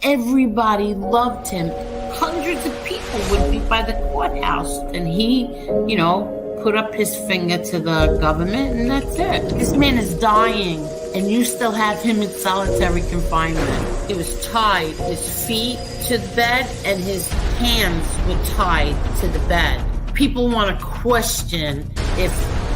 Everybody loved him. Hundreds of people would be by the courthouse, and he, put up his finger to the government, and that's it. This man is dying, and you still have him in solitary confinement. He was tied, his feet to the bed, and his hands were tied to the bed. People want to question if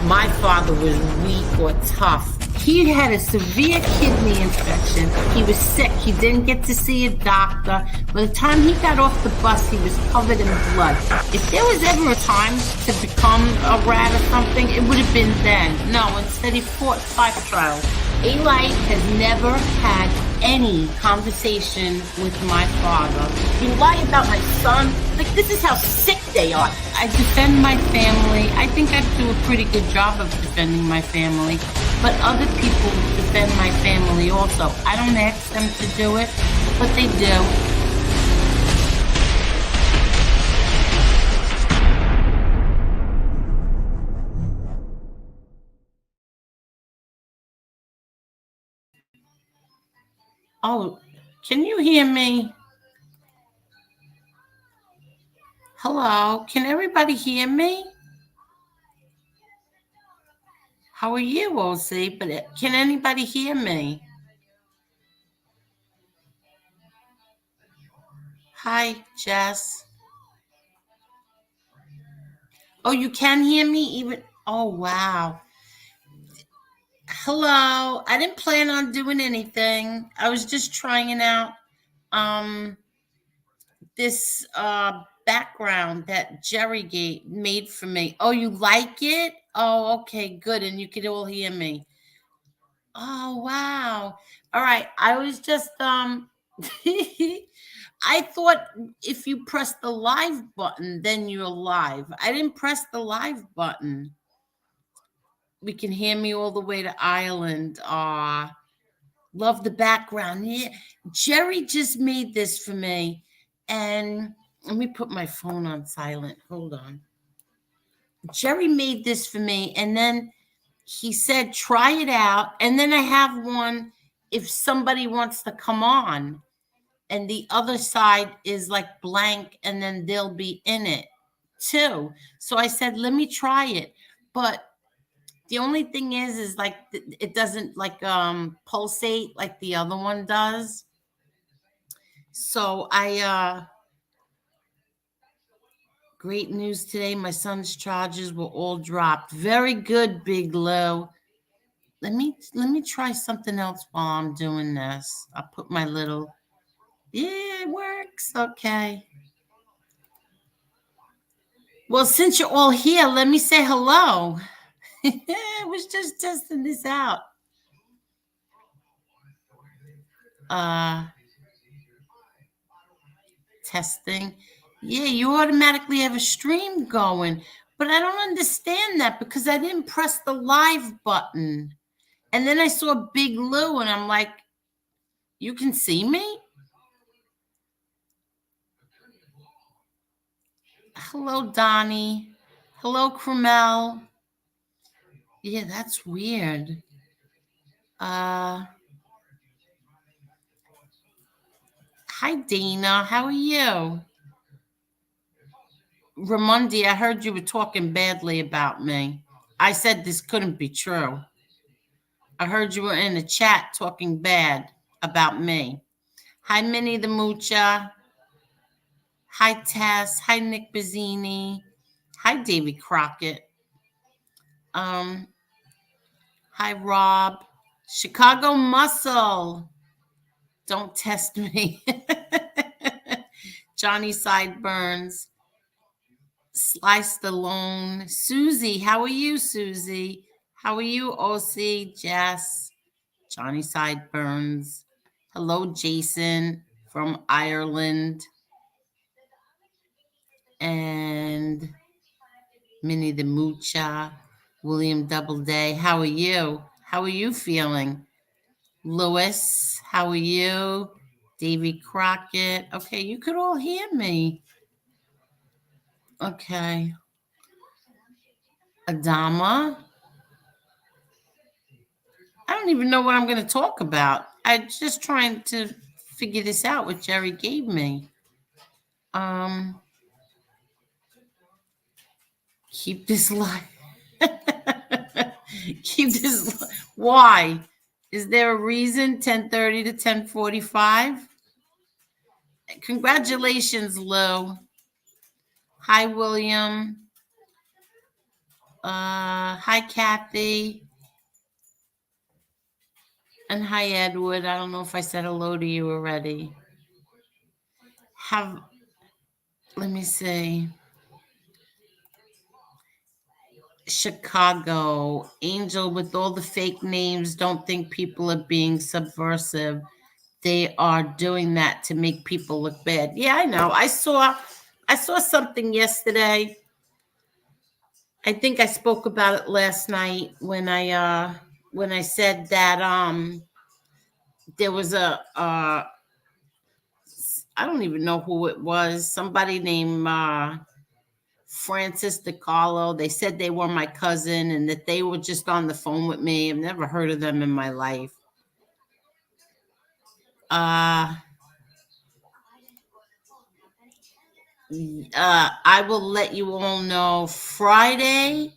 my father was weak or tough. He had a severe kidney infection. He was sick. He didn't get to see a doctor. By the time he got off the bus, he was covered in blood. If there was ever a time to become a rat or something, it would have been then. No, instead he fought 5 trials. Eli has never had any conversation with my father. You lie about my son? Like, this is how sick they are. I defend my family. I think I do a pretty good job of defending my family. But other people defend my family also. I don't ask them to do it, but they do. Oh, can you hear me? Hello, can everybody hear me? How are you, OC? But can anybody hear me? Hi, Jess. Oh, you can hear me even? Oh, wow. Hello. I didn't plan on doing anything. I was just trying out this background that Jerry made for me. Oh, you like it? Oh, okay, good. And you can all hear me. Oh, wow. All right. I was just I thought if you press the live button, then you're live. I didn't press the live button. We can hear me all the way to Ireland. Love the background. Yeah, Jerry just made this for me. And let me put my phone on silent. Hold on. Jerry made this for me. And then he said, try it out. And then I have one if somebody wants to come on. And the other side is like blank, and then they'll be in it too. So I said, let me try it. But the only thing is like it doesn't like pulsate like the other one does. So great news today. My son's charges were all dropped. Very good, Big Lou. Let me try something else while I'm doing this. I'll put my little, yeah, it works. Okay. Well, since you're all here, let me say hello. I was just testing this out. Testing. Yeah, you automatically have a stream going. But I don't understand that because I didn't press the live button. And then I saw Big Lou and I'm like, you can see me? Hello, Donnie. Hello, Cromel. Yeah, that's weird. Hi, Dana. How are you? Ramundi, I heard you were talking badly about me. I said this couldn't be true. I heard you were in the chat talking bad about me. Hi, Minnie the Moocha. Hi, Tess. Hi, Nick Bazzini. Hi, Davy Crockett. Hi, Rob. Chicago Muscle. Don't test me. Johnny Sideburns. Slice Stallone. Susie. How are you, Susie? How are you, OC? Jess. Johnny Sideburns. Hello, Jason from Ireland. And Minnie the Moocha. William Doubleday. How are you? How are you feeling? Lewis, how are you? Davy Crockett. Okay, you could all hear me. Okay. Adama. I don't even know what I'm going to talk about. I'm just trying to figure this out, what Jerry gave me. Um, keep this live. Keep this. Why? Is there a reason? 10:30 to 10:45. Congratulations, Lou. Hi, William. Hi, Kathy. And hi, Edward. I don't know if I said hello to you already. Let me see. Chicago. Angel, with all the fake names, don't think people are being subversive. They are doing that to make people look bad. Yeah, I know. I saw something yesterday. I think I spoke about it last night when I said that there was I don't even know who it was. Somebody named Francis DiCarlo. They said they were my cousin and that they were just on the phone with me. I've never heard of them in my life. I will let you all know Friday,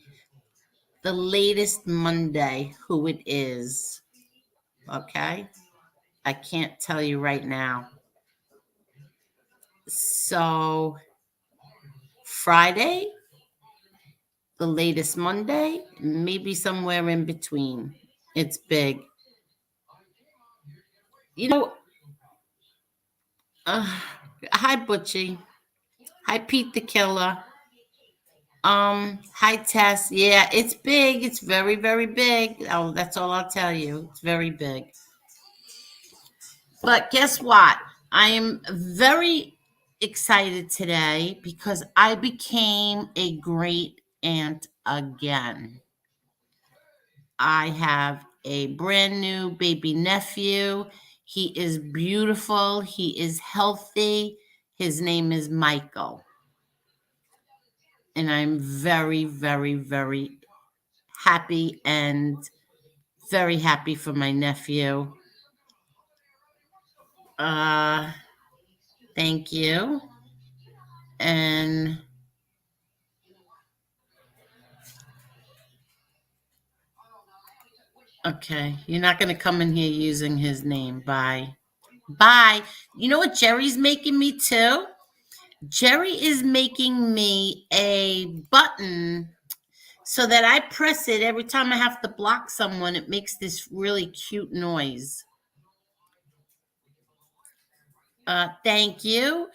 the latest Monday, who it is. Okay? I can't tell you right now. So, Friday, the latest Monday, maybe somewhere in between. It's big. You know, hi, Butchie. Hi, Pete the Killer. Hi, Tess. Yeah, it's big. It's very, very big. Oh, that's all I'll tell you. It's very big. But guess what? I am very excited today because I became a great aunt again. I have a brand new baby nephew. He is beautiful. He is healthy. His name is Michael. And I'm very, very, very happy and very happy for my nephew. Thank you. And okay, you're not going to come in here using his name. Bye. Bye. You know what Jerry's making me too? Jerry is making me a button so that I press it every time I have to block someone. It makes this really cute noise. Thank you.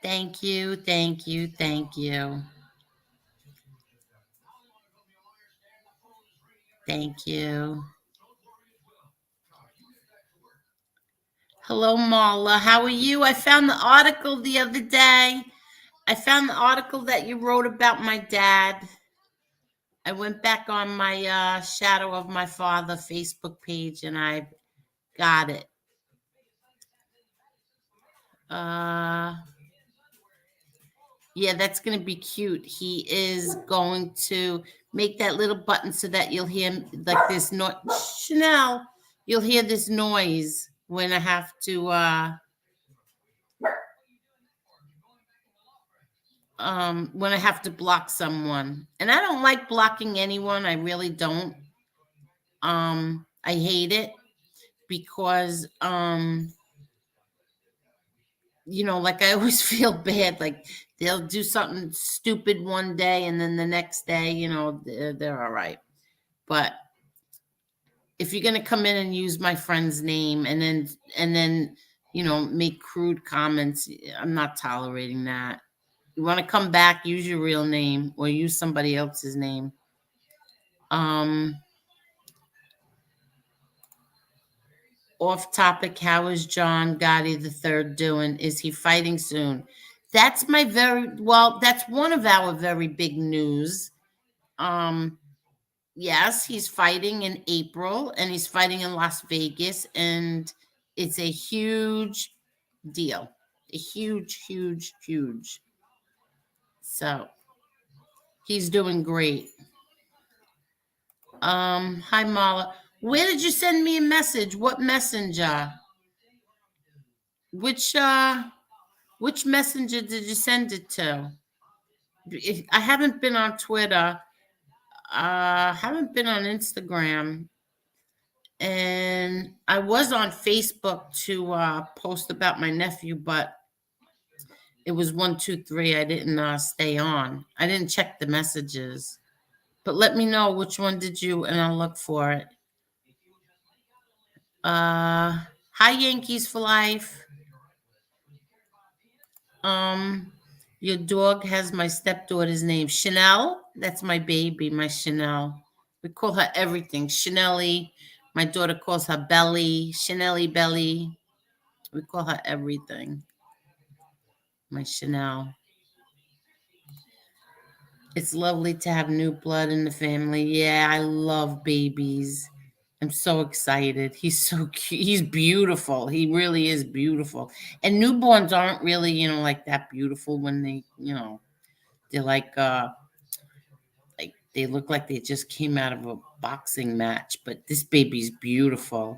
Thank you. Thank you. Thank you. Thank you. Hello, Marla. How are you? I found the article the other day. I found the article that you wrote about my dad. I went back on my Shadow of My Father Facebook page and I got it. Yeah, that's going to be cute. He is going to make that little button so that you'll hear like this noise. Chanel, you'll hear this noise when I have to block someone. And I don't like blocking anyone. I really don't. I hate it because like I always feel bad. Like they'll do something stupid one day and then the next day, they're all right. But if you're going to come in and use my friend's name and then make crude comments, I'm not tolerating that. You want to come back, use your real name or use somebody else's name. Off topic, how is John Gotti III doing? Is he fighting soon? That's that's one of our very big news. Yes, he's fighting in April and he's fighting in Las Vegas and it's a huge deal. A huge, huge, huge. So he's doing great. Hi Marla. Where did you send me a message? What messenger? Which messenger did you send it to? I haven't been on Twitter. Haven't been on Instagram. And I was on Facebook to post about my nephew, but it was 123. I didn't stay on. I didn't check the messages. But let me know which one did you, and I'll look for it. Hi Yankees for life. Your dog has my stepdaughter's name, Chanel. That's my baby, my Chanel. We call her everything. Chanelly. My daughter calls her Belly. Chanelly Belly. We call her everything. My Chanel. It's lovely to have new blood in the family. Yeah, I love babies. I'm so excited. He's so cute. He's beautiful. He really is beautiful. And newborns aren't really, like that beautiful when they're like they look like they just came out of a boxing match, but this baby's beautiful.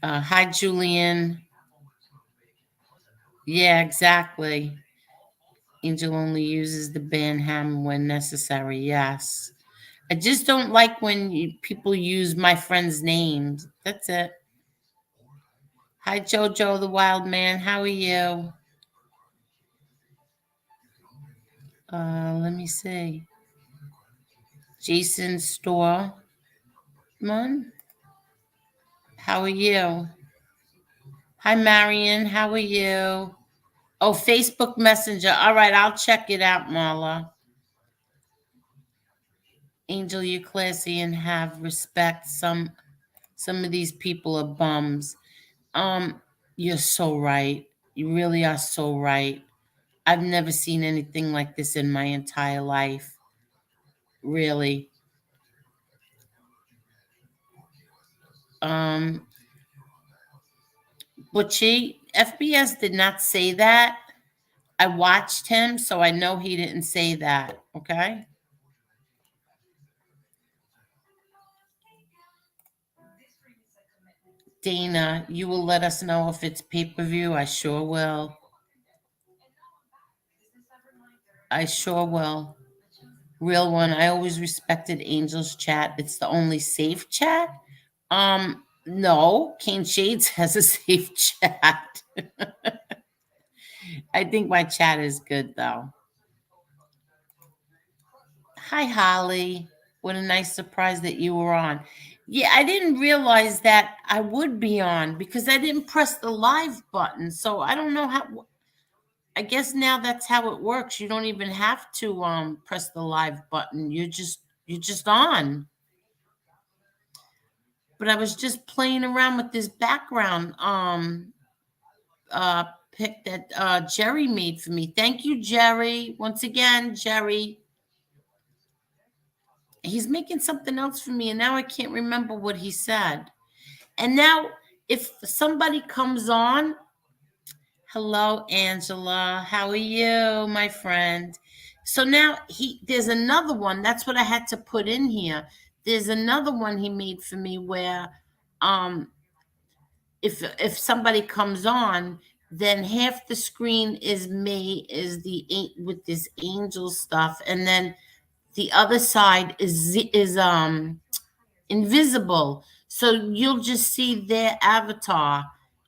Hi, Julian. Yeah, exactly. Angel only uses the band ham when necessary. Yes. I just don't like when people use my friends' names. That's it. Hi, Jojo the Wild Man. How are you? Let me see. Jason Store. How are you? Hi, Marion. How are you? Oh, Facebook Messenger. All right, I'll check it out, Marla. Angel, you're classy and have respect. Some of these people are bums. You're so right. You really are so right. I've never seen anything like this in my entire life. Really. Butchie, FBS did not say that. I watched him, so I know he didn't say that. Okay. Dana, you will let us know if it's pay-per-view. I sure will. I sure will. Real one. I always respected Angel's chat. It's the only safe chat. No, Kane Shades has a safe chat. I think my chat is good though. Hi, Holly. What a nice surprise that you were on. Yeah, I didn't realize that I would be on because I didn't press the live button. So I don't know how. I guess now that's how it works. You don't even have to press the live button. You're just on. But I was just playing around with this background pic that Jerry made for me. Thank you, Jerry. Once again, Jerry. He's making something else for me, and now I can't remember what he said. And now, if somebody comes on, hello, Angela. How are you, my friend? So now there's another one. That's what I had to put in here. There's another one he made for me where, if somebody comes on, then half the screen is me with this angel stuff, and then the other side is invisible. So you'll just see their avatar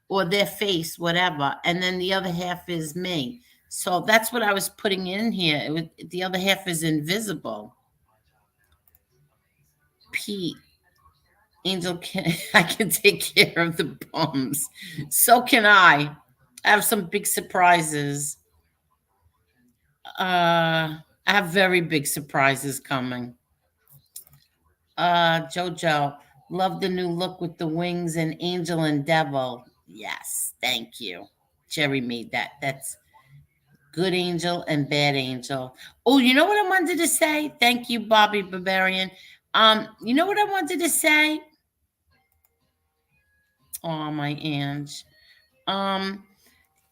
or their face, whatever, and then the other half is me. So that's what I was putting in here. The other half is invisible. Pete, Angel, I can take care of the bums. So can I. I have some big surprises. I have very big surprises coming. Jojo, love the new look with the wings and angel and devil. Yes, thank you. Jerry made that. That's good angel and bad angel. Oh, you know what I wanted to say? Thank you, Bobby Barbarian. You know what I wanted to say? Oh, my Ange.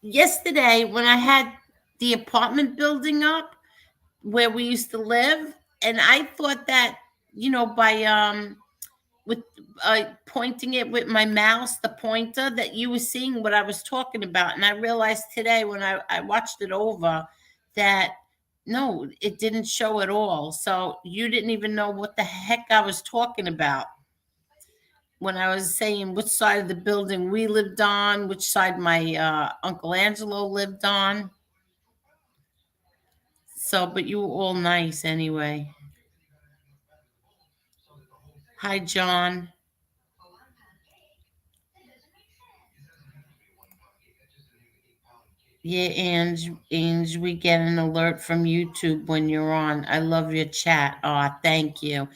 Yesterday when I had the apartment building up where we used to live, and I thought that, by with pointing it with my mouse, the pointer, that you were seeing what I was talking about. And I realized today when I watched it over that no, it didn't show at all. So you didn't even know what the heck I was talking about when I was saying which side of the building we lived on, which side my Uncle Angelo lived on. So, but you were all nice anyway. Hi, John. Yeah, Ange, we get an alert from YouTube when you're on. I love your chat. Aw, thank you.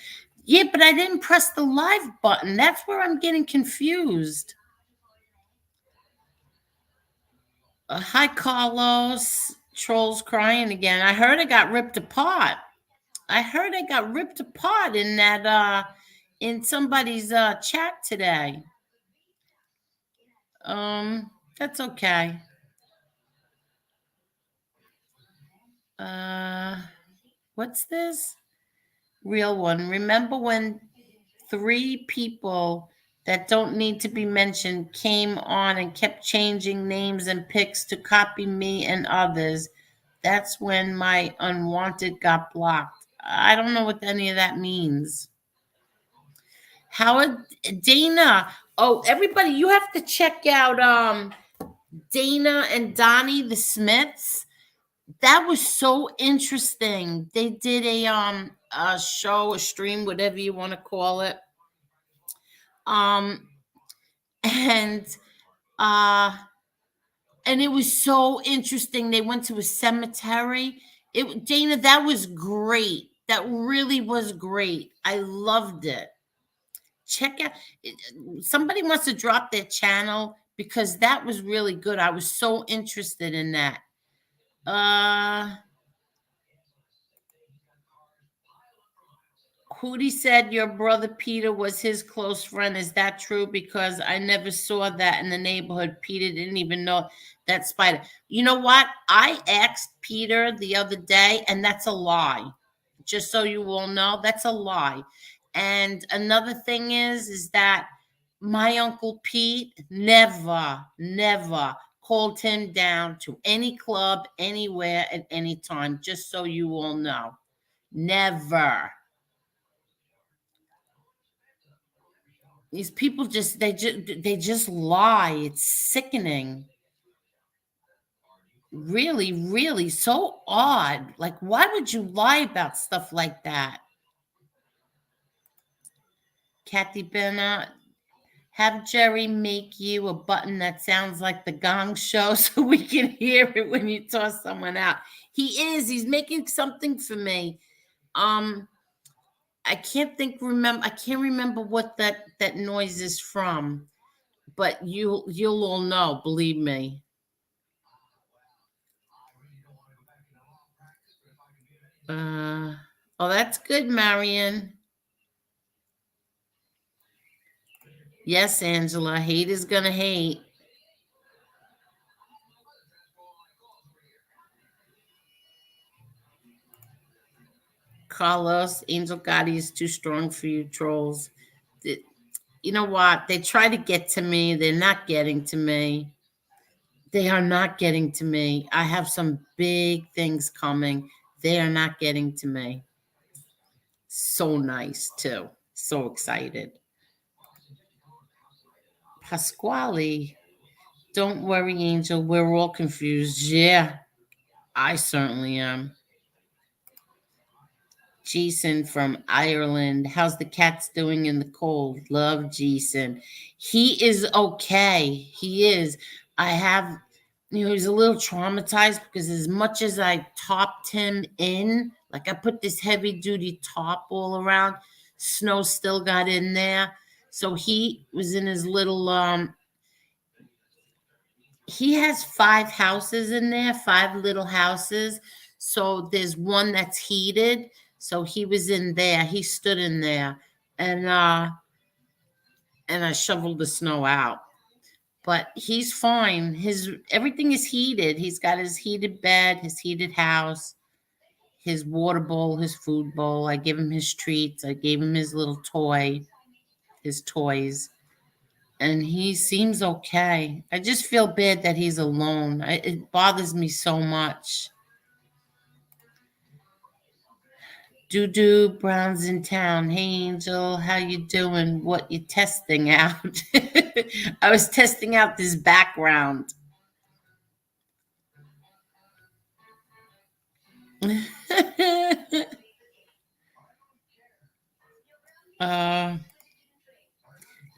Yeah, but I didn't press the live button. That's where I'm getting confused. Hi, Carlos. Trolls crying again. I heard it got ripped apart. I heard it got ripped apart in that in somebody's chat today. That's okay. What's this? Real one. Remember when 3 people that don't need to be mentioned came on and kept changing names and pics to copy me and others? That's when my unwanted got blocked. I don't know what any of that means. Howard, Dana. Oh, everybody, you have to check out Dana and Donnie the Smiths. That was so interesting. They did a show, a stream, whatever you want to call it. Um and uh and it was so interesting. They went to a cemetery. Dana, that was great. That really was great. I loved it. Check out, somebody must have dropped their channel because that was really good. I was so interested in that. Hootie said your brother Peter was his close friend. Is that true? Because I never saw that in the neighborhood. Peter didn't even know that spider. You know what? I asked Peter the other day, and that's a lie. Just so you all know, that's a lie. And another thing is that my Uncle Pete never called him down to any club, anywhere, at any time. Just so you all know. Never. These people they just lie. It's sickening. Really, really so odd. Like, why would you lie about stuff like that? Kathy Bennett, have Jerry make you a button that sounds like the Gong Show so we can hear it when you toss someone out. He's making something for me. I can't remember what that noise is from, but you'll all know, believe me. Oh, that's good, Marion. Yes, Angela. Hate is gonna hate. Carlos, Angel Gotti is too strong for you trolls. You know what? They try to get to me. They're not getting to me. They are not getting to me. I have some big things coming. They are not getting to me. So nice, too. So excited. Pasquale, don't worry, Angel. We're all confused. Yeah, I certainly am. Jason from Ireland. How's the cats doing in the cold? Love Jason. He is okay. He is. I have, he's a little traumatized because as much as I topped him in, like I put this heavy duty top all around, snow still got in there. So he was in his little he has 5 houses in there, 5 little houses. So there's one that's heated. So he was in there. He stood in there, and I shoveled the snow out. but he's fine. Everything is heated. He's got his heated bed, his heated house, his water bowl, his food bowl. I give him his treats. I gave him his little his toys, and he seems okay. I just feel bad that he's alone. It bothers me so much. Doo Brown's in town. Hey, Angel, how you doing? What you testing out? I was testing out this background.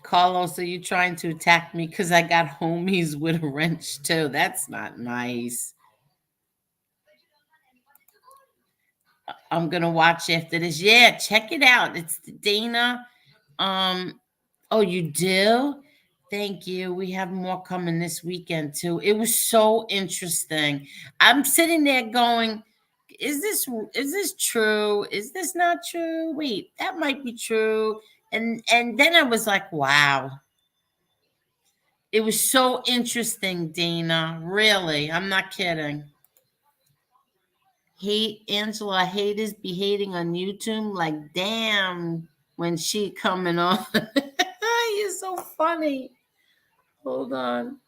Carlos, are you trying to attack me because I got homies with a wrench too? That's not nice. I'm gonna watch after this. Yeah, check it out. It's Dana. Oh, you do? Thank you. We have more coming this weekend too. It was so interesting. I'm sitting there going, is this true? Is this not true? Wait, that might be true. And then I was like, wow. It was so interesting, Dana. Really. I'm not kidding. Angela haters be hating on YouTube. Like, damn, when she coming on. You're so funny. Hold on.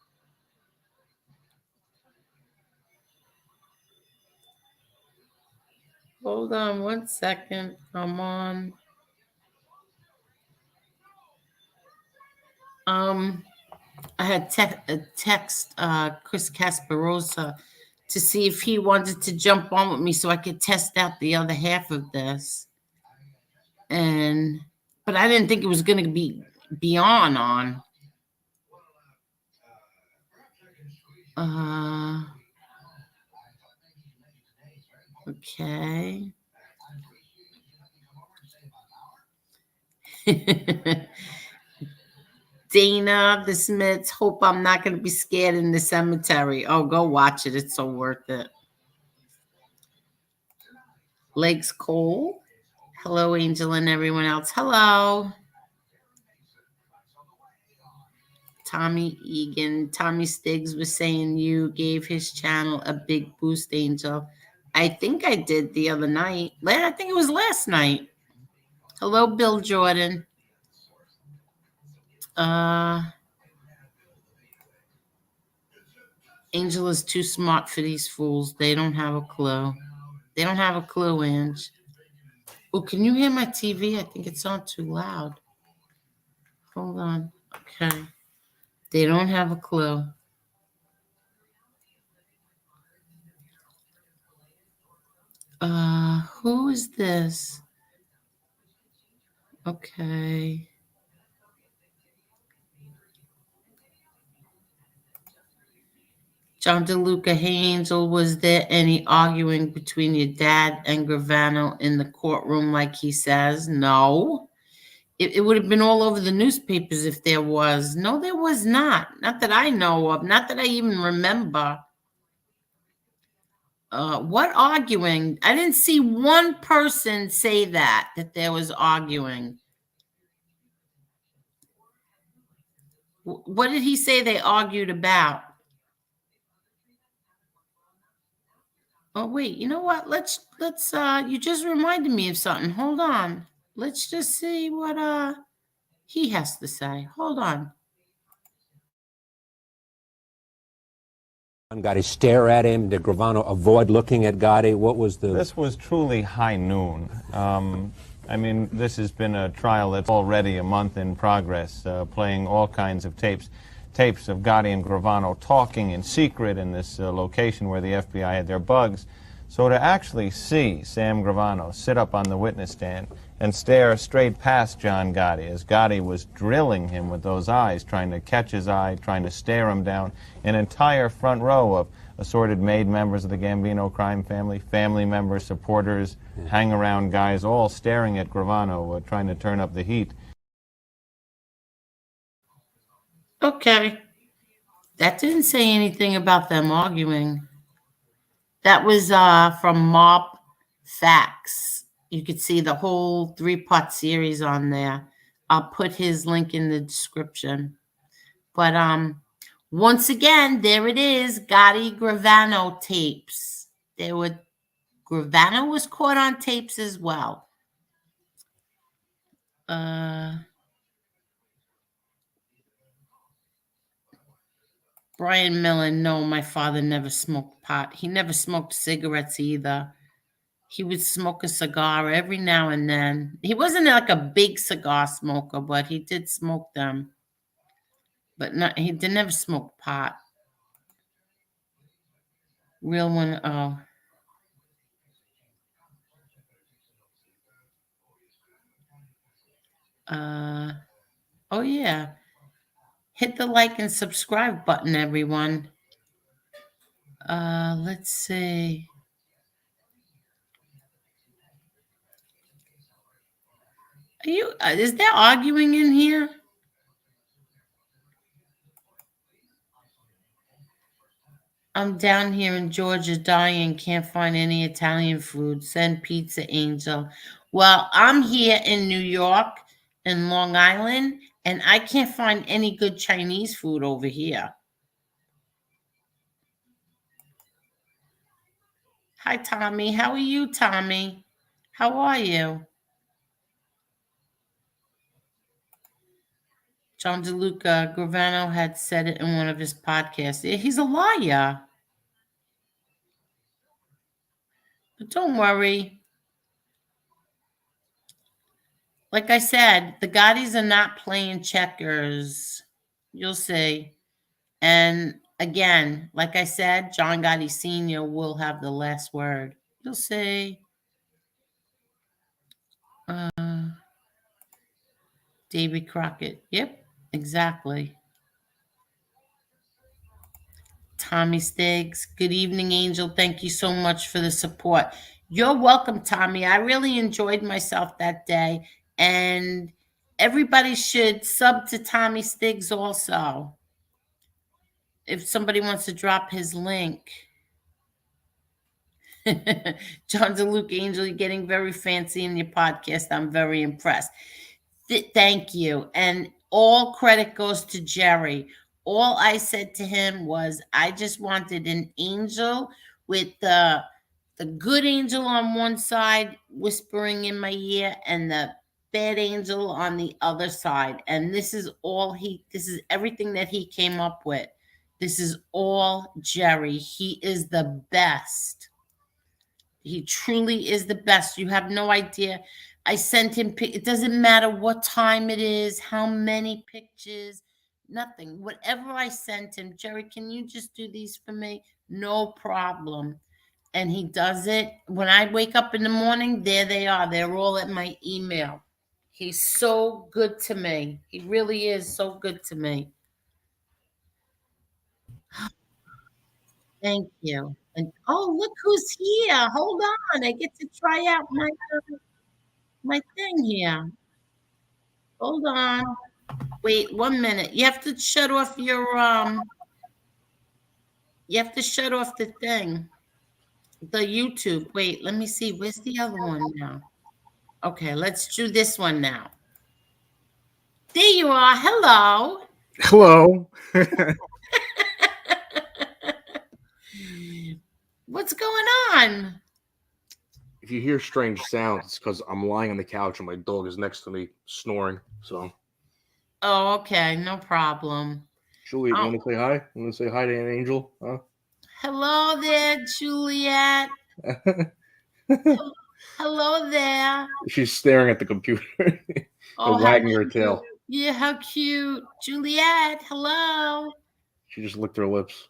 Hold on 1 second. Come on. I had text Chris Casparosa to see if he wanted to jump on with me so I could test out the other half of this. But I didn't think it was going to be on. Okay. Dana, the Smiths, hope I'm not going to be scared in the cemetery. Oh, go watch it. It's so worth it. Legs cold. Hello, Angel and everyone else. Hello. Tommy Egan. Tommy Stiggs was saying you gave his channel a big boost, Angel. I think I did the other night. I think it was last night. Hello, Bill Jordan. Angel is too smart for these fools. They don't have a clue. They don't have a clue, Ange. Oh, can you hear my TV? I think it's on too loud. Hold on. Okay. They don't have a clue. Who is this? Okay. John DeLuca, hey, Angel, was there any arguing between your dad and Gravano in the courtroom like he says? No. It would have been all over the newspapers if there was. No, there was not. Not that I know of. Not that I even remember. What arguing? I didn't see one person say that there was arguing. What did he say they argued about? Oh, wait, you know what? Let's you just reminded me of something. Hold on. Let's just see what he has to say. Hold on. Gotti stare at him? Did Gravano avoid looking at Gotti? What was the... This was truly high noon. I mean, this has been a trial that's already a month in progress, playing all kinds of tapes of Gotti and Gravano talking in secret in this location where the FBI had their bugs. So to actually see Sam Gravano sit up on the witness stand and stare straight past John Gotti as Gotti was drilling him with those eyes, trying to catch his eye, trying to stare him down, an entire front row of assorted made members of the Gambino crime family, family members, supporters, hang-around guys, all staring at Gravano, trying to turn up the heat. Okay. That didn't say anything about them arguing. That was from Mob Facts. You could see the whole 3-part series on there. I'll put his link in the description. But Once again, there it is, Gotti Gravano tapes. Gravano was caught on tapes as well. Brian Millen, no, my father never smoked pot. He never smoked cigarettes either. He would smoke a cigar every now and then. He wasn't like a big cigar smoker, but he did smoke them. But he did never smoke pot. Real one, oh. Oh yeah. Hit the like and subscribe button, everyone. Let's see. Is there arguing in here? I'm down here in Georgia dying, can't find any Italian food. Send pizza, Angel. Well, I'm here in New York, in Long Island, and I can't find any good Chinese food over here. Hi, Tommy. How are you, Tommy? How are you? John DeLuca, Gravano had said it in one of his podcasts. He's a liar. But don't worry. Like I said, the Gottis are not playing checkers. You'll see. And again, like I said, John Gotti Sr. will have the last word. You'll see. David Crockett. Yep, exactly. Tommy Stiggs. Good evening, Angel. Thank you so much for the support. You're welcome, Tommy. I really enjoyed myself that day. And everybody should sub to Tommy Stiggs also. If somebody wants to drop his link. John DeLuca, Angel, you're getting very fancy in your podcast. I'm very impressed. Thank you. And all credit goes to Jerry. All I said to him was, I just wanted an angel with the good angel on one side whispering in my ear and the bad angel on the other side. And this is everything that he came up with. This is all Jerry. He is the best. He truly is the best. You have no idea. I sent him, it doesn't matter what time it is, how many pictures, nothing. Whatever I sent him, Jerry, can you just do these for me? No problem. And he does it. When I wake up in the morning, there they are. They're all at my email. He's so good to me. He really is so good to me. Thank you. And oh, look who's here. Hold on. I get to try out my thing here. Hold on. Wait 1 minute. You have to shut off your you have to shut off the thing. The YouTube. Wait, let me see. Where's the other one now? Okay, let's do this one now. There you are. Hello. Hello. What's going on? If you hear strange sounds, it's because I'm lying on the couch and my dog is next to me snoring. So. Oh, okay. No problem. Juliet, you want to say hi? You want to say hi to an angel? Huh? Hello there, Juliet. Hello there. She's staring at the computer and wagging her tail. Yeah, how cute. Juliet, hello. She just licked her lips.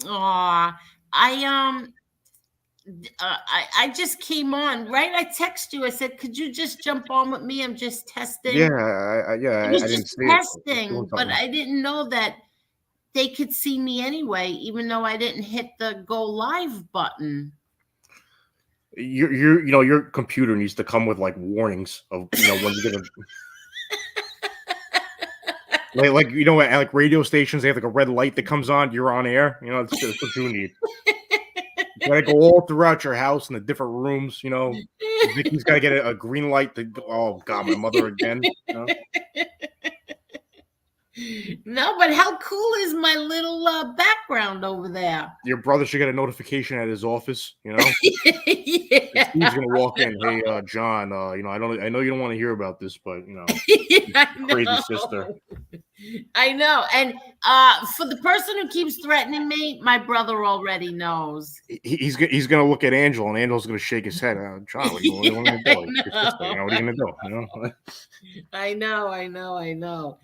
Aw, I just came on, right? I texted you. I said, could you just jump on with me? I'm just testing. Yeah, I didn't see testing, but I didn't know that they could see me anyway, even though I didn't hit the go live button. Your computer needs to come with like warnings of when you're gonna like like radio stations, they have like a red light that comes on, you're on air. That's what you need. You gotta go all throughout your house in the different rooms. Vicky's gotta get a green light. Oh God, my mother again. No, but how cool is my little background over there? Your brother should get a notification at his office. You know, Yeah, Steve's gonna walk in. Hey, John. I know you don't want to hear about this, but I crazy know. sister. I know. And for the person who keeps threatening me, my brother already knows. He's gonna look at Angel, and Angel's gonna shake his head. John, what do you want to do? Your sister, what are you gonna do? I know.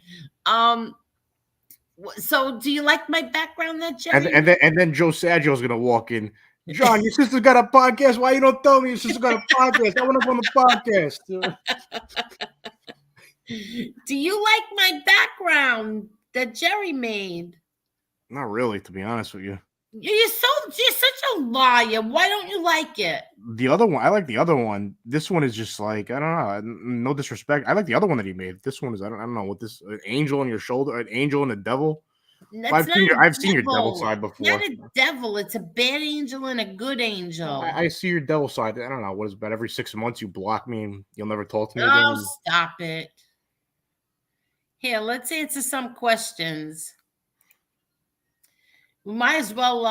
So do you like my background, that Jerry? And then Joe Saggio's gonna walk in. John, your sister's got a podcast. Why you don't tell me your sister's got a podcast? I want to go on the podcast. Do you like my background that Jerry made? Not really, to be honest with you. You're such a liar. Why don't you like it? The other one, I like the other one. This one is just like, I don't know. No disrespect. I like the other one that he made. This one is, I don't know what this, an angel on your shoulder, an angel and a devil. I've seen your devil side before. It's not a devil. It's a bad angel and a good angel. I see your devil side. I don't know. What is about every 6 months you block me and you'll never talk to me Oh, again? stop it. Here, let's answer some questions. We might as well,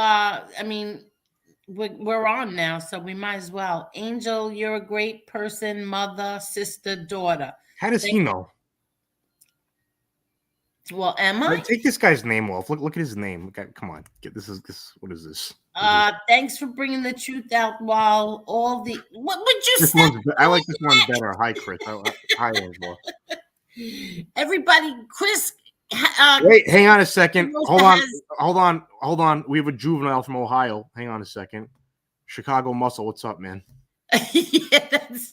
we're on now, so we might as well. Angel, you're a great person, mother, sister, daughter. How does he know? Well, am I? Take this guy's name off. Look at his name. Come on. This. What is this? Thanks for bringing the truth out while all the... What would you say? I like this one better. Hi, Chris. Hi, Angela. Everybody, Chris... Wait, hang on a second. Hold on. We have a juvenile from Ohio. Hang on a second. Chicago Muscle, what's up, man? Yeah, that's...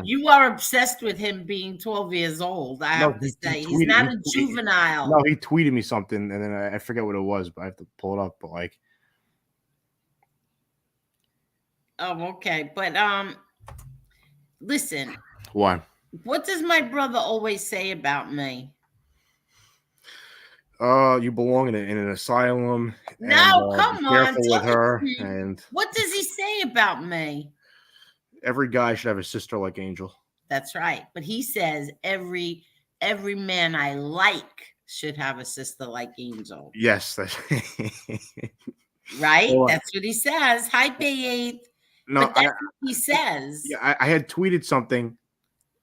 You are obsessed with him being 12 years old. I have to say, he's not a juvenile. No, he tweeted me something, and then I forget what it was, but I have to pull it up. But like, oh, okay. But listen. What? What does my brother always say about me? You belong in an asylum. No, and, come be on. careful with her. And what does he say about me? Every guy should have a sister like Angel. That's right. But he says every man I like should have a sister like Angel. Yes. That's right? Well, that's what he says. Hi, Bay8. No, but that's what he says. Yeah, I had tweeted something,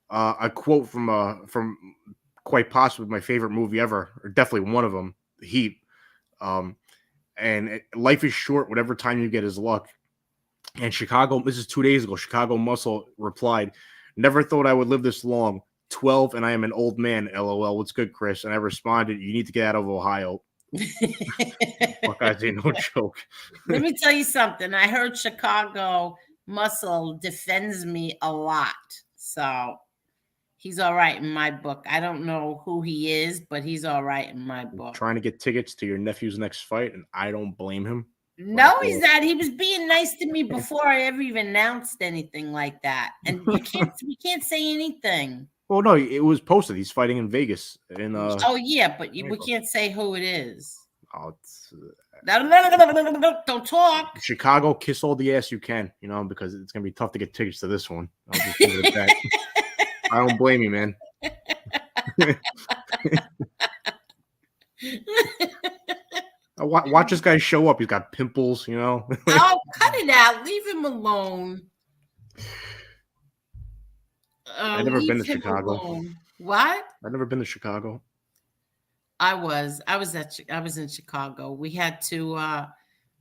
a quote from quite possibly my favorite movie ever, or definitely one of them, The Heat. And life is short. Whatever time you get is luck. And Chicago, this is 2 days ago, Chicago Muscle replied, never thought I would live this long. 12 and I am an old man, LOL. What's good, Chris? And I responded, you need to get out of Ohio. Fuck, I say no joke. Let me tell you something. I heard Chicago Muscle defends me a lot. So he's all right in my book. I don't know who he is, but he's all right in my book. Trying to get tickets to your nephew's next fight, and I don't blame him. No, he's not. He was being nice to me before I ever even announced anything like that. And we can't say anything. Well, no, it was posted. He's fighting in Vegas. Oh, yeah, but we can't say who it is. Oh, don't talk. Chicago, kiss all the ass you can, because it's going to be tough to get tickets to this one. I'll just leave it at that. I don't blame you, man. Watch this guy show up. He's got pimples, Oh, cut it out. Leave him alone. I've never been to Chicago. Alone. What? I've never been to Chicago. I was in Chicago. We had to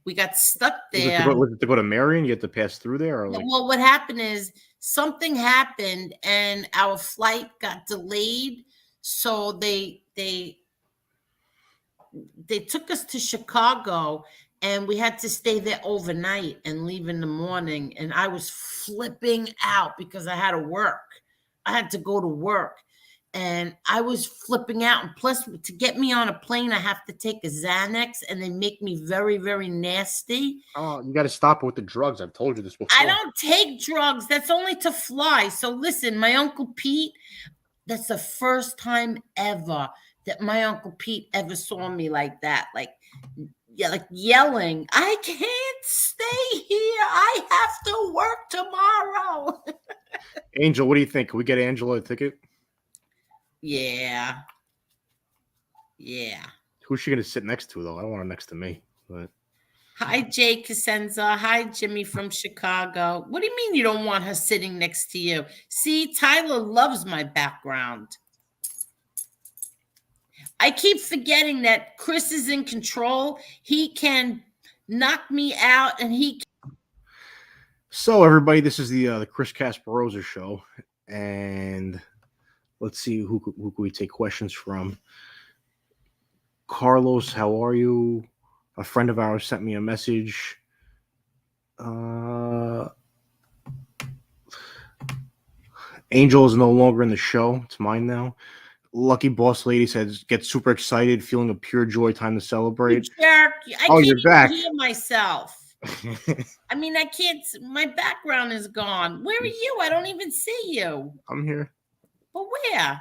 we got stuck there. Was it to go to Marion? You had to pass through there? Or like... Well, what happened is something happened and our flight got delayed. So they took us to Chicago and we had to stay there overnight and leave in the morning. And I was flipping out because I had to work. I had to go to work and I was flipping out. And plus, to get me on a plane, I have to take a Xanax and they make me very, very nasty. Oh, you got to stop with the drugs. I've told you this before. I don't take drugs. That's only to fly. So listen, my Uncle Pete, that's the first time ever that my Uncle Pete ever saw me like that. Like yelling, I can't stay here. I have to work tomorrow. Angel, what do you think? Can we get Angela a ticket? Yeah. Yeah. Who's she gonna sit next to though? I don't want her next to me. But Hi, Jay Casenza. Hi, Jimmy from Chicago. What do you mean you don't want her sitting next to you? See, Tyler loves my background. I keep forgetting that Chris is in control. He can knock me out, and he. so everybody, this is the Chris Casparosa show, and let's see who can we take questions from. Carlos, how are you? A friend of ours sent me a message. Angel is no longer in the show. It's mine now. Lucky Boss Lady says, get super excited, feeling a pure joy, time to celebrate. You jerk. I Oh, can't you're even back. hear myself. I mean, I can't. My background is gone. Where are you? I don't even see you. I'm here. But where?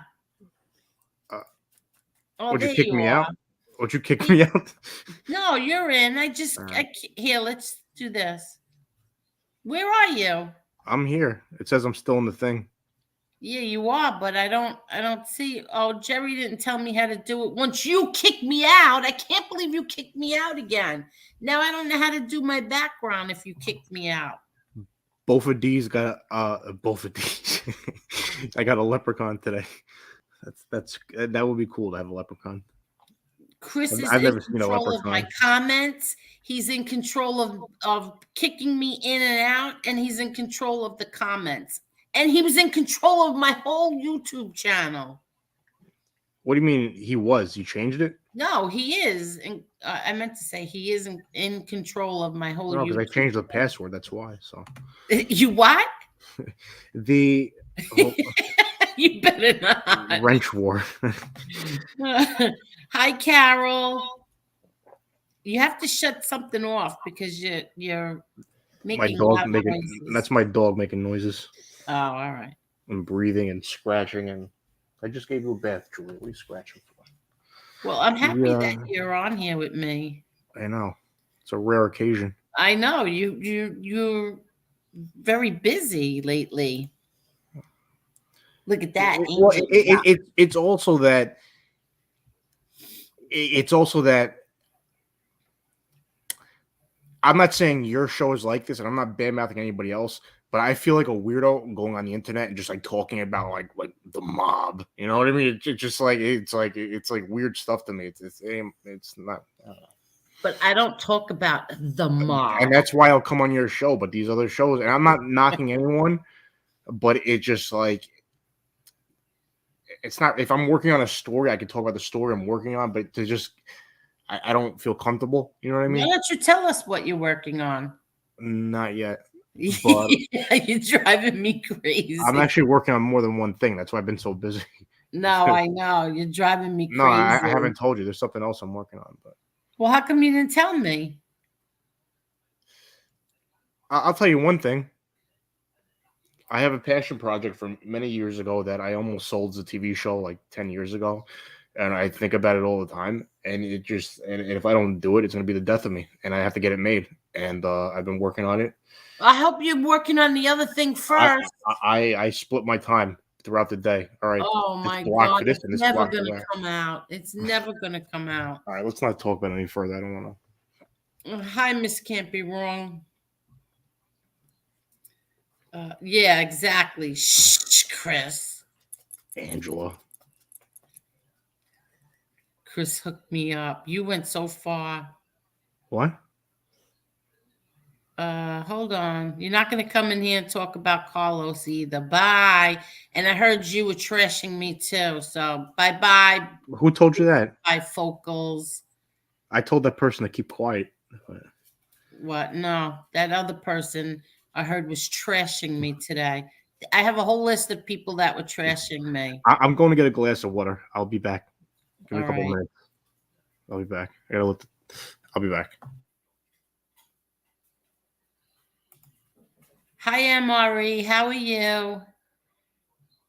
Oh, Would you there kick you me are. out? Would you kick me out? No, you're in. Here, let's do this. Where are you? I'm here. It says I'm still in the thing. Yeah, you are, but I don't see. Oh, Jerry didn't tell me how to do it. Once you kick me out, I can't believe you kicked me out again. Now I don't know how to do my background if you kicked me out. Both of these got both of these. I got a leprechaun today. That would be cool to have a leprechaun. Chris is I've in never seen a control of my leprechaun. comments. He's in control of kicking me in and out, and he's in control of the comments. And he was in control of my whole YouTube channel. What do you mean he was? You changed it? No, he is. And I meant to say he is in control of my whole No, because I YouTube changed the channel. password. That's why. So You what? the You better not. wrench war. Hi, Carol. You have to shut something off because you're My making dog loud making. noises. That's my dog making noises Oh, all right. and breathing and scratching. And I just gave you a bath, Julie. What are you scratching for? Well, I'm happy Yeah. that you're on here with me. I know. It's a rare occasion. I know you're very busy lately. Look at that. Well, Angel. it's also that. It's also that. I'm not saying your show is like this, and I'm not bad-mouthing anybody else, but I feel like a weirdo going on the internet and just like talking about like the mob. You know what I mean? It's just like it's like weird stuff to me. It's not. I don't know. But I don't talk about the mob. And that's why I'll come on your show. But these other shows, and I'm not knocking anyone, but it just like it's not. If I'm working on a story, I can talk about the story I'm working on, but to just I don't feel comfortable. You know what I mean? Why don't you tell us what you're working on? Not yet. But You're driving me crazy. I'm actually working on more than one thing. That's why I've been so busy. No, I know. You're driving me crazy. No, I haven't told you. There's something else I'm working on. But Well, how come you didn't tell me? I'll tell you one thing. I have a passion project from many years ago that I almost sold as a TV show like 10 years ago. And I think about it all the time. And it just, and if I don't do it, it's going to be the death of me. And I have to get it made. And I've been working on it. I hope you're working on the other thing first. I split my time throughout the day. All right. Oh my God. It's never going to come out. It's never going to come out. All right. Let's not talk about it any further. I don't want to. Hi, Miss Can't Be Wrong. Yeah, exactly. Shh, Chris. Angela. Chris hooked me up. You went so far. What? Hold on. You're not going to come in here and talk about Carlos either. Bye. And I heard you were trashing me too. So bye-bye. Who told you that? Bifocals. I told that person to keep quiet. What? No, that other person I heard was trashing me today. I have a whole list of people that were trashing me. I'm going to get a glass of water. I'll be back. Give me a couple minutes. I'll be back. I'll be back. Hi, MRE. How are you?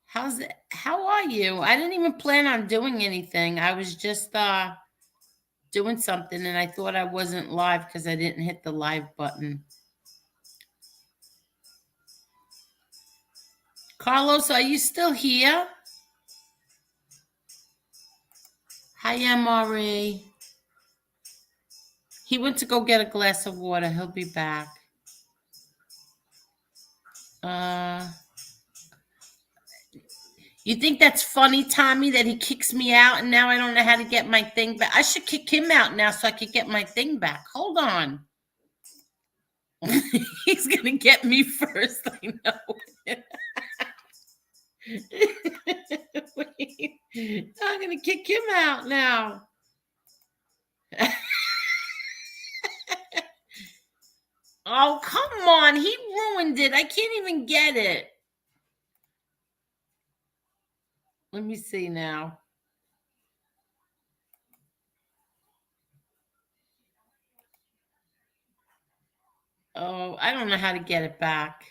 How are you? I didn't even plan on doing anything. I was just doing something, and I thought I wasn't live because I didn't hit the live button. Carlos, are you still here? Hi, MRE. He went to go get a glass of water. He'll be back. You think that's funny, Tommy, that he kicks me out and now I don't know how to get my thing back? I should kick him out now so I could get my thing back. Hold on. He's going to get me first, I know. I'm going to kick him out now. Oh, come on. He ruined it. I can't even get it. Let me see now. Oh, I don't know how to get it back.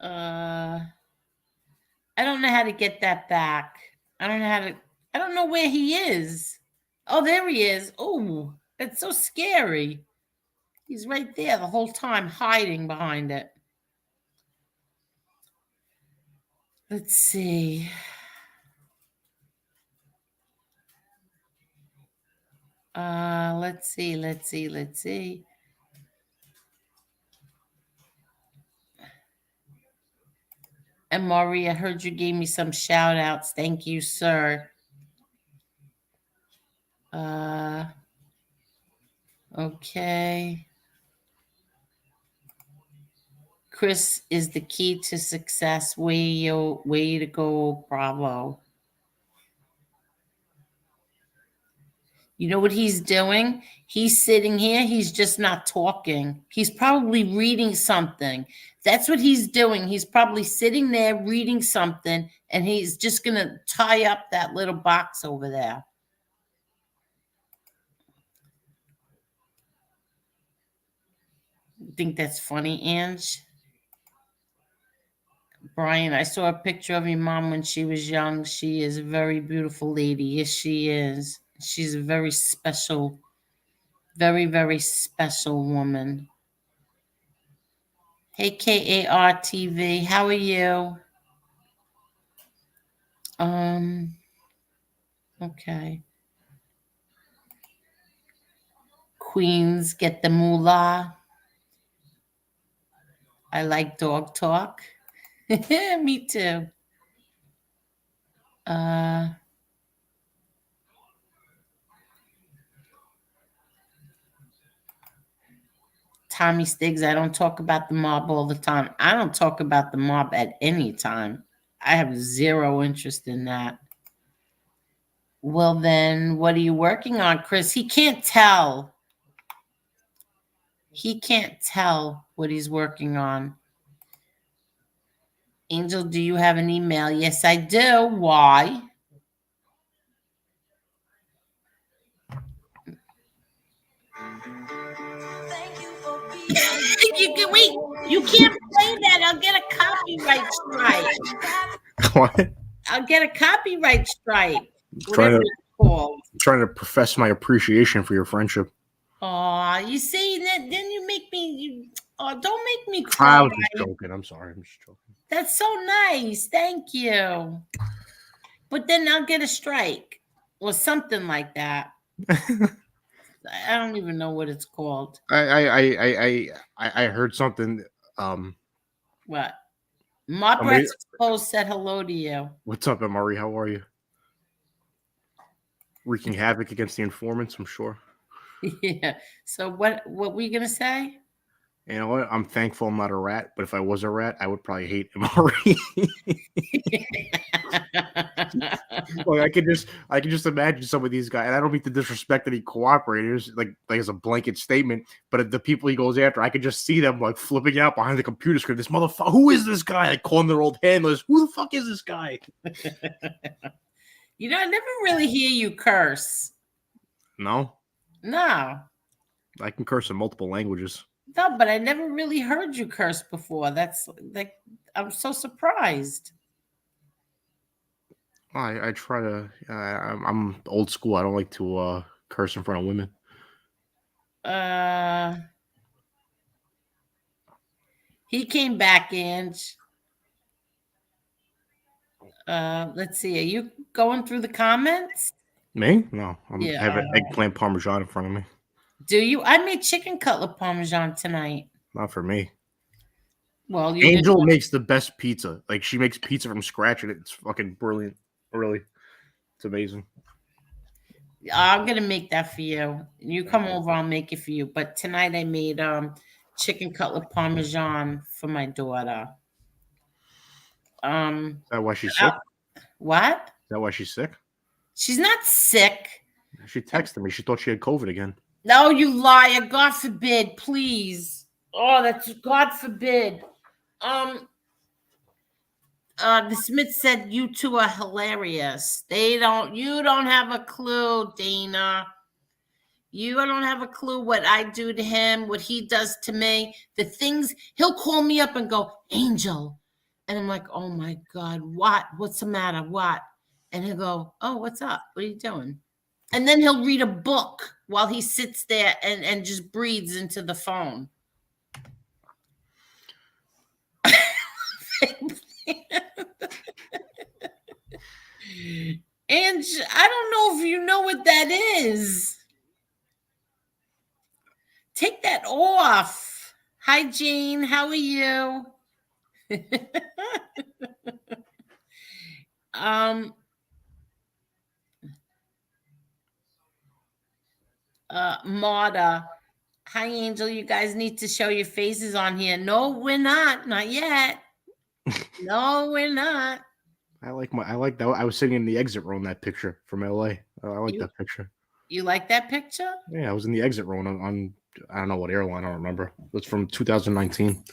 I don't know how to get that back. I don't know where he is. Oh, there he is. Oh, that's so scary. He's right there the whole time hiding behind it. Let's see. Let's see. And Maria, I heard you gave me some shout outs. Thank you, sir. Okay. Chris is the key to success. Way to go, bravo. You know what he's doing? He's sitting here. He's just not talking. He's probably reading something. That's what he's doing. He's probably sitting there reading something, and he's just going to tie up that little box over there. Think that's funny, Ange? Brian, I saw a picture of your mom when she was young. She is a very beautiful lady. Yes, she is. She's a very special, very, very special woman. Hey, KAR TV, how are you? Okay. Queens get the moolah. I like dog talk. Me too. Tommy Stiggs, I don't talk about the mob all the time. I don't talk about the mob at any time. I have zero interest in that. Well, then what are you working on, Chris? He can't tell. He can't tell what he's working on. Angel, do you have an email? Yes, I do. Why? You can wait. You can't play that. I'll get a copyright strike. What? I'll get a copyright strike. Whatever it's called. Trying to profess my appreciation for your friendship. Oh, you see, then you make me. Don't make me cry. I was just joking. I'm sorry. I'm just joking. That's so nice. Thank you. But then I'll get a strike or something like that. I don't even know what it's called. I heard something. What? Mob Post said hello to you. What's up, MRE? How are you? Wreaking havoc against the informants, I'm sure. Yeah. So what were you gonna say? You know what? I'm thankful I'm not a rat, but if I was a rat, I would probably hate MRE. Like I can just imagine some of these guys, and I don't mean to disrespect any cooperators, like as a blanket statement, but the people he goes after, I could just see them like flipping out behind the computer screen. This motherfucker, who is this guy? Like calling their old handlers, who the fuck is this guy? You know, I never really hear you curse. No. I can curse in multiple languages. No, but I never really heard you curse before. That's like, I'm so surprised. I try to. I'm old school. I don't like to curse in front of women. He came back, Ange. Let's see. going through the comments? Me? No, I Yeah. have an eggplant parmesan in front of me. Do you? I made chicken cutlet parmesan tonight. Not for me. Well, you Angel did. makes the best pizza. Like, she makes pizza from scratch, and it's fucking brilliant. Really, it's amazing. I'm gonna make that for you. You come over, I'll make it for you. But tonight I made chicken cutlet parmesan for my daughter. Is that why she's sick? What? Is that why she's sick? She's not sick. She texted me. She thought she had COVID again. No, you liar. God forbid, please. Oh, that's God forbid. The Smith said you two are hilarious. You don't have a clue, Dana. You don't have a clue what I do to him, what he does to me. The things he'll call me up and go, Angel. And I'm like, oh my God, what? What's the matter? What? And he'll go, oh, what's up? What are you doing? And then he'll read a book while he sits there and just breathes into the phone. And I don't know if you know what that is. Take that off. Hi, Jane. How are you? Marta. Hi, Angel. You guys need to show your faces on here. No, we're not. Not yet. No, we're not. I like that. I was sitting in the exit row in that picture from LA. I like that picture. You like that picture? Yeah, I was in the exit row on I don't know what airline. I don't remember. It was from 2019.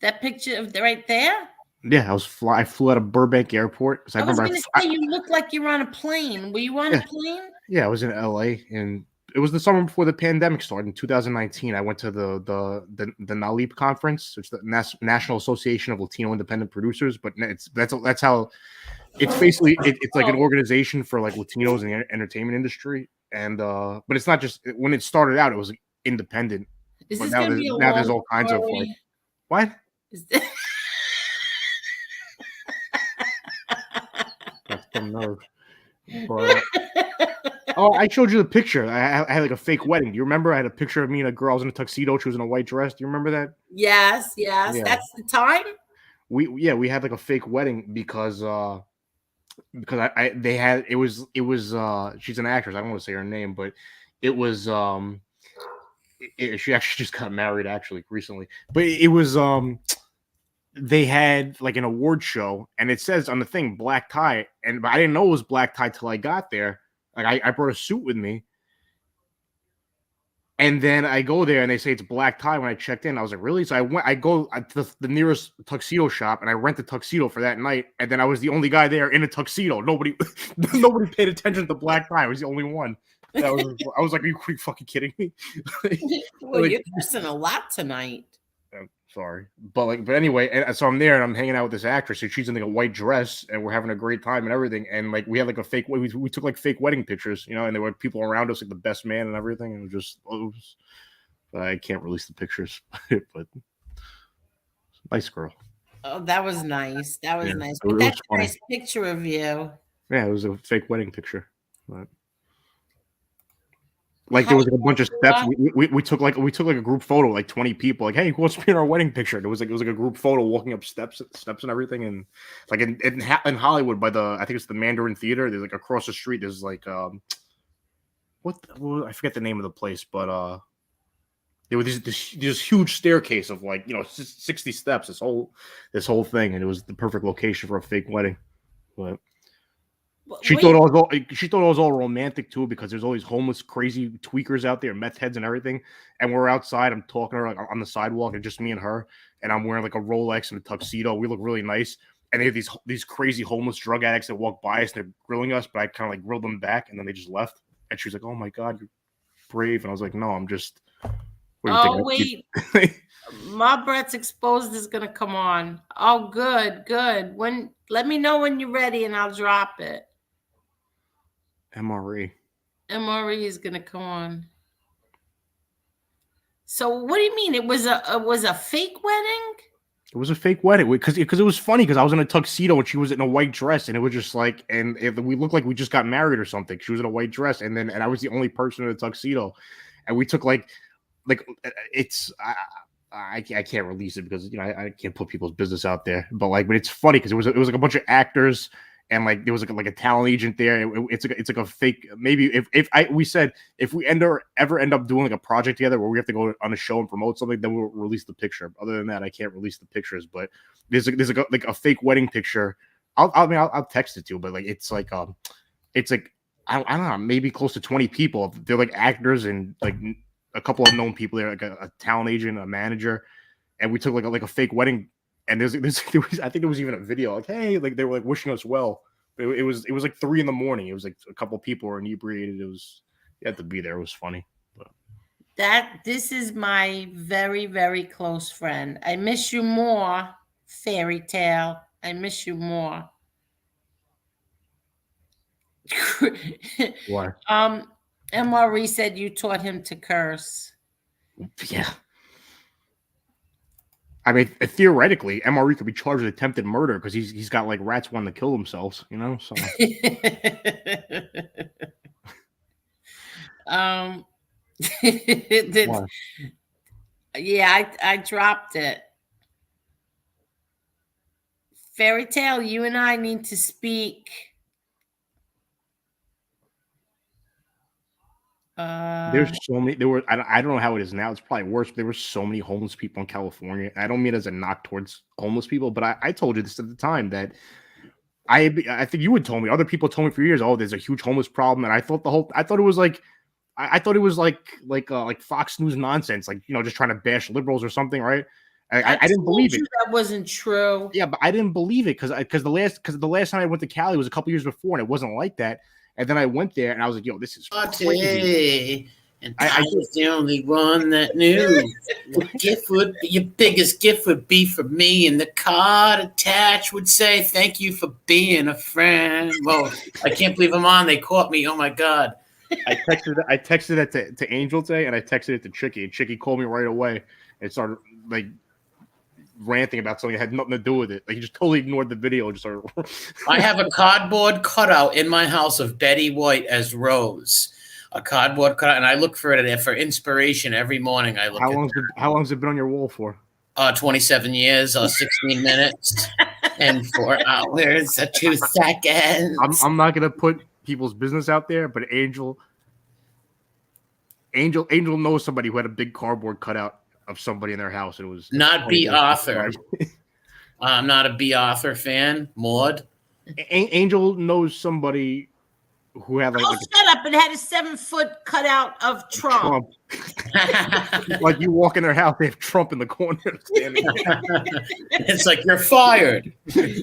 That picture right there? Yeah, I flew out of Burbank Airport. I was going to say you look like you're on a plane. Were you on a plane? Yeah, I was in LA, and it was the summer before the pandemic started in 2019. I went to the NALIP conference, which is the National Association of Latino Independent Producers. But that's how it's basically it's like an organization for like Latinos in the entertainment industry. And but it's not just when it started out, it was independent. Is but this now there's all kinds of like what? That's some nerve. But, oh, I showed you the picture. I had like a fake wedding. Do you remember? I had a picture of me and a girl. I was in a tuxedo. She was in a white dress. Do you remember that? Yes. Yeah. That's the time. We had like a fake wedding because it was she's an actress. I don't want to say her name, but it was she actually just got married actually recently. But it was they had like an award show, and it says on the thing black tie, and I didn't know it was black tie till I got there. Like I brought a suit with me, and then I go there and they say it's black tie. When I checked in, I was like, really? So I go to the nearest tuxedo shop and I rent a tuxedo for that night, and then I was the only guy there in a tuxedo. Nobody paid attention to black tie. I was the only one. I was like, are you fucking kidding me? Well, you're cursing a lot tonight. I'm sorry, but anyway, and so I'm there and I'm hanging out with this actress, and she's in like a white dress, and we're having a great time and everything, and like we had like a fake, we took like fake wedding pictures, and there were people around us, like the best man and everything, and it was just, I can't release the pictures, but nice girl. Oh, that was nice. That was nice. But That's a nice picture of you. Yeah, it was a fake wedding picture, but. Like there was like a bunch of steps. We took like a group photo, like 20 people. Like, hey, who wants to be in our wedding picture? And it was like a group photo, walking up steps and everything. And like in Hollywood by I think it's the Mandarin Theater. There's like across the street. There's like I forget the name of the place, but there was this huge staircase of like 60 steps. This whole thing, and it was the perfect location for a fake wedding, but. She thought it was all romantic too, because there's all these homeless, crazy tweakers out there, meth heads and everything. And we're outside. I'm talking to her like, on the sidewalk, and just me and her. And I'm wearing like a Rolex and a tuxedo. We look really nice. And they have these crazy homeless drug addicts that walk by us. And they're grilling us, but I kind of like grilled them back, and then they just left. And she's like, "Oh my God, you're brave." And I was like, "No, I'm just." Oh wait, my Brett's Exposed is gonna come on. Oh, good. Let me know when you're ready, and I'll drop it. MRE is gonna come on. So what do you mean? It was a fake wedding? It was a fake wedding because it was funny because I was in a tuxedo and she was in a white dress and it was just like we looked like we just got married or something. She was in a white dress and I was the only person in a tuxedo, and we took like it's I can't release it because I can't put people's business out there, but it's funny because it was like a bunch of actors. And there was like a talent agent there. It's like a fake. Maybe we said if we ever end up doing like a project together where we have to go on a show and promote something, then we'll release the picture. Other than that, I can't release the pictures. But there's a fake wedding picture. I'll text it to you. But it's like I don't know, maybe close to 20 people. They're like actors and like a couple of known people there, like a talent agent, a manager, and we took like a fake wedding. And there was, I think there was even a video like, hey, like they were like wishing us well. But it was like 3 a.m. It was like a couple of people were inebriated. You had to be there. It was funny. But. This is my very, very close friend. I miss you more, Fairy Tale. I miss you more. Why? MRE said you taught him to curse. Yeah. I mean, theoretically, MRE could be charged with attempted murder because he's got like rats wanting to kill themselves, So. Yeah, I dropped it. Fairy Tale, you and I need to speak. There's so many. I don't know how it is now. It's probably worse. But there were so many homeless people in California. I don't mean it as a knock towards homeless people, but I told you this at the time that I think you had told me. Other people told me for years. Oh, there's a huge homeless problem, and I thought it was like Fox News nonsense, just trying to bash liberals or something, right? I didn't believe it. That wasn't true. Yeah, but I didn't believe it because the last time I went to Cali was a couple years before, and it wasn't like that. And then I went there and I was like, yo, this is crazy. And I was the only one that knew. Your biggest gift would be for me, and the card attached would say, thank you for being a friend. Well, I can't believe I'm on. They caught me. Oh my God. I texted it to Angel today, and I texted it to Chicky, and Chicky called me right away and started like ranting about something that had nothing to do with it. Like he just totally ignored the video and just started. I have a cardboard cutout in my house of Betty White as Rose. A cardboard cutout, and I look for it for inspiration every morning. I look. How long's it been on your wall for? 27 years, 16 minutes, and 4 hours, 2 seconds. I'm not gonna put people's business out there, but Angel knows somebody who had a big cardboard cutout of somebody in their house. It was not B. Arthur. I'm not a B. Arthur fan. Maud. Angel knows somebody who had like. Shut up! It had a 7-foot cutout of Trump. Like you walk in their house, they have Trump in the corner standing. It's like you're fired. That's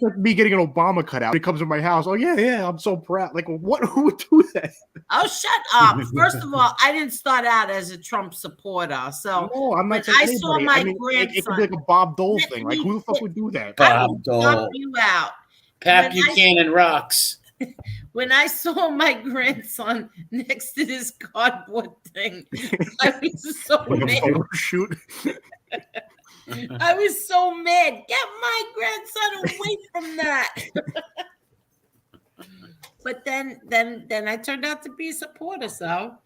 like me getting an Obama cutout. He comes to my house. Oh yeah, I'm so proud. Like what? Who would do that? Oh, shut up! First of all, I didn't start out as a Trump supporter, so no, I'm not saying anybody. Saw my grandson. It could be like a Bob Dole thing. Like who the fuck would do that? Bob Dole. You out. Pat Buchanan rocks. When I saw my grandson next to this cardboard thing, I was so mad. Shoot. I was so mad. Get my grandson away from that. But then I turned out to be a supporter. So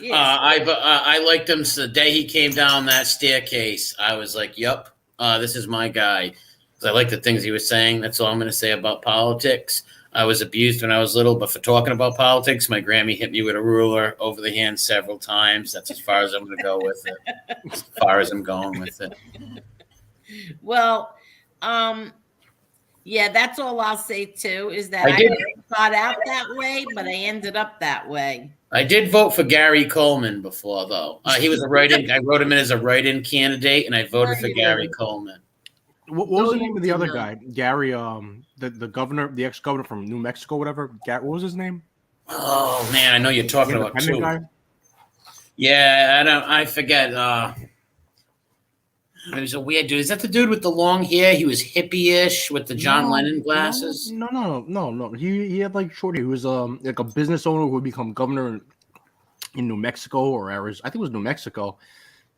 yes. I liked him the day he came down that staircase. I was like, "Yep, this is my guy." Because I like the things he was saying. That's all I'm going to say about politics. I was abused when I was little, but for talking about politics, my Grammy hit me with a ruler over the hand several times. That's as far as I'm going to go with it. As far as I'm going with it. Well, yeah, that's all I'll say too, is that I didn't start out that way, but I ended up that way. I did vote for Gary Coleman before, though. He was a write-in. I wrote him in as a write-in candidate, and I voted for Gary Coleman. What was the name of the other guy? Gary, the governor, the ex-governor from New Mexico, whatever. What was his name? Oh man, I know you're talking about too. Guy? Yeah, I forget. He was a weird dude. Is that the dude with the long hair? He was hippie-ish with the John Lennon glasses. No. He had like short hair. He was like a business owner who would become governor in New Mexico or Arizona. I think it was New Mexico.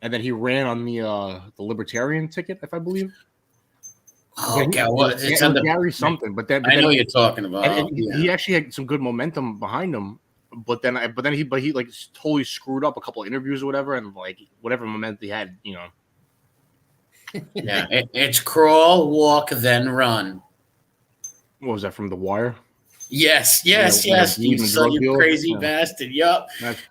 and then he ran on the Libertarian ticket, if I believe. Oh, okay. It was Gary something, but then I know you're talking about. and he actually had some good momentum behind him. But then he like totally screwed up a couple of interviews or whatever, and like whatever momentum he had, Yeah, it's crawl, walk, then run. What was that from The Wire? Yes. You crazy bastard. Yup.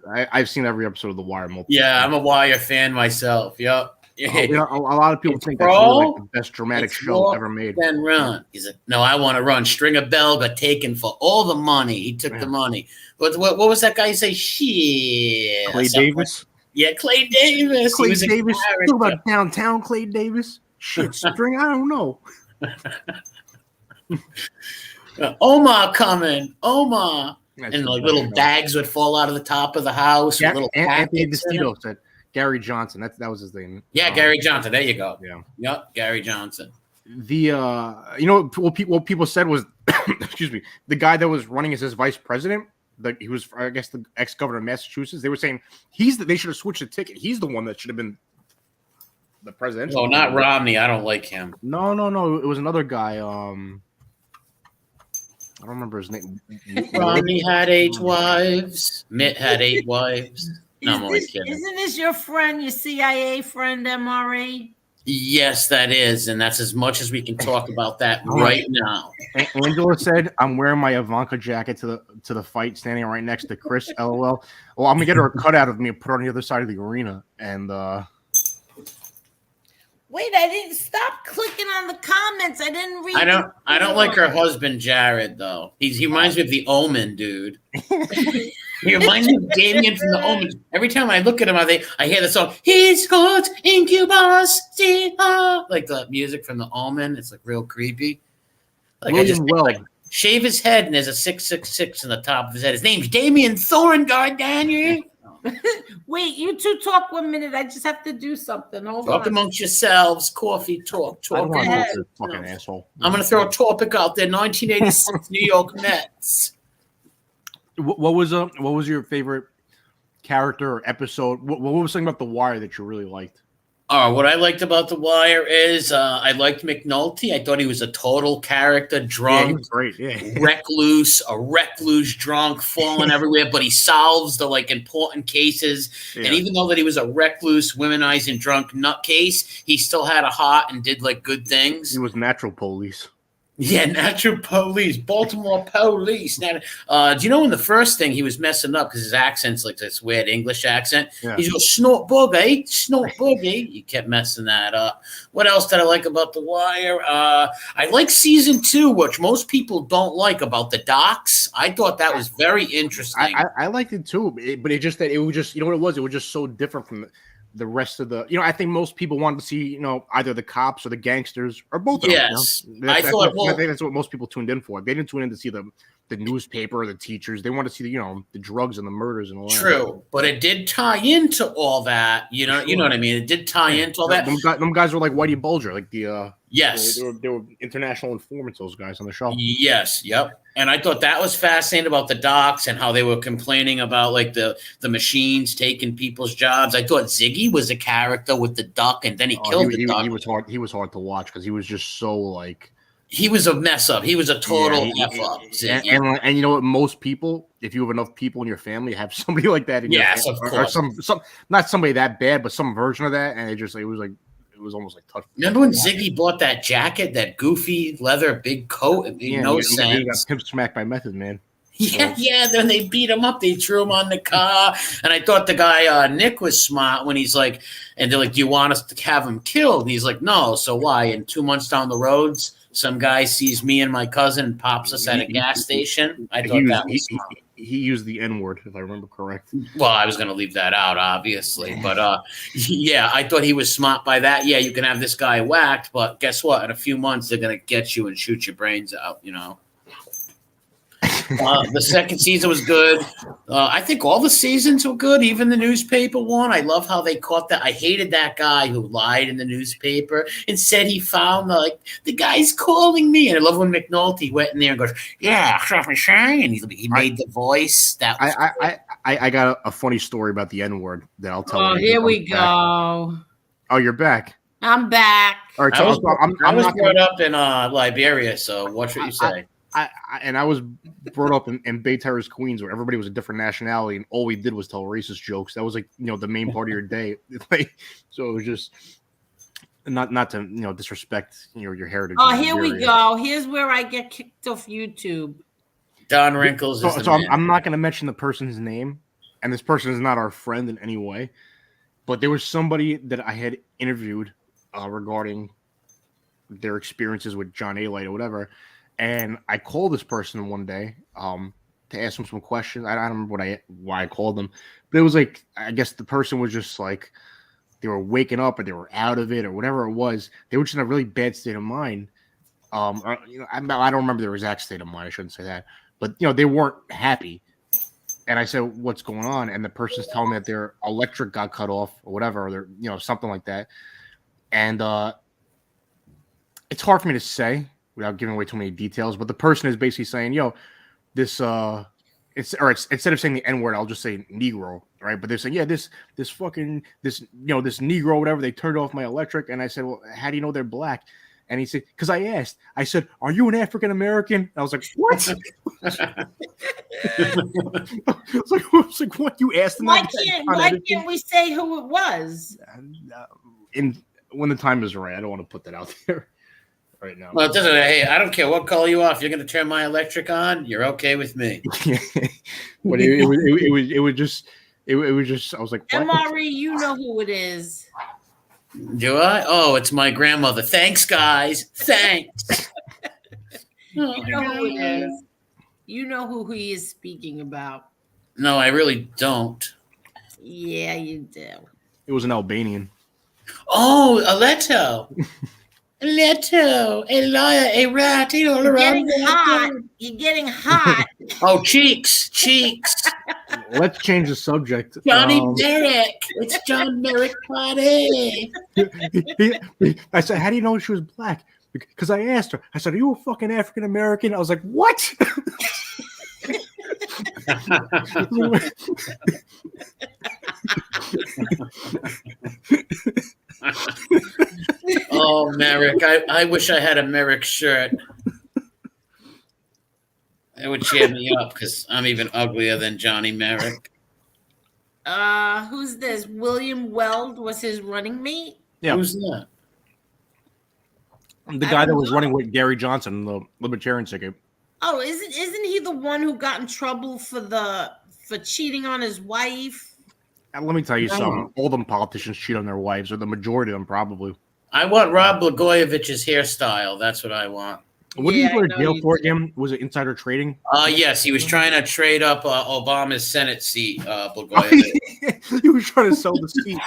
I've seen every episode of The Wire multiple times. Yeah, I'm a Wire fan myself. Yup. A lot of people think that's really, like, the best dramatic show ever made. Then run. He's like, no, I want to run. Stringer Bell got taken for all the money. He took the money. What was that guy say? Shit. Clay Davis? Yeah, Clay Davis. Clay Davis. Talk about downtown Clay Davis. Shit, Stringer, I don't know. Omar coming. Omar. And like little bags would fall out of the top of the house. Anthony Destito said Gary Johnson. That was his name. Yeah, Gary Johnson. There you go. Yeah. Yep, Gary Johnson. What people said was, excuse me, the guy that was running as his vice president. He was, I guess, the ex-governor of Massachusetts. They were saying they should have switched the ticket. He's the one that should have been the presidential. Oh, not Romney. I don't like him. No. It was another guy. I don't remember his name. Romney had 8 wives. Mitt had 8 wives. No, I'm only kidding. Isn't this your friend, your CIA friend, MRE? Yes, that is, and that's as much as we can talk about that right now. Angela said, "I'm wearing my Ivanka jacket to the fight, standing right next to Chris." LOL. Well, I'm gonna get her a cutout of me and put her on the other side of the arena. And wait, I didn't stop clicking on the comments. I didn't read. I don't like her husband, Jared, though. He reminds me of the Omen dude. He reminds me of Damien from the Omen. Every time I look at him, I hear the song, "He's got incubus," like the music from the Omen. It's like real creepy. Like William Weld. Shave his head and there's a 666 in the top of his head. His name's Damien Thorne, Daniel. Wait, you two talk 1 minute. I just have to do something. Hold Talk on. amongst yourselves. Coffee talk. Fucking asshole. I'm going to throw a topic out there. 1986 New York Mets. What was your favorite character or episode? What was something about The Wire that you really liked? What I liked about The Wire is I liked McNulty. I thought he was a total character, drunk, yeah, he was great. Yeah. a recluse drunk, falling everywhere, but he solves the important cases. Yeah. And even though that he was a recluse, womanizing, drunk nutcase, he still had a heart and did good things. He was natural police. Yeah, natural police, Baltimore police. Now, do you know in the first thing he was messing up because his accent's like this weird English accent? Yeah. He's going, snort boogie, snort boogie. You kept messing that up. What else did I like about The Wire? I like season 2, which most people don't like, about the docks. I thought that was very interesting. I liked it too, but it was just, you know what it was? It was just so different from the rest of the, I think most people wanted to see, either the cops or the gangsters or both of them. Yes. I think that's what most people tuned in for. They didn't tune in to see the newspaper or the teachers. They wanted to see the drugs and the murders and all that. True, but it did tie into all that. You know what I mean? It did tie into all that. Them guys were like Whitey Bulger, like the yes, they were international informants. Those guys on the show. Yes, yep. And I thought that was fascinating about the docks and how they were complaining about the machines taking people's jobs. I thought Ziggy was a character with the duck, and then he killed the duck. He was hard to watch because he was just so he was a mess up. He was a total F up. And you know what? Most people, if you have enough people in your family, have somebody like that in your family. Of course. Or some not somebody that bad, but some version of that. And it was almost like tough. Remember when Ziggy bought that jacket, that goofy leather big coat? It made no sense. He got pimp smacked by Method Man. Yeah. Then they beat him up. They threw him on the car. And I thought the guy, Nick, was smart when he's like, and they're like, do you want us to have him killed? And he's like, no. So why? And 2 months down the roads, some guy sees me and my cousin and pops us at a gas station. I thought that was smart. He used the N-word, if I remember correct. Well, I was going to leave that out, obviously. But, yeah, I thought he was smart by that. Yeah, you can have this guy whacked, but guess what? In a few months, they're going to get you and shoot your brains out, The second season was good. I think all the seasons were good, even the newspaper one. I love how they caught that. I hated that guy who lied in the newspaper and said he found the guy's calling me. And I love when McNulty went in there and goes, "Yeah, and he made the voice. That was I got a funny story about the N-word that I'll tell. Oh, here we go. Oh, you're back. I'm back. All right, I so was not brought up in Liberia, so watch what you say. I was brought up in Bay Terrace, Queens, where everybody was a different nationality, and all we did was tell racist jokes. That was the main part of your day. So it was just not to disrespect your heritage. Oh, here we go. Here's where I get kicked off YouTube. Don Wrinkles is so I'm not going to mention the person's name, and this person is not our friend in any way, but there was somebody that I had interviewed regarding their experiences with John A. Light or whatever, and I called this person one day to ask them some questions. I don't remember why I called them, but it was I guess the person was just they were waking up or they were out of it or whatever it was. They were just in a really bad state of mind. I don't remember their exact state of mind. I shouldn't say that. But, they weren't happy. And I said, what's going on? And the person's telling me that their electric got cut off or whatever, or they're, something like that. And it's hard for me to say without giving away too many details. But the person is basically saying, this, instead of saying the N-word, I'll just say Negro, right? But they're saying, this Negro, whatever, they turned off my electric. And I said, well, how do you know they're black? And he said, because I said, are you an African American? I was like, what? I was like, what? You asked them? Why can't we say who it was? When the time is right. I don't want to put that out there right now. Well, it doesn't. Hey, I don't care what call you off. You're going to turn my electric on. You're okay with me. But it was just. I was like, what? MRE, you know who it is. Do I? Oh, it's my grandmother. Thanks, guys. Thanks. You know who it is. You know who he is speaking about. No, I really don't. Yeah, you do. It was an Albanian. Oh, Aleto. Aleto. A liar, a rat. You're getting hot. You're getting hot. Oh, cheeks. Let's change the subject. Johnny Merrick. It's John Merrick party. I said, how do you know she was black? Because I asked her. I said, are you a fucking African American? I was like, what? Oh, Merrick. I wish I had a Merrick shirt. It would cheer me up because I'm even uglier than Johnny Merrick. Who's this? William Weld was his running mate? Yeah. Who's that? The guy that was running with Gary Johnson, the Libertarian ticket. Oh, isn't he the one who got in trouble for cheating on his wife? And let me tell you something. All them politicians cheat on their wives, or the majority of them probably. I want Rod Blagojevich's hairstyle. That's what I want. What did he go to jail for again? Was it insider trading? Yes, he was trying to trade up Obama's Senate seat, Blagojevich. He was trying to sell the seat.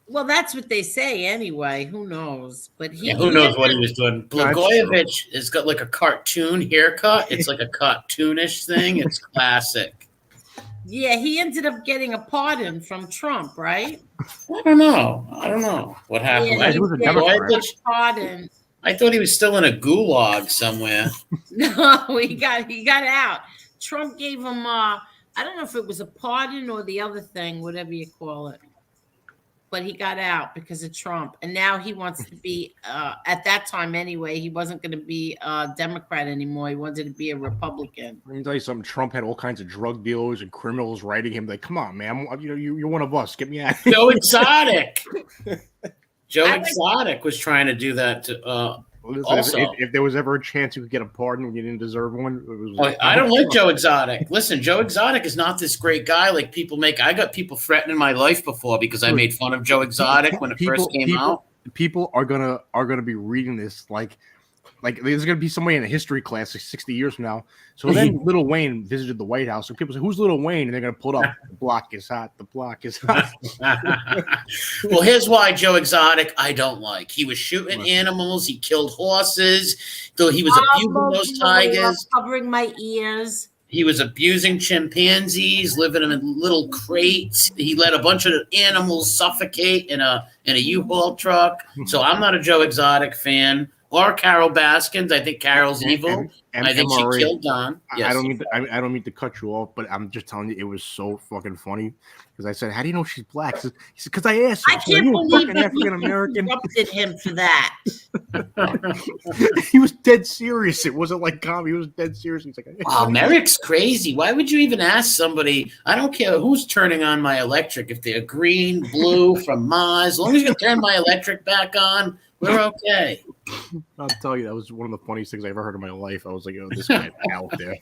Well, that's what they say anyway. Who knows? But who knows what he was doing? Blagojevich has got like a cartoon haircut. It's like a cartoonish thing. It's classic. Yeah, he ended up getting a pardon from Trump, right? I don't know what happened. Yeah, he was a Democrat. Pardon. I thought he was still in a gulag somewhere. No, he got out. Trump gave him I don't know if it was a pardon or the other thing, whatever you call it. But he got out because of Trump. And now he wants to be at that time anyway, he wasn't going to be a Democrat anymore. He wanted to be a Republican. Let me tell you something. Trump had all kinds of drug dealers and criminals writing him like, come on, man. You're one of us. Get me out. Joe Exotic. Joe Exotic was trying to do that to, also. If there was ever a chance you could get a pardon when you didn't deserve one, it was. I don't like Joe Exotic. Listen, Joe Exotic is not this great guy like people make. I got people threatening my life before because I made fun of Joe Exotic when it first came out. People are gonna be reading this like like there's gonna be somebody in a history class like 60 years from now. So then Lil Wayne visited the White House, and people say, "Who's Lil Wayne?" And they're gonna put up, "The block is hot. The block is hot." Well, here's why Joe Exotic I don't like. He was shooting animals. He killed horses. Though he was abusing those tigers. Covering my ears. He was abusing chimpanzees, living in little crates. He let a bunch of animals suffocate in a U-Haul truck. So I'm not a Joe Exotic fan. Or Carol Baskins. I think Carol's evil. And I think MRE. she killed Don. Yes. I don't mean to cut you off, but I'm just telling you, it was so fucking funny because I said, "How do you know she's black?" He said, "Because I asked her." I can't believe that African American interrupted him for that. He was dead serious. It wasn't like comedy. He was dead serious. He's like, "Wow, Merrick's crazy. Why would you even ask somebody? I don't care who's turning on my electric. If they're green, blue, from Mars, as long as you can turn my electric back on, we're okay." I'll tell you, that was one of the funniest things I ever heard in my life. I was like, "Oh, this guy's out there."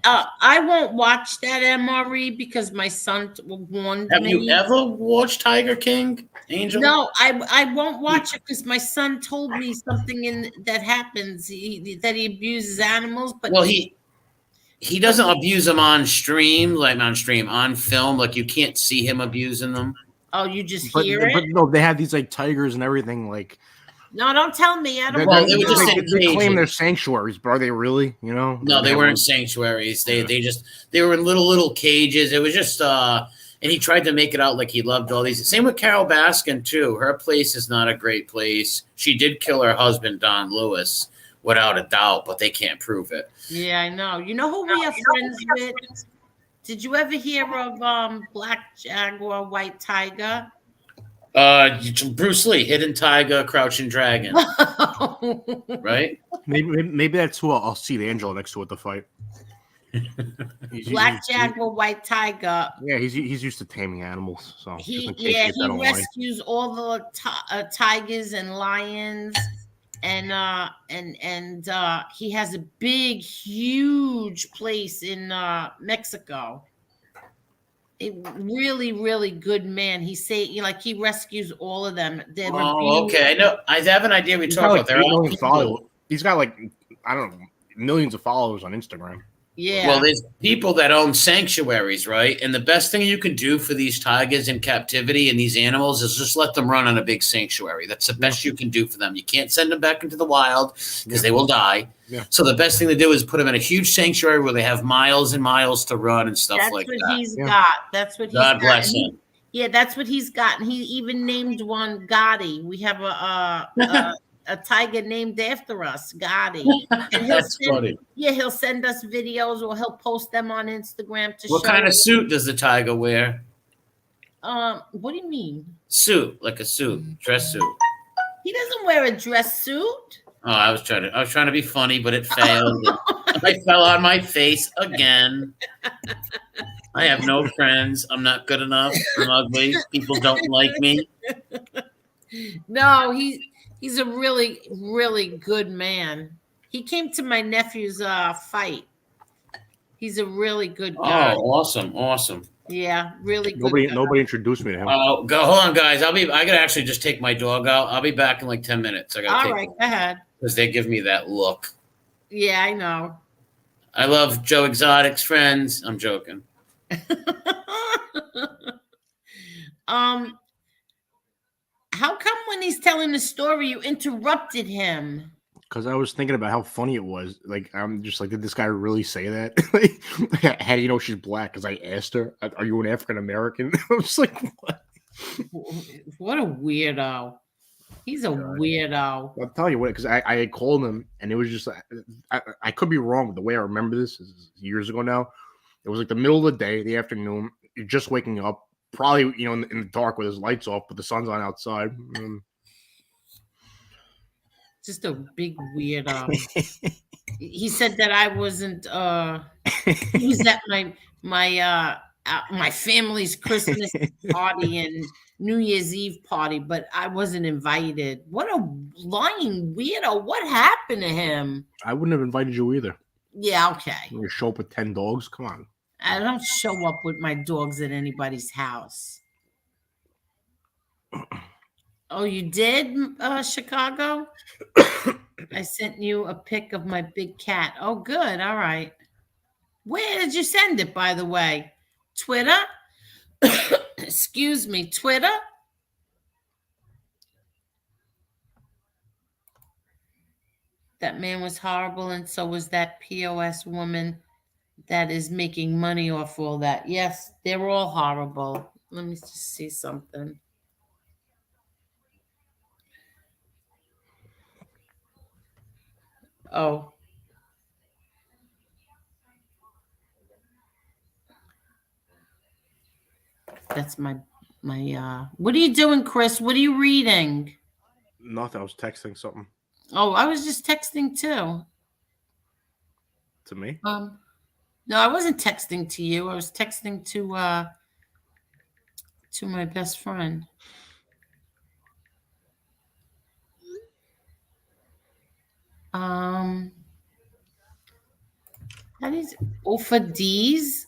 I won't watch that MRE because my son warned me. Have you ever watched Tiger King, Angel? No, I won't watch it because my son told me something that happens. That he abuses animals, but well, he doesn't abuse them on stream, on film. Like you can't see him abusing them. Oh, you just hear it? But no, they have these like tigers and everything. Like, no, don't tell me. I don't. Well, they claim they're sanctuaries, but are they really? You know? No, they weren't sanctuaries. They were in little cages. It was just and he tried to make it out like he loved all these. Same with Carol Baskin too. Her place is not a great place. She did kill her husband Don Lewis without a doubt, but they can't prove it. Yeah, I know. You know who we are friends with? Did you ever hear of Black Jaguar, White Tiger? Bruce Lee, Hidden Tiger, Crouching Dragon. Right? Maybe that's who I'll see the Angela next to at the fight. Black Jaguar, White Tiger. Yeah, he's used to taming animals. So he rescues all the tigers and lions. And he has a big, huge place in Mexico. A really, really good man. He rescues all of them. Okay. I know. I have an idea. We talk about. He's got like, I don't know, millions of followers on Instagram. Yeah. Well, there's people that own sanctuaries, right? And the best thing you can do for these tigers in captivity and these animals is just let them run on a big sanctuary. That's the best you can do for them. You can't send them back into the wild because they will die. Yeah. So the best thing to do is put them in a huge sanctuary where they have miles and miles to run and stuff like that. That's what he's got. That's what he's got. God bless him. Yeah, that's what he's got. And he even named one Gotti. We have a tiger named after us, Gotti. And That's funny. Yeah, he'll send us videos or he'll post them on Instagram to show. What kind of suit does the tiger wear? What do you mean? Suit, like a suit, dress suit. He doesn't wear a dress suit. Oh, I was trying to be funny, but it failed. I fell on my face again. I have no friends. I'm not good enough. I'm ugly. People don't like me. No, he's a really, really good man. He came to my nephew's fight. He's a really good guy. Oh, awesome. Yeah, really good. Nobody introduced me to him. Hold on, guys. I gotta actually just take my dog out. I'll be back in like 10 minutes. All right, go ahead. Because they give me that look. Yeah, I know. I love Joe Exotic's friends. I'm joking. How come when he's telling the story, you interrupted him? Because I was thinking about how funny it was. Like, I'm just like, did this guy really say that? Like, how do you know she's black? Because I asked her, "Are you an African American?" I was like, what? What a weirdo. He's a weirdo. I'll tell you what, because I had called him, and it was just, I could be wrong, but the way I remember this is years ago now. It was like the middle of the day, the afternoon. You're just waking up. Probably, in the dark with his lights off, but the sun's on outside. Just a big weirdo. He said that I wasn't. He was at my family's Christmas party and New Year's Eve party, but I wasn't invited. What a lying weirdo! What happened to him? I wouldn't have invited you either. Yeah, okay. You show up with 10 dogs. Come on. I don't show up with my dogs at anybody's house. Oh, you did, Chicago? I sent you a pic of my big cat. Oh, good. All right. Where did you send it, by the way? Twitter? Excuse me, Twitter? That man was horrible, and so was that POS woman that is making money off all that. Yes, they're all horrible. Let me just see something. Oh. That's my what are you doing, Chris? What are you reading? Nothing. I was texting something Oh, I was just texting too. to me. No, I wasn't texting to you. I was texting to my best friend. How do you for D's?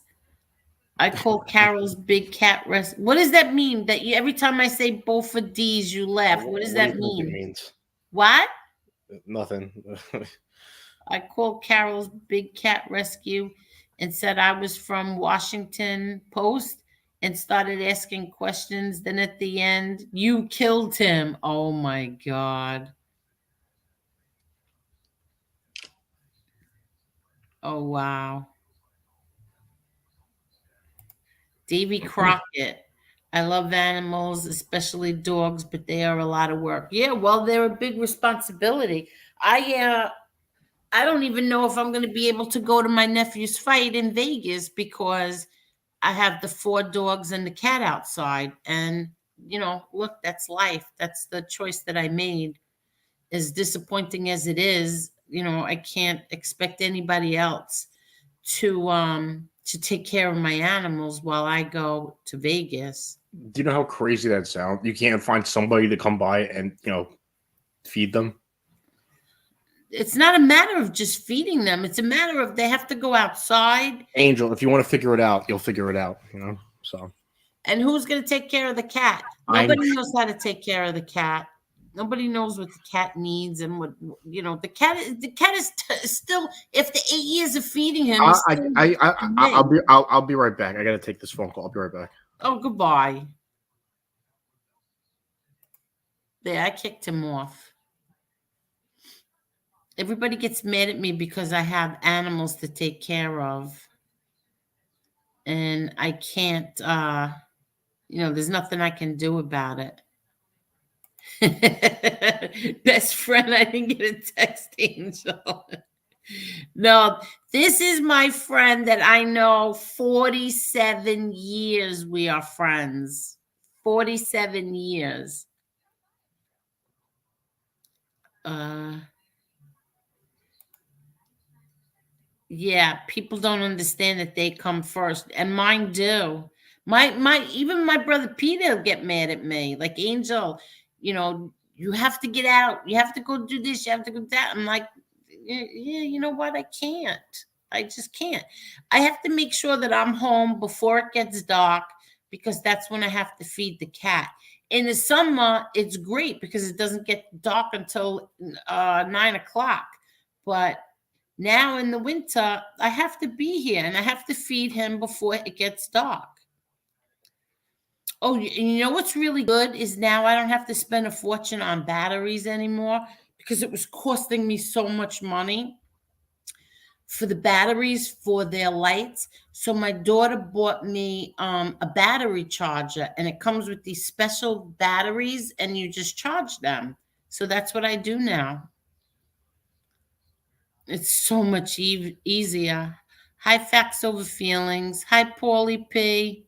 I call Carol's big cat rest. What does that mean? That you every time I say both for D's, you laugh. What does that do you think mean? it means? What? Nothing. I called Carol's Big Cat Rescue and said I was from Washington Post and started asking questions. Then at the end, you killed him. Oh my God. Oh, wow. Davy Crockett. I love animals, especially dogs, but they are a lot of work. Yeah, well, they're a big responsibility. I don't even know if I'm going to be able to go to my nephew's fight in Vegas because I have the 4 dogs and the cat outside. And, look, that's life. That's the choice that I made. As disappointing as it is, I can't expect anybody else to take care of my animals while I go to Vegas. Do you know how crazy that sounds? You can't find somebody to come by and, feed them. It's not a matter of just feeding them. It's a matter of they have to go outside. Angel, if you want to figure it out, you'll figure it out, so. And who's going to take care of the cat? Nobody knows how to take care of the cat. Nobody knows what the cat needs and what, the cat is still, if the 8 years of feeding him. I'll be right back. I got to take this phone call. I'll be right back. Oh, goodbye. There, I kicked him off. Everybody gets mad at me because I have animals to take care of. And I can't, there's nothing I can do about it. Best friend, I didn't get a text, Angel. No, this is my friend that I know 47 years we are friends. 47 years. Yeah, people don't understand that they come first, and mine do. Even my brother Peter will get mad at me. Like, Angel, you have to get out. You have to go do this. You have to go that. I'm like, yeah, you know what? I can't. I just can't. I have to make sure that I'm home before it gets dark because that's when I have to feed the cat. In the summer, it's great because it doesn't get dark until 9 o'clock. But now in the winter, I have to be here and I have to feed him before it gets dark. Oh, you know what's really good is now I don't have to spend a fortune on batteries anymore because it was costing me so much money for the batteries for their lights. So my daughter bought me a battery charger, and it comes with these special batteries and you just charge them. So that's what I do now. It's so much easier. Hi, Facts Over Feelings. Hi, Paulie P.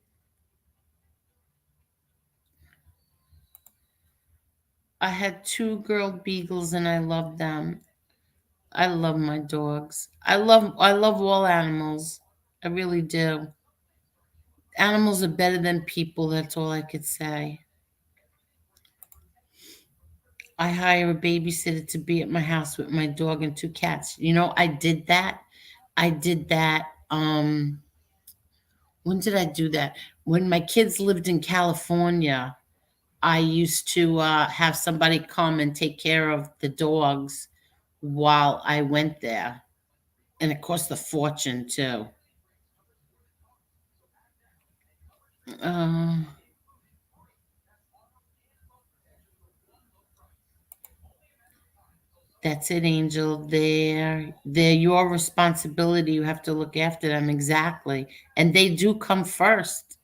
I had 2 girl beagles and I love them. I love my dogs. I love all animals. I really do. Animals are better than people. That's all I could say. I hire a babysitter to be at my house with my dog and 2 cats. I did that. When did I do that? When my kids lived in California, I used to have somebody come and take care of the dogs while I went there. And it cost a fortune, too. That's it, Angel. They're your responsibility. You have to look after them. Exactly. And they do come first.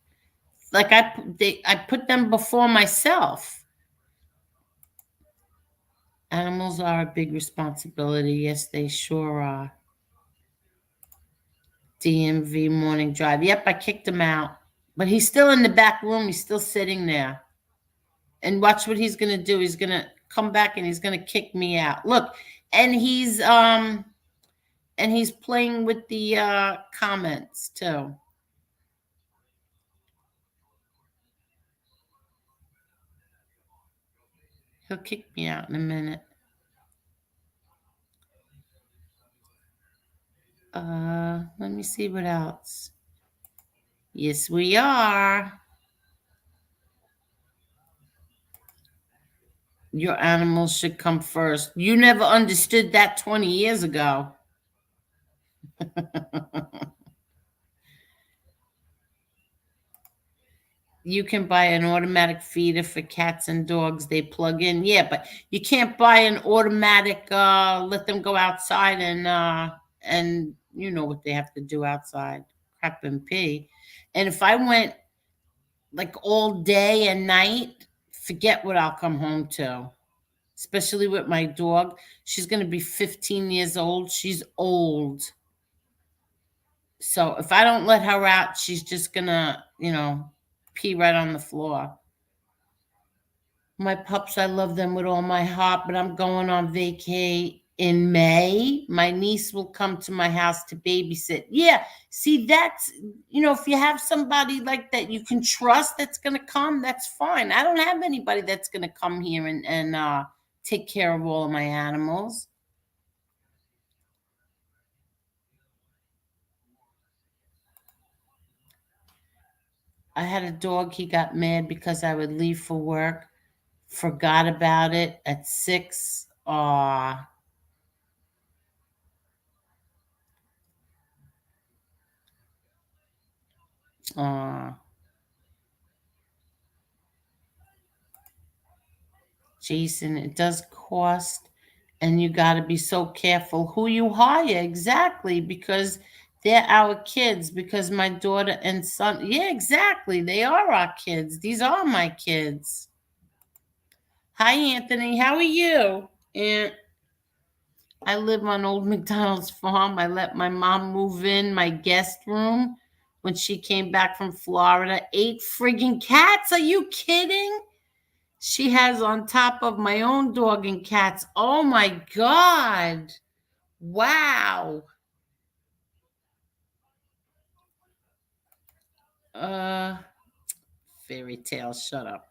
Like I put them before myself. Animals are a big responsibility. Yes, they sure are. DMV morning drive. Yep, I kicked him out. But he's still in the back room. He's still sitting there. And watch what he's going to do. He's going to come back and he's going to kick me out. Look, and he's playing with the comments too. He'll kick me out in a minute. Let me see what else. Yes, we are. Your animals should come first. You never understood that 20 years ago. You can buy an automatic feeder for cats and dogs. They plug in. Yeah, but you can't buy an automatic, let them go outside and you know what they have to do outside. Crap and pee. And if I went like all day and night, forget what I'll come home to. Especially with my dog. She's going to be 15 years old. She's old. So if I don't let her out, she's just going to, pee right on the floor. My pups, I love them with all my heart, but I'm going on vacay in May. My niece will come to my house to babysit. Yeah, see, that's, if you have somebody like that you can trust that's going to come, that's fine. I don't have anybody that's going to come here and take care of all of my animals. I had a dog. He got mad because I would leave for work. Forgot about it at 6. Aw. Jason, it does cost, and you got to be so careful who you hire. Exactly, because they're our kids. Because my daughter and son, yeah, exactly, they are our kids. These are my kids. Hi, Anthony. How are you? And I live on Old McDonald's farm. I let my mom move in my guest room when she came back from Florida. 8 friggin' cats. Are you kidding? She has on top of my own dog and cats. Oh my God. Wow. Fairy tale, shut up.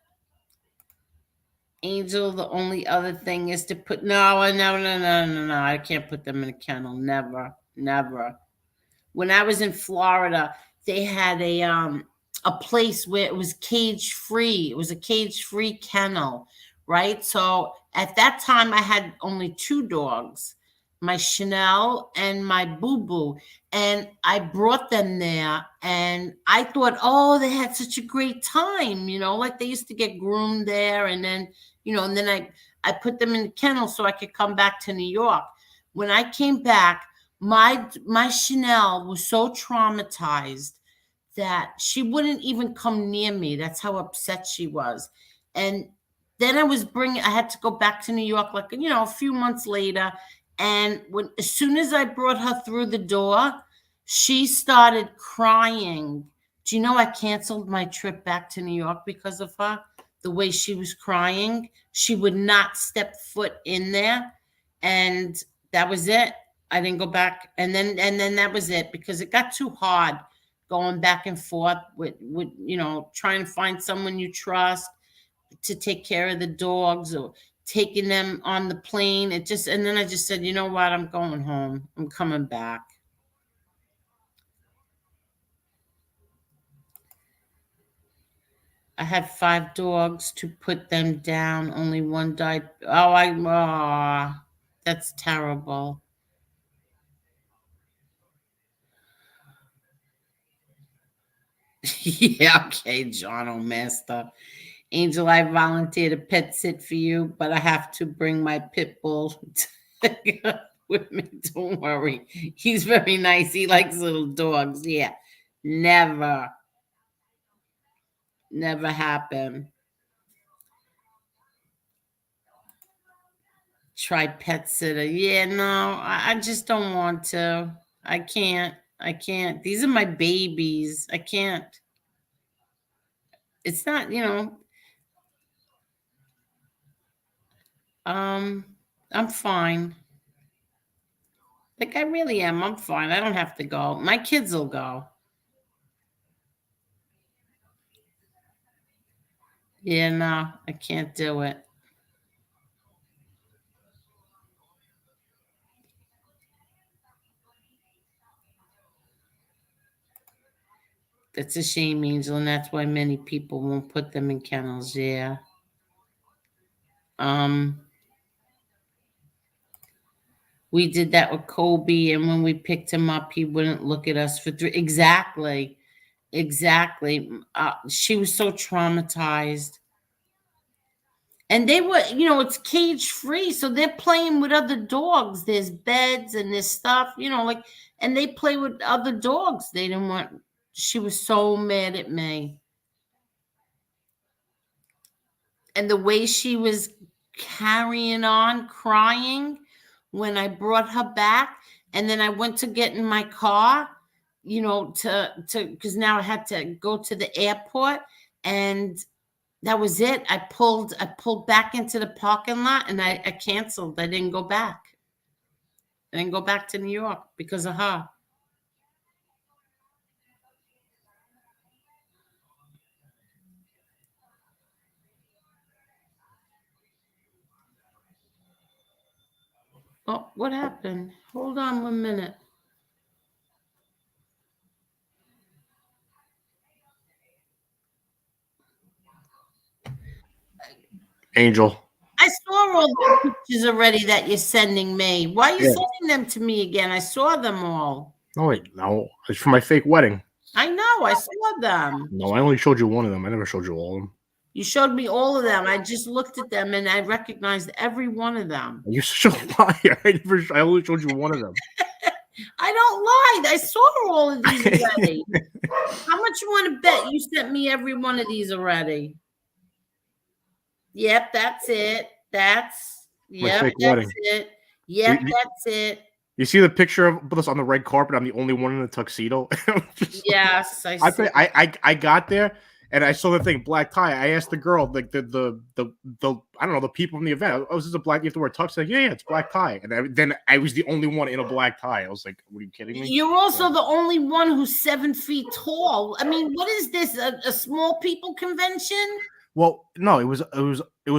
Angel, the only other thing is to put no. I can't put them in a kennel. Never. When I was in Florida, they had a place where it was cage free. It was a cage free kennel, right? So at that time, I had only 2 dogs, my Chanel and my Boo Boo, and I brought them there, and I thought, oh, they had such a great time, like they used to get groomed there, and then, and then I put them in the kennel so I could come back to New York. When I came back, my Chanel was so traumatized that she wouldn't even come near me. That's how upset she was. And then I had to go back to New York, like, a few months later. And as soon as I brought her through the door, she started crying. Do you know I canceled my trip back to New York because of her? The way she was crying, she would not step foot in there. And that was it. I didn't go back. And then that was it, because it got too hard going back and forth with trying to find someone you trust to take care of the dogs, or taking them on the plane. And then I just said, you know what? I'm going home. I'm coming back. I had 5 dogs to put them down. Only one died. That's terrible. Yeah, okay, John O'Master. Angel, I volunteered to pet sit for you, but I have to bring my pit bull with me. Don't worry. He's very nice. He likes little dogs. Yeah. Never happen. Try pet sitter. Yeah, no, I just don't want to. I can't. These are my babies. I can't. It's not, I'm fine. Like I really am. I'm fine. I don't have to go. My kids will go. Yeah, no, I can't do it. That's a shame, Angel, and that's why many people won't put them in kennels. Yeah. We did that with Kobe, and when we picked him up, he wouldn't look at us for 3. Exactly. She was so traumatized. And they were, it's cage free, so they're playing with other dogs. There's beds and there's stuff, and they play with other dogs. They didn't want. She was so mad at me. And the way she was carrying on, crying when I brought her back, and then I went to get in my car, to because now I had to go to the airport, and that was it. I pulled back into the parking lot, and I canceled. I didn't go back. I didn't go back to New York because of her. Oh, what happened? Hold on 1 minute. Angel. I saw all the pictures already that you're sending me. Why are you sending them to me again? I saw them all. No, wait, no. It's for my fake wedding. I know. I saw them. No, I only showed you one of them. I never showed you all of them. You showed me all of them. I just looked at them and I recognized every one of them. You such a liar. I only showed you one of them. I don't lie. I saw all of these already. How much you want to bet you sent me every one of these already? Yep, that's it. That's wedding. it. Yep, that's it. You see the picture of us on the red carpet? I'm the only one in the tuxedo. Yes, I see. I got there and I saw the thing, black tie. I asked the girl, like the I don't know, the people from the event. Oh, is this a black? You have to wear a tux? Like, yeah, it's black tie. And then I was the only one in a black tie. I was like, "What are you kidding me?" You're also the only one who's 7 feet tall. I mean, what is this? A small people convention? Well, no, it was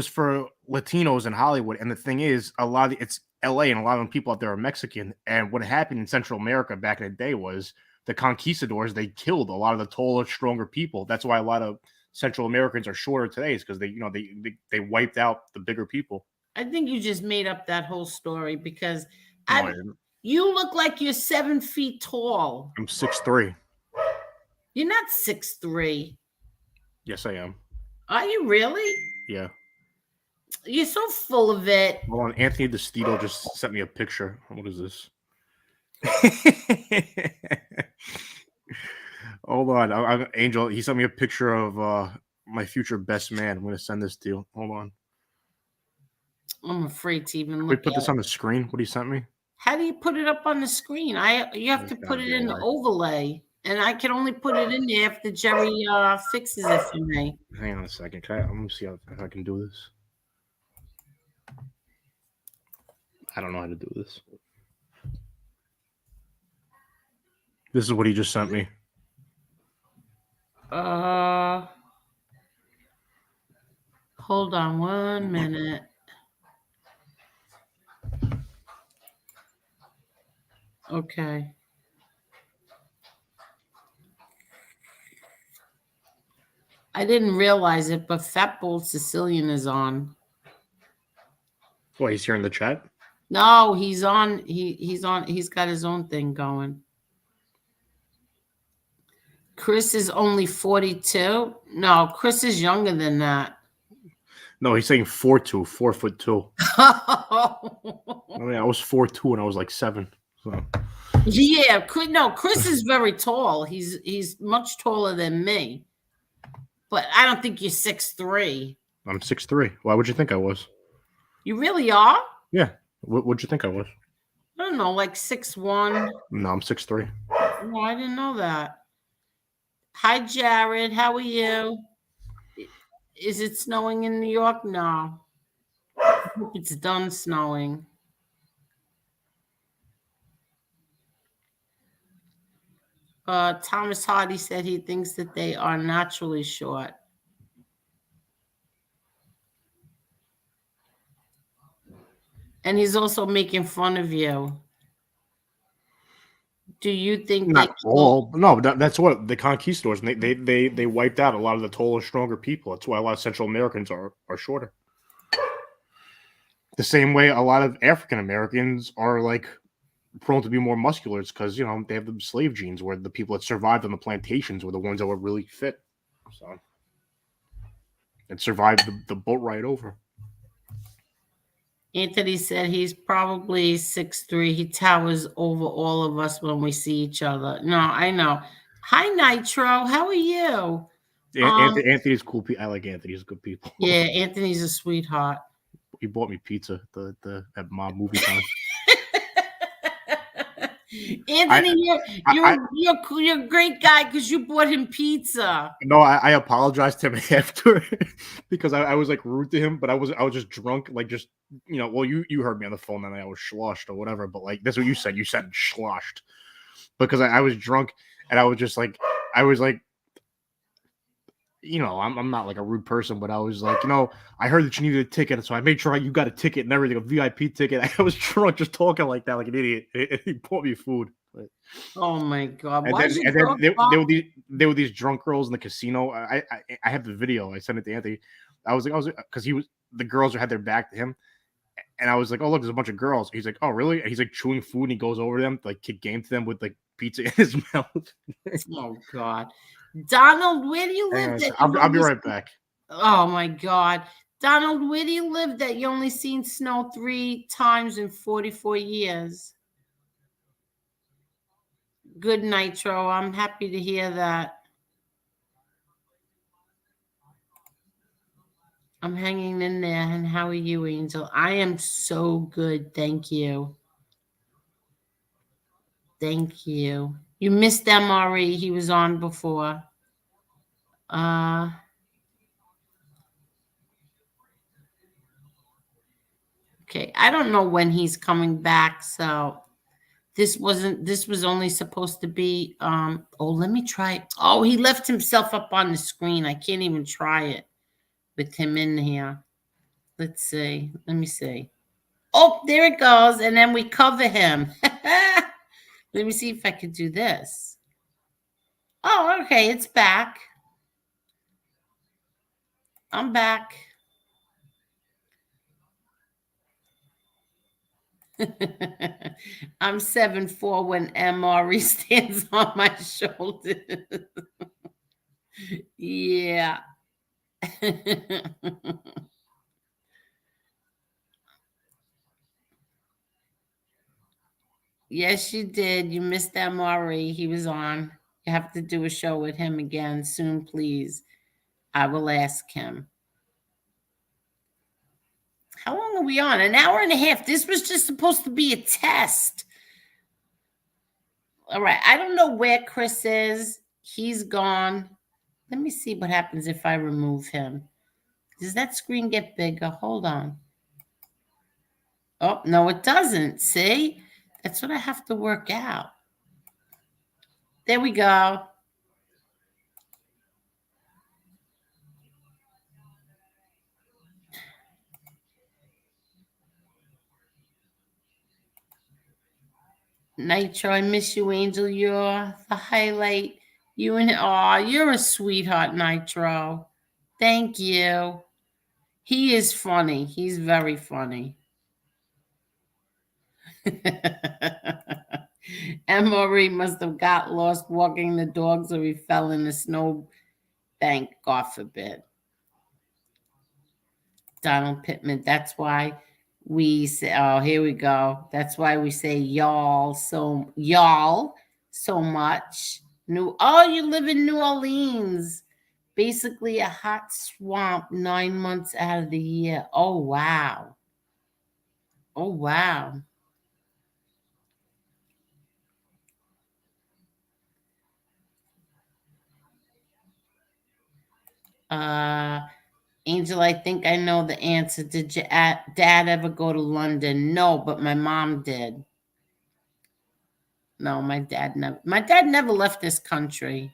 for Latinos in Hollywood, and the thing is, it's LA, and a lot of the people out there are Mexican. And what happened in Central America back in the day was the conquistadors, they killed a lot of the taller, stronger people. That's why a lot of Central Americans are shorter today, is because they wiped out the bigger people. I think you just made up that whole story because you look like you're 7 feet tall. I'm 6'3". You're not 6'3". Yes, I am. Are you really? Yeah. You're so full of it. Hold on, Anthony Destito just sent me a picture. What is this? Hold on, Angel. He sent me a picture of my future best man. I'm going to send this to you. Hold on. I'm afraid to even look. Can we put this on the screen? What he sent me? How do you put it up on the screen? You have to put it in the overlay, and I can only put it in there after Jerry fixes it for me. Hang on a second. Let me see if I can do this. I don't know how to do this. This is what he just sent me. Hold on 1 minute. Okay. I didn't realize it, but Fat Bold Sicilian is on. What, he's here in the chat? No, he's on. He's on. He's got his own thing going. Chris is only 42. No, Chris is younger than that. No, he's saying 4'2", 4'2". I mean, I was 4'2" and I was like 7. So Yeah, no, Chris is very tall. He's much taller than me. But I don't think you're 6'3". I'm 6'3". Why would you think I was? You really are? Yeah. What'd you think I was? I don't know, like 6'1". No, I'm 6'3". No, I didn't know that. Hi, Jared. How are you? Is it snowing in New York? No. I hope it's done snowing. Thomas Hardy said he thinks that they are naturally short. And he's also making fun of you. Do you think Not all? No, that's what the conquistadors. They wiped out a lot of the taller, stronger people. That's why a lot of Central Americans are shorter. The same way a lot of African Americans are like prone to be more muscular, because they have the slave genes, where the people that survived on the plantations were the ones that were really fit. So and survived the boat ride over. Anthony said he's probably 6'3". He towers over all of us when we see each other. No, I know. Hi, Nitro. How are you? Anthony's cool. I like Anthony. He's good people. Yeah, Anthony's a sweetheart. He bought me pizza at Mob Movie Time. Anthony, you're a great guy because you bought him pizza. No, I apologized to him after because I was like rude to him, but I was just drunk, like just well, you heard me on the phone that I was sloshed or whatever, but like that's what you said. You said sloshed because I was drunk and I was just like I'm not like a rude person, but I was like, I heard that you needed a ticket, so I made sure you got a ticket and everything, a VIP ticket. I was drunk, just talking like that, like an idiot. He bought me food. But... Oh my god! There were these drunk girls in the casino. I have the video. I sent it to Anthony. I was because the girls had their back to him, and I was like, oh look, there's a bunch of girls. He's like, oh really? And he's like chewing food, and he goes over them, like kick game to them with like pizza in his mouth. Oh god. Donald, where do you live? I'll be right back. Oh my god. Donald, where do you live that you only seen snow 3 times in 44 years? Good, Nitro. I'm happy to hear that. I'm hanging in there. And how are you, Angel? I am so good. Thank you. Thank you. You missed MRE. He was on before. Okay, I don't know when he's coming back, so this was only supposed to be let me try it. Oh, he left himself up on the screen. I can't even try it with him in here. Let's see. Let me see. Oh, there it goes, and then we cover him. Let me see if I can do this. Oh, okay, it's back. I'm back. I'm 7'4" when MRE stands on my shoulder. Yeah. Yes, you did. You missed MRE. He was on. You have to do a show with him again soon, please. I will ask him. How long are we on? An hour and a half. This was just supposed to be a test. All right. I don't know where Chris is. He's gone. Let me see what happens if I remove him. Does that screen get bigger? Hold on. Oh, no, it doesn't. See? That's what I have to work out. There we go. Nitro, I miss you, Angel. You're the highlight. You're a sweetheart, Nitro. Thank you. He is funny. He's very funny. MRE must have got lost walking the dogs or he fell in the snow bank, God forbid. Donald Pittman, that's why we say, oh, here we go. That's why we say y'all so much. You live in New Orleans. Basically a hot swamp 9 months out of the year. Oh, wow. Oh, wow. Angel, I think I know the answer. Did your dad ever go to London? No, but my mom did. No, my dad never left this country.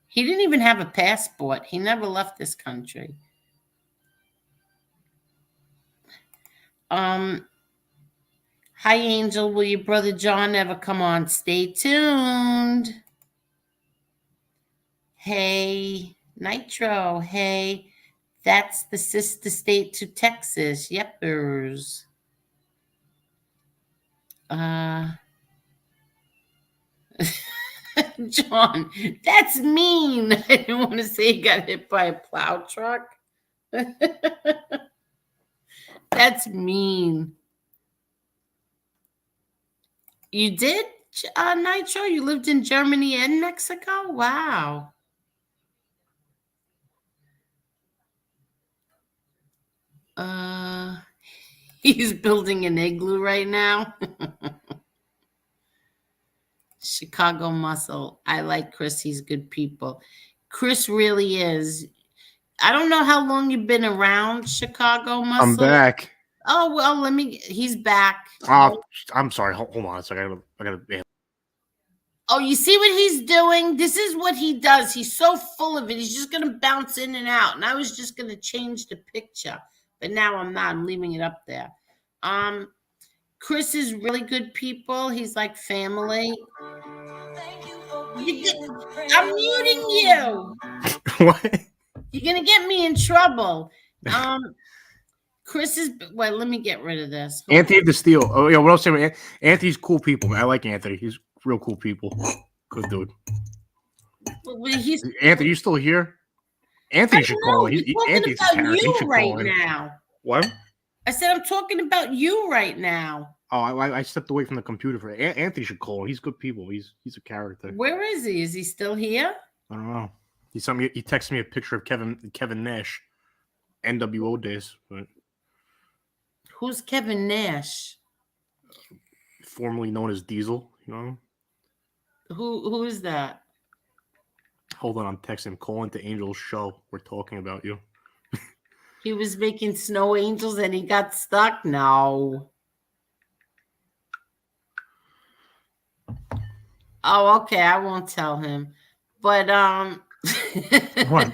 He didn't even have a passport. He never left this country. Hi, Angel. Will your brother John ever come on? Stay tuned. Hey, Nitro. Hey, that's the sister state to Texas. Yepers. John, that's mean. I didn't want to say he got hit by a plow truck. That's mean. You did, Nitro? You lived in Germany and Mexico? Wow. He's building an igloo right now. Chicago Muscle. I like Chris. He's good people. Chris really is. I don't know how long you've been around, Chicago Muscle. I'm back. Oh, well, he's back. I'm sorry. Hold on a second. I gotta. Oh, you see what he's doing? This is what he does. He's so full of it. He's just going to bounce in and out. And I was just going to change the picture. But now I'm not. I'm leaving it up there. Chris is really good people. He's like family. I'm muting you. What? You're going to get me in trouble. Chris is... Wait, let me get rid of this. Anthony Destito. Oh, yeah, what else? Anthony's cool people, man. I like Anthony. He's real cool people. Good dude. Anthony, you still here? Anthony should call. Anthony's about you right now. What? I said I'm talking about you right now. Oh, I stepped away from the computer for Anthony should call. He's good people. He's a character. Where is he? Is he still here? I don't know. He texted me a picture of Kevin Nash, NWO days. But who's Kevin Nash? Formerly known as Diesel. You know. Who is that? Hold on, I'm texting him. Call into Angel's show. We're talking about you. He was making snow angels and he got stuck? No. Oh, okay. I won't tell him. But What?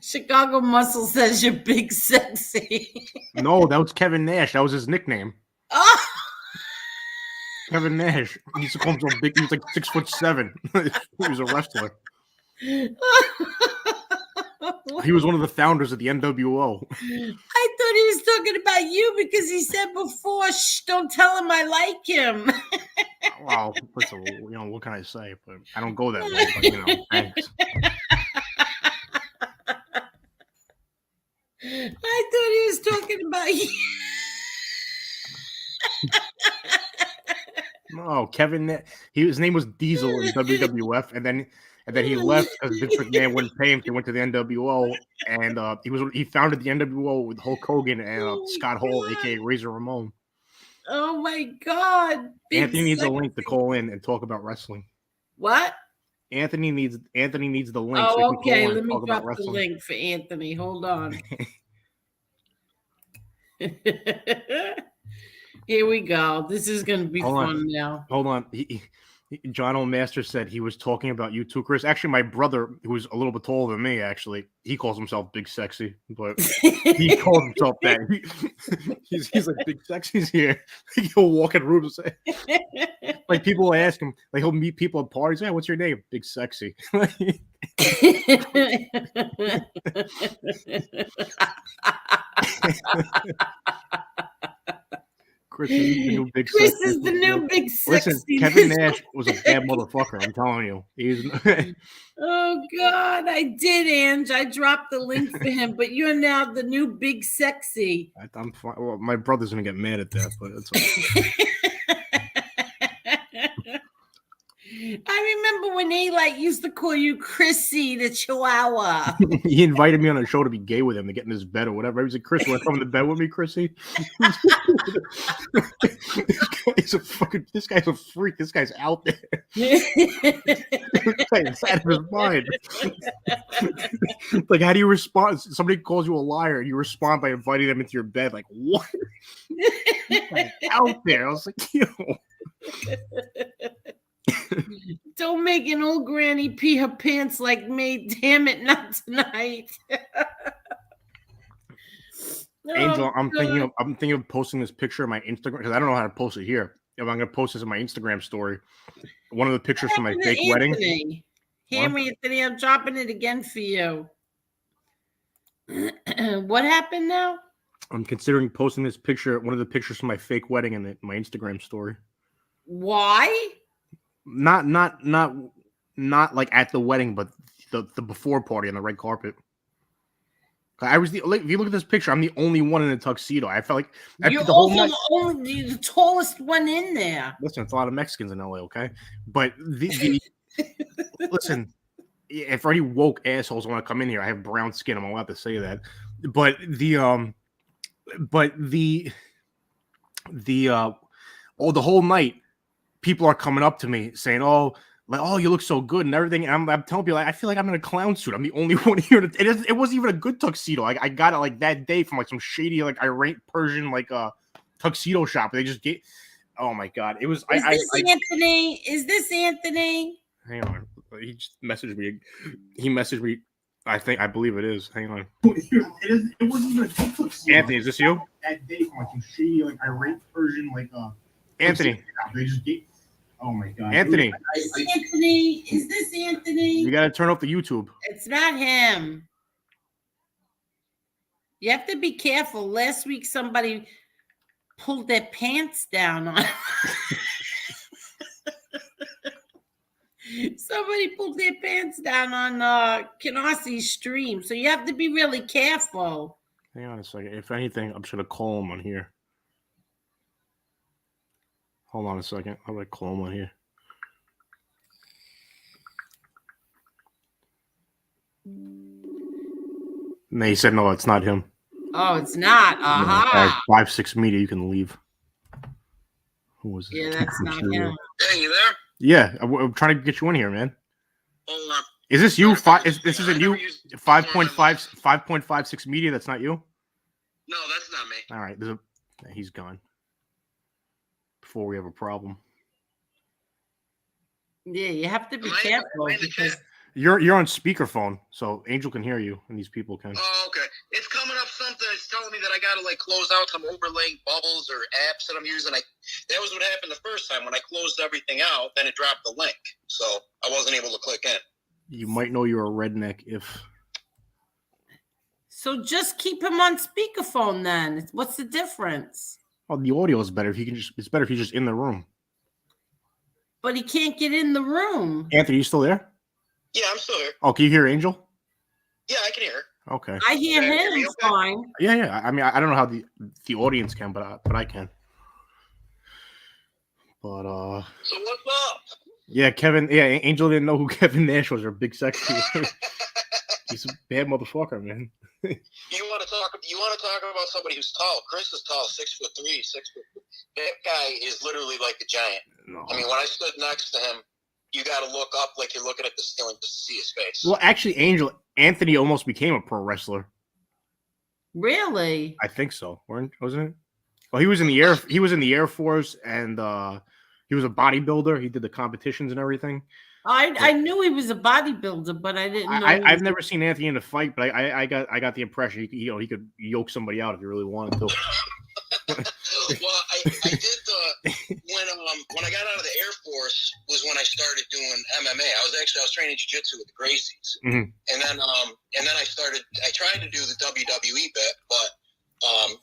Chicago Muscle says you're big sexy. No, that was Kevin Nash. That was his nickname. Oh! Kevin Nash. He used to call himself big. He was like 6'7". He was a wrestler. He was one of the founders of the NWO. I thought he was talking about you because he said before, shh, don't tell him I like him. Well, listen, you know, what can I say? But I don't go that way, but, you know, thanks. I thought he was talking about you. No, Kevin. His name was Diesel in WWF, and then he left because Vince McMahon wouldn't pay him. He went to the NWO, and he founded the NWO with Hulk Hogan and Scott Hall, aka Razor Ramon. Oh my God! Anthony needs a link to call in and talk about wrestling. What? Anthony needs the link. Oh, so okay. Let me drop the link for Anthony. Hold on. Here we go. This is going to be fun now. Hold on. John O'Master said he was talking about you too, Chris. Actually, my brother, who's a little bit taller than me, actually, he calls himself Big Sexy, but he calls himself that. He's like, Big Sexy's here. He'll walk in rooms and say, like, people ask him, like, he'll meet people at parties. Hey, what's your name? Big Sexy. Chris is the new big Chris sexy. is the new big sexy. Listen, Kevin Nash was a bad motherfucker. I'm telling you. He's. Oh God, I did, Ange. I dropped the link for him, but you're now the new big sexy. I'm fine. Well, my brother's gonna get mad at that, but it's okay. I remember when he used to call you Chrissy the Chihuahua. He invited me on a show to be gay with him to get in his bed or whatever. He was like, "Chris, want to come to bed with me, Chrissy?" This guy's a freak. This guy's out there. This guy's out of his mind. Like, how do you respond? Somebody calls you a liar, and you respond by inviting them into your bed. Like, what? Out there. I was like, yo. Don't make an old granny pee her pants like me. Damn it, not tonight. Angel, I'm thinking of posting this picture of my Instagram because I don't know how to post it here. If I'm gonna post this in my Instagram story, one of the pictures from my fake wedding. Anthony, I'm dropping it again for you. What happened now? I'm considering posting this picture, one of the pictures from my fake wedding, in my Instagram story. Why? Not like at the wedding, but the before party on the red carpet. I was if you look at this picture, I'm the only one in a tuxedo. I felt like you're also the tallest one in there. Listen, it's a lot of Mexicans in LA, okay? But the listen, if any woke assholes want to come in here, I have brown skin. I'm allowed to say that. But the whole night, people are coming up to me saying, "Oh, you look so good," and everything. And I'm telling people, I feel like I'm in a clown suit. I'm the only one here. It wasn't even a good tuxedo. I got it that day from some shady Iranian Persian tuxedo shop. They just get. Oh my god! It was. Anthony? Is this Anthony? Hang on. He just messaged me. He messaged me. I believe it is. Hang on. It wasn't even a good tuxedo. Anthony, is this you? That day from some shady Iranian Persian Anthony. They just get. Oh my god. Anthony. Is this Anthony? You gotta turn off the YouTube. It's not him. You have to be careful. Last week somebody pulled their pants down on somebody pulled their pants down on Canarsi's stream. So you have to be really careful. Hang on a second. If anything, I'm just gonna call him on here. Hold on a second. I'm going to call him on here. No, he said, no, it's not him. Oh, it's not. Aha. 5-6 Media, you can leave. Who was it? Yeah, that's not him. Hey, you there? Yeah, I'm trying to get you in here, man. Hold on. Is this you? This isn't you? 5.56 Media, that's not you? No, that's not me. All right, he's gone. Before we have a problem. Yeah, you have to be careful because you're on speakerphone, so Angel can hear you and these people can. Oh, okay. It's coming up something. It's telling me that I gotta close out some overlaying bubbles or apps that I'm using. That was what happened the first time when I closed everything out. Then it dropped the link, so I wasn't able to click in. You might know you're a redneck if. So just keep him on speakerphone then. What's the difference? Oh, the audio is better if it's better if he's just in the room. But he can't get in the room. Anthony, you still there? Yeah, I'm still here. Oh, can you hear Angel? Yeah, I can hear her. Okay. I hear him fine. Yeah. I mean, I don't know how the audience can, but I can. But So what's up? Yeah, Kevin. Yeah, Angel didn't know who Kevin Nash was. Or Big Sexy. He's a bad motherfucker, man. You want to talk about somebody who's tall? Chris is tall, 6'3", 6 foot. That guy is literally like a giant. No. I mean, when I stood next to him, you got to look up like you're looking at the ceiling just to see his face. Well, actually, Anthony almost became a pro wrestler. Really? I think so. Wasn't it? Well, he was in the air. He was in the Air Force, and he was a bodybuilder. He did the competitions and everything. I knew he was a bodybuilder, but I didn't know. I've never seen Anthony in a fight, but I got the impression he could yoke somebody out if he really wanted to. Well, I did when I got out of the Air Force was when I started doing MMA. I was training jiu-jitsu with the Gracies, Mhm. and then I tried to do the WWE bit, but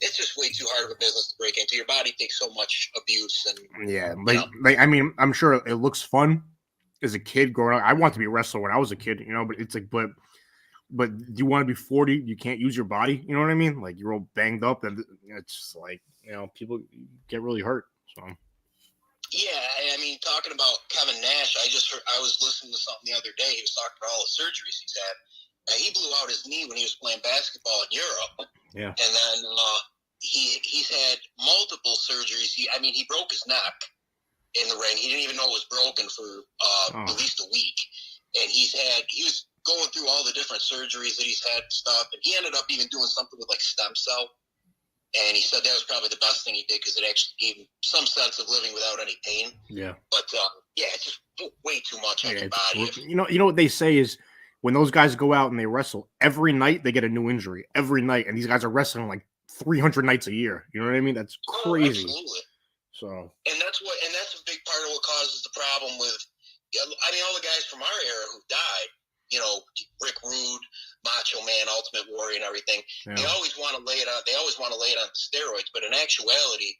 it's just way too hard of a business to break into. Your body takes so much abuse, and Yeah, I mean, I'm sure it looks fun as a kid growing up. I wanted to be a wrestler when I was a kid, but it's like, but you want to be 40, you can't use your body. You know what I mean? Like you're all banged up, and it's just like people get really hurt. So yeah, I mean, talking about Kevin Nash, I was listening to something the other day. He was talking about all the surgeries he's had. He blew out his knee when he was playing basketball in Europe. Yeah, And then he's had multiple surgeries. He broke his neck in the ring. He didn't even know it was broken for at least a week. And he was going through all the different surgeries that he's had and stuff. And he ended up even doing something with like stem cell. And he said that was probably the best thing he did because it actually gave him some sense of living without any pain. yeah. But it's just way too much on your body. You know what they say is when those guys go out and they wrestle every night, they get a new injury every night, and these guys are wrestling like 300 nights a year. You know what I mean? That's crazy. Absolutely. So, and that's a big part of what causes the problem with. I mean, all the guys from our era who died, Rick Rude, Macho Man, Ultimate Warrior, and everything. yeah. They always want to lay it on. They always want to lay it on steroids, but in actuality,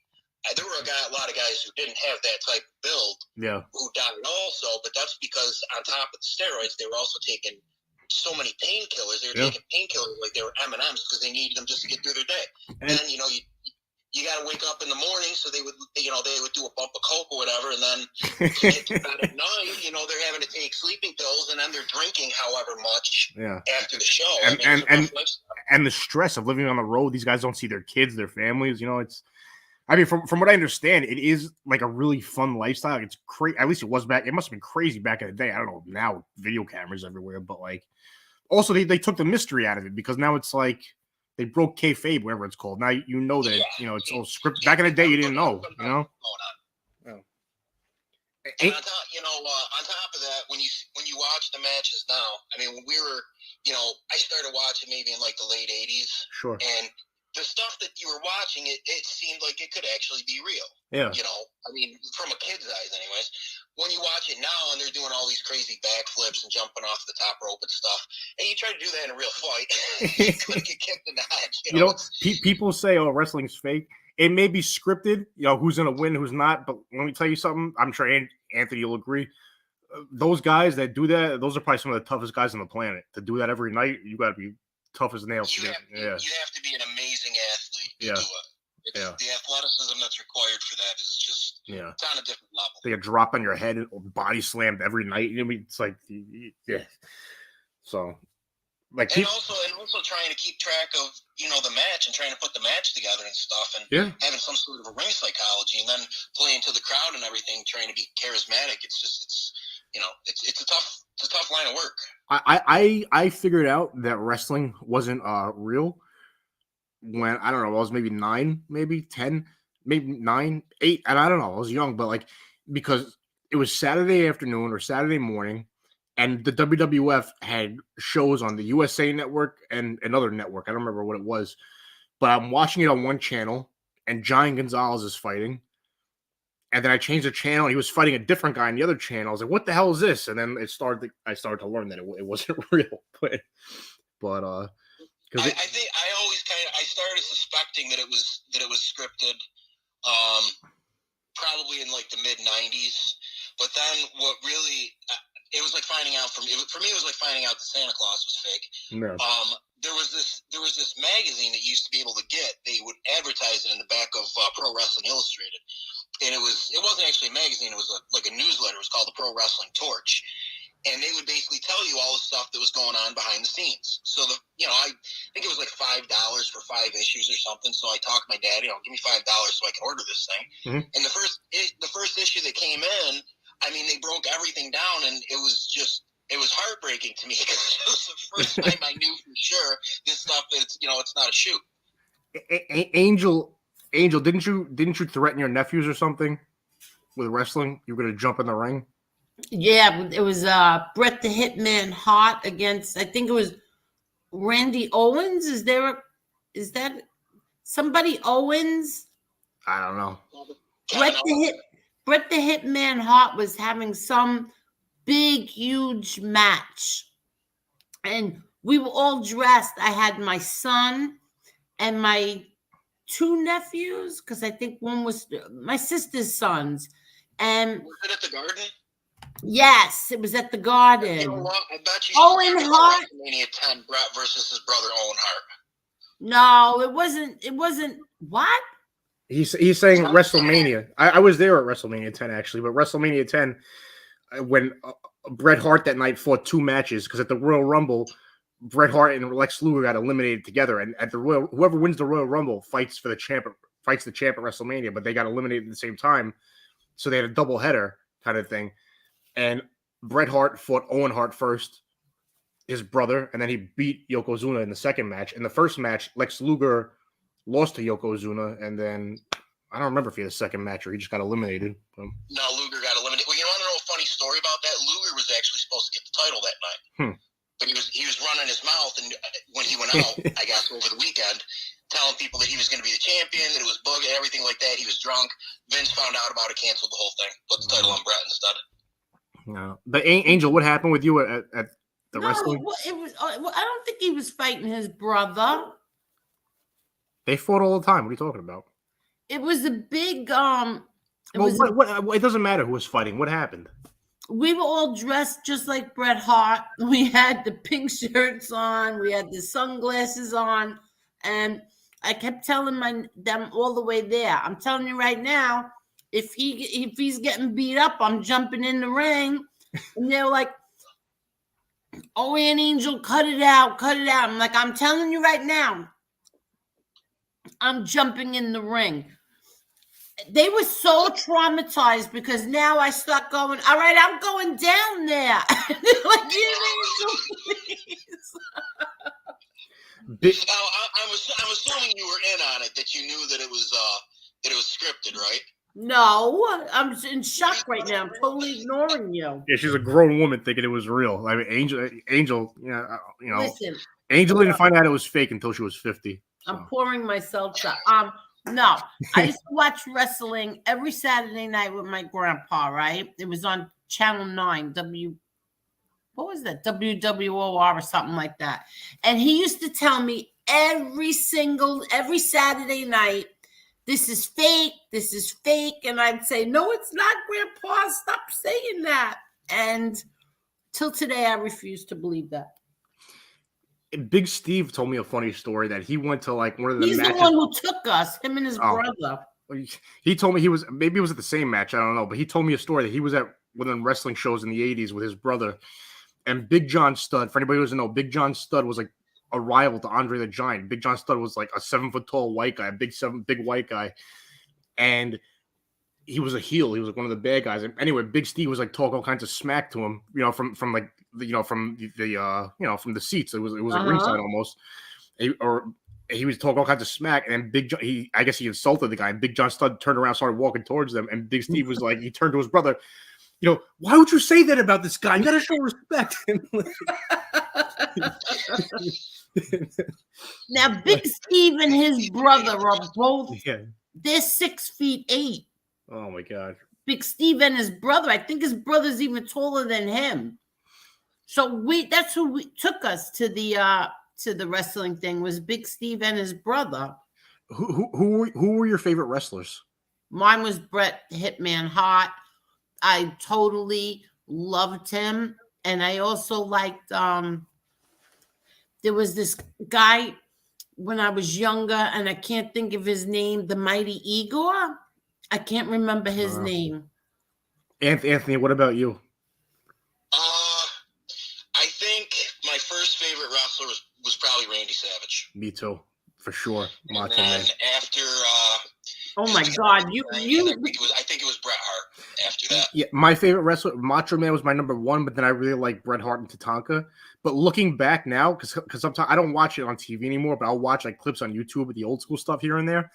there were a lot of guys who didn't have that type of build. Yeah. Who died also, but that's because on top of the steroids, they were also taking so many painkillers. They were taking painkillers like they were M&Ms because they needed them just to get through their day. And then you got to wake up in the morning, so they would do a bump of coke or whatever, and then to get to bed at night, they're having to take sleeping pills, and then they're drinking however much after the show. And the stress of living on the road. These guys don't see their kids, their families. It's. I mean, from what I understand, it is like a really fun lifestyle. It's crazy. At least it was back. It must have been crazy back in the day. I don't know now, video cameras everywhere, but like, also they took the mystery out of it because now it's like they broke kayfabe, whatever it's called. Now you know that it's all scripted. Back in the day, you didn't know. And on top of that, when you watch the matches now, I mean, when we were, I started watching maybe in like the late '80s. Sure. And the stuff that you were watching, it seemed like it could actually be real. Yeah. I mean, from a kid's eyes, anyways. When you watch it now and they're doing all these crazy backflips and jumping off the top rope and stuff, and you try to do that in a real fight, you could get kicked in the head. People say, "Oh, wrestling's fake." It may be scripted. Who's going to win, who's not. But let me tell you something. I'm sure Anthony will agree. Those guys that do that, those are probably some of the toughest guys on the planet. To do that every night, you got to be tough as nails. You have to be an amazing athlete to do it. The athleticism that's required for that is just it's on a different level. They get dropped on your head or body slammed every night. I mean, it's like So, like, and also trying to keep track of the match and trying to put the match together and stuff, and having some sort of a ring psychology, and then playing to the crowd and everything, trying to be charismatic. It's a tough line of work. I figured out that wrestling wasn't real when I don't know, I was maybe 9, maybe 10, maybe 9, 8, and I don't know, I was young, but like because it was Saturday afternoon or Saturday morning, and the WWF had shows on the USA Network and another network. I don't remember what it was, but I'm watching it on one channel, and Giant Gonzalez is fighting. And then I changed the channel, and he was fighting a different guy on the other channel. I was like, "What the hell is this?" And then I started to learn that it wasn't real. But I think I started suspecting that it was scripted, probably in like the mid '90s. But then what really it was like finding out for me it was like finding out that Santa Claus was fake. No. There was this magazine that you used to be able to get. They would advertise it in the back of Pro Wrestling Illustrated. And it wasn't actually a magazine. It was like a newsletter. It was called the Pro Wrestling Torch, and they would basically tell you all the stuff that was going on behind the scenes. So I think it was like $5 for 5 issues or something. So I talked to my dad, give me $5 so I can order this thing. Mm-hmm. And the first issue that came in, I mean, they broke everything down, and it was heartbreaking to me because it was the first time I knew for sure this stuff that it's not a shoot. Angel, didn't you threaten your nephews or something with wrestling? You were going to jump in the ring? Yeah, it was Bret the Hitman Hart against, I think it was Randy Owens. Is that somebody Owens? I don't know. Bret the Hitman Hart was having some big, huge match. And we were all dressed. I had my son and my 2 nephews, because I think one was my sister's sons. And Was it at the Garden? yes, it was at the Garden. You know what? I bet you Owen Hart. WrestleMania 10, Bret versus his brother Owen Hart. No, it wasn't. It wasn't. What? He's saying WrestleMania. I was there at WrestleMania 10 actually, but WrestleMania 10 when Bret Hart that night fought 2 matches because at the Royal Rumble, Bret Hart and Lex Luger got eliminated together, and at the Royal, whoever wins the Royal Rumble fights the champ at WrestleMania, but they got eliminated at the same time, so they had a double header kind of thing. And Bret Hart fought Owen Hart first, his brother, and then he beat Yokozuna in the second match. In the first match, Lex Luger lost to Yokozuna, and then I don't remember if he had a second match or he just got eliminated. No, Luger got eliminated. Well, you want to know a funny story about that? Luger was actually supposed to get the title that night. But he was running his mouth, and when he went out, I guess over the weekend, telling people that he was going to be the champion, that it was bug and everything like that. He was drunk. Vince found out about it, canceled the whole thing, put the title on Bret instead. No, but Angel, what happened with you at the wrestling? It was. I don't think he was fighting his brother. They fought all the time. What are you talking about? It was a big. It doesn't matter who was fighting. What happened? We were all dressed just like Bret Hart. We had the pink shirts on. We had the sunglasses on. And I kept telling them all the way there, I'm telling you right now, if he's getting beat up, I'm jumping in the ring. And they're like, oh, Angel, cut it out, cut it out. I'm like, I'm telling you right now, I'm jumping in the ring. They were so traumatized because now I start going, all right, I'm going down there. They're like, I'm assuming you were in on it, that you knew that it was scripted, right? No, I'm in shock right now. I'm totally ignoring you. Yeah, she's a grown woman thinking it was real. I mean, Angel, Listen, Angel didn't find out it was fake until she was 50. So. I'm pouring myself down. No, I used to watch wrestling every Saturday night with my grandpa, right? It was on Channel 9, what was that? WWOR or something like that. And he used to tell me every Saturday night, this is fake, this is fake. And I'd say, no, it's not, Grandpa, stop saying that. And till today, I refuse to believe that. Big Steve told me a funny story that he went to like one of the matches. He's the one who took us, him and his brother. He told me maybe it was at the same match, I don't know, but he told me a story that he was at one of the wrestling shows in the 80s with his brother. And Big John Studd, for anybody who doesn't know, Big John Studd was like a rival to Andre the Giant. Big John Studd was like a 7-foot tall white guy, big white guy. And he was a heel. He was like one of the bad guys. And anyway, Big Steve was like talking all kinds of smack to him, from the seats. It was like ringside almost. He was talking all kinds of smack, and Big John, I guess he insulted the guy. And Big John Studd turned around, started walking towards them, and Big Steve was like, he turned to his brother, why would you say that about this guy? You got to show respect. Now, Big Steve and his brother are both, they're 6'8". Oh my God. Big Steve and his brother. I think his brother's even taller than him. So that's who took us to the wrestling thing, was Big Steve and his brother. Who were your favorite wrestlers? Mine was Bret Hitman Hart. I totally loved him. And I also liked, there was this guy when I was younger, and I can't think of his name, the Mighty Igor. I can't remember his name. Anthony, what about you? I think my first favorite wrestler was probably Randy Savage. Me too, for sure. And then after, oh my God, I think it was Bret Hart after that. Yeah, my favorite wrestler, Macho Man, was my number 1, but then I really like Bret Hart and Tatanka. But looking back now, because sometimes I don't watch it on TV anymore, but I'll watch like clips on YouTube with the old school stuff here and there.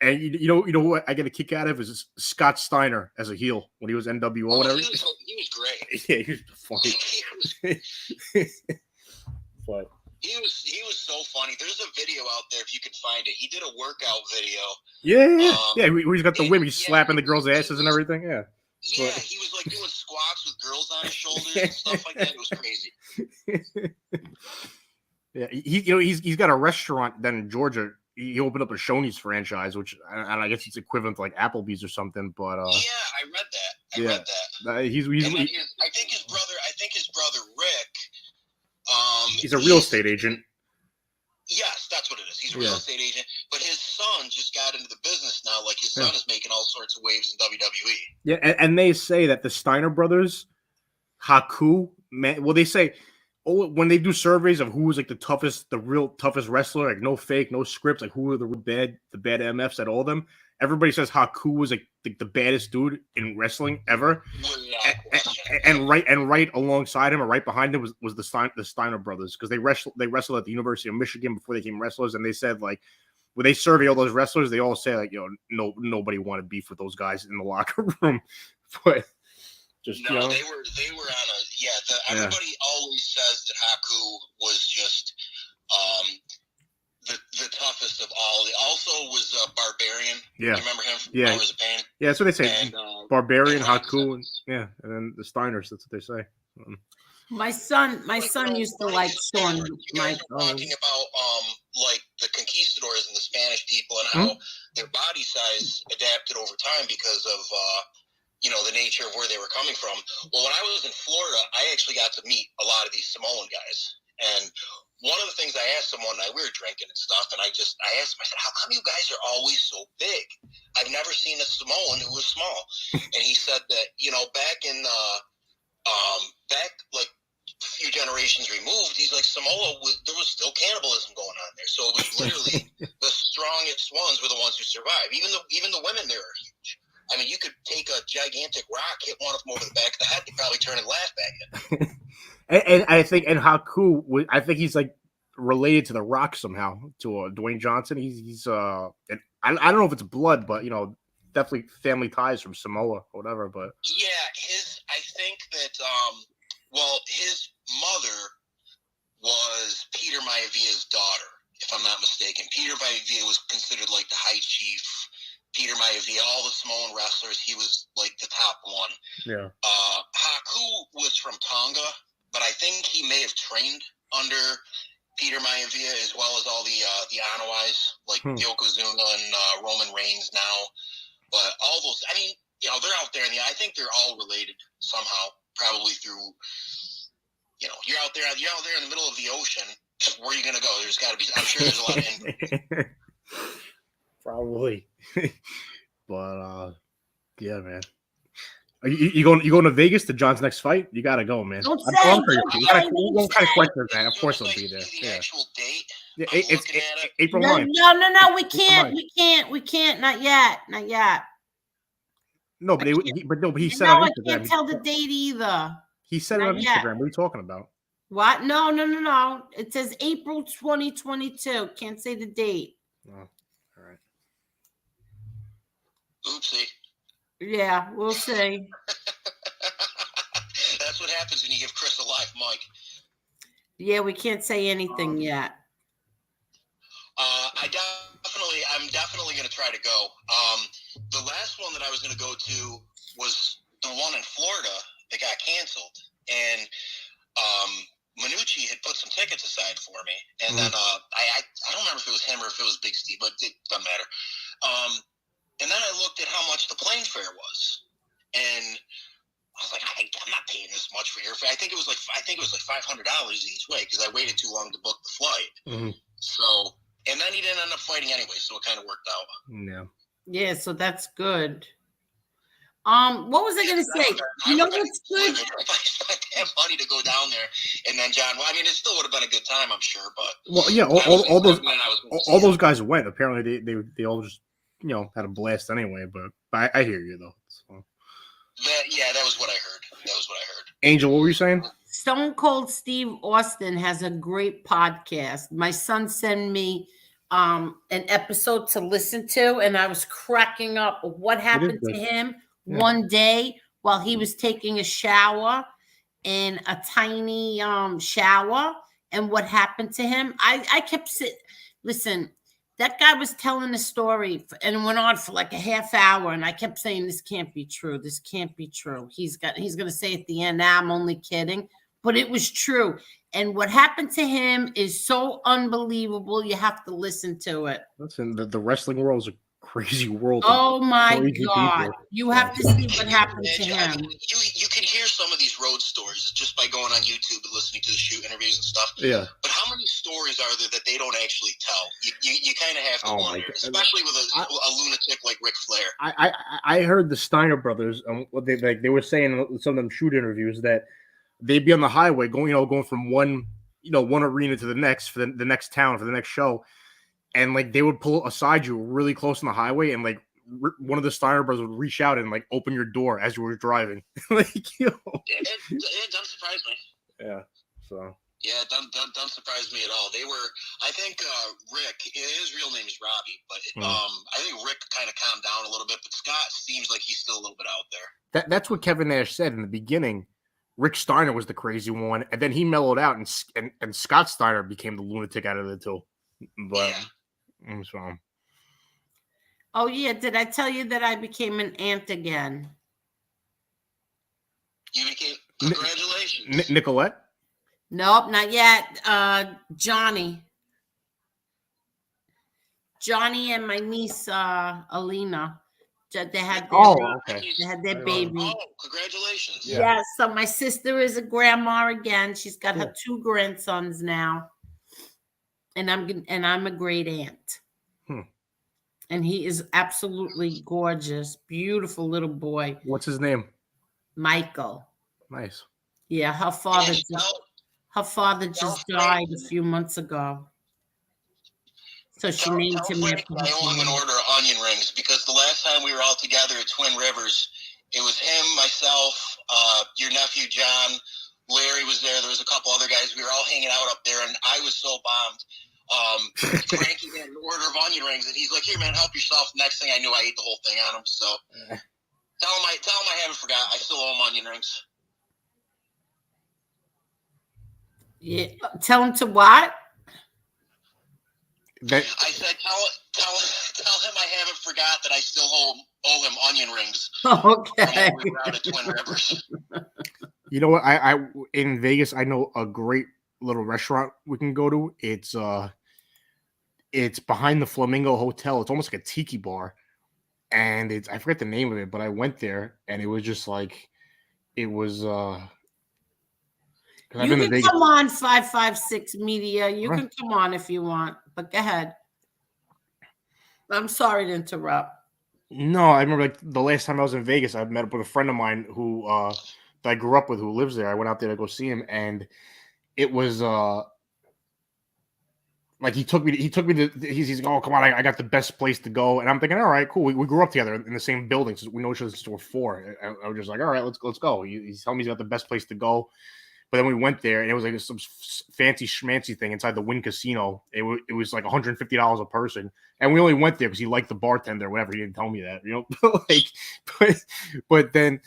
And you know what I get a kick out of is Scott Steiner as a heel when he was NWO. Oh, he was great. Yeah, he was funny. But He was so funny. There's a video out there if you can find it. He did a workout video. Yeah. Where he's got the women, he's slapping the girls' asses and everything. Yeah. Yeah, he was like doing squats with girls on his shoulders and stuff like that. It was crazy. Yeah, he's got a restaurant then in Georgia. He opened up a Shoney's franchise, which I guess it's equivalent to like Applebee's or something. But yeah, I read that. I read that. He's I think his brother Rick. He's a real estate agent. Yes, that's what it is. He's a real estate agent, but his son just got into the business now. Like his son is making all sorts of waves in WWE. Yeah, and they say that the Steiner brothers, Haku, man. Well, they say, when they do surveys of who was like the real toughest wrestler, like no fake, no scripts, like who are the bad MFs at all of them. Everybody says Haku was like the baddest dude in wrestling ever, and right alongside him or right behind him was the Steiner brothers, because they wrestled at the University of Michigan before they became wrestlers, and they said like when they survey all those wrestlers, they all say like nobody wanted beef with those guys in the locker room, but just they were on a everybody always says that Haku was just the toughest of all. Also was Barbarian. Yeah, you remember him from Powers of Pain? Yeah, that's what they say. And, Barbarian, and then the Steiners. That's what they say. My son used to like Shawn Michaels. Talking about like the conquistadors and the Spanish people and how their body size adapted over time because of the nature of where they were coming from. Well, when I was in Florida, I actually got to meet a lot of these Samoan guys, and one of the things I asked them one night, we were drinking and stuff, and I asked him, I said, how come you guys are always so big? I've never seen a Samoan who was small. And he said that, back in, back like a few generations removed, he's like, there was still cannibalism going on there. So it was literally the strongest ones were the ones who survived. Even the women there are huge. I mean, you could take a gigantic rock, hit one of them over the back of the head, they'd probably turn and laugh at you. And I think Haku, I think he's like related to The Rock somehow, to Dwayne Johnson. He's and I don't know if it's blood, but definitely family ties from Samoa or whatever. But yeah, I think that his mother was Peter Maivia's daughter, if I'm not mistaken. Peter Maivia was considered like the high chief. Peter Maivia, all the Samoan wrestlers, he was like the top one. Yeah. Haku was from Tonga, but I think he may have trained under Peter Maivia as well as all the Anoais, like Yokozuna and Roman Reigns now. But all those, I mean, they're out there, and I think they're all related somehow, probably through, you're out there in the middle of the ocean. Where are you going to go? There's got to be, I'm sure there's a lot of inbreeds. Probably. But yeah, man. You going to Vegas to John's next fight? You gotta go, man. Don't say. What kind of question is that? Of course, he'll be there. The actual date. Yeah, it's April 9th. No. We can't. Not yet. No, but he said no, on I Instagram. can't tell the date either. He said it on Instagram. What are you talking about? What? No. It says April 2022. Can't say the date. Oh, all right. Oopsie. Yeah, we'll see. That's what happens when you give Chris a live mic. Yeah, we can't say anything yet. I'm definitely going to try to go. The last one that I was going to go to was the one in Florida that got canceled, and Minucci had put some tickets aside for me, and then I don't remember if it was him or if it was Big Steve, but it doesn't matter. And then I looked at how much the plane fare was, and I was like, I'm not paying this much for airfare. I think it was like $500 each way because I waited too long to book the flight. So, and then he didn't end up fighting anyway, so it kind of worked out. Yeah. Yeah, so that's good. What was I going to say? You know what's good? If I spent that money to go down there, and then John, well, I mean, it still would have been a good time, I'm sure. But well, yeah, all those guys went. Apparently, they all just had a blast anyway. But I hear you though. So. That was what I heard. Angel, what were you saying? Stone Cold Steve Austin has a great podcast. My son sent me an episode to listen to, and I was cracking up. What happened to him one day while he was taking a shower in a tiny shower, and what happened to him. I kept listen, that guy was telling the story and it went on for like a half hour. And I kept saying, this can't be true. This can't be true. He's going to say at the end, I'm only kidding. But it was true. And what happened to him is so unbelievable. You have to listen to it. Listen, the wrestling world is a crazy world. Oh my crazy God. people. You have to see what happened to I him. mean, you can hear some of these road stories just by going on YouTube and listening to the shoot interviews and stuff. Yeah. But how many stories are there that they don't actually tell? You kind of have to Oh, wonder, especially with a lunatic like Ric Flair. I heard the Steiner brothers. What they were saying in some of them shoot interviews that they'd be on the highway going from one arena to the next for the next town for the next show, and like they would pull aside you really close on the highway, and like one of the Steiner brothers would reach out and like open your door as you were driving. Like, It doesn't surprise me. Yeah. So. Yeah, it doesn't surprise me at all. I think Rick, his real name is Robbie, but I think Rick kind of calmed down a little bit, but Scott seems like he's still a little bit out there. That's what Kevin Nash said in the beginning. Rick Steiner was the crazy one, and then he mellowed out, and Scott Steiner became the lunatic out of the two. But so. Oh yeah, did I tell you that I became an aunt again? You became congratulations, Nicolette. Nope, not yet. Johnny and my niece Alina. They had their baby. Oh, congratulations! Yeah. So my sister is a grandma again. She's got her 2 grandsons now, and I'm a great aunt. And he is absolutely gorgeous, beautiful little boy. What's his name? Michael. Nice. Yeah, her father just died a few months ago. So she named him. I owe him an order of onion rings because the last time we were all together at Twin Rivers, it was him, myself, your nephew John, Larry was there. There was a couple other guys. We were all hanging out up there, and I was so bombed. Frankie had an order of onion rings, and he's like, "Here, man, help yourself." Next thing I knew, I ate the whole thing on him. So tell him I haven't forgot. I still owe him onion rings. Yeah, tell him to what? I said, tell him I haven't forgot that I still owe him onion rings. Okay. We were out at Twin Rivers. You know what? I in Vegas, I know a great little restaurant we can go to. It's behind the Flamingo Hotel. It's almost like a tiki bar, and I forget the name of it, but I went there and it was just like it was. You can come on 556 Media. You can come on if you want, but go ahead. I'm sorry to interrupt. No, I remember like the last time I was in Vegas, I met up with a friend of mine who that I grew up with who lives there. I went out there to go see him, and it was like he took me to he's like, oh come on, I got the best place to go, and I'm thinking, all right, cool. We grew up together in the same building, so we know each other since we're 4. I was just like, all right, let's go. He's telling me he's got the best place to go. But then we went there, and it was like some fancy schmancy thing inside the Wynn Casino. It was like $150 a person, and we only went there because he liked the bartender or whatever. He didn't tell me that, but then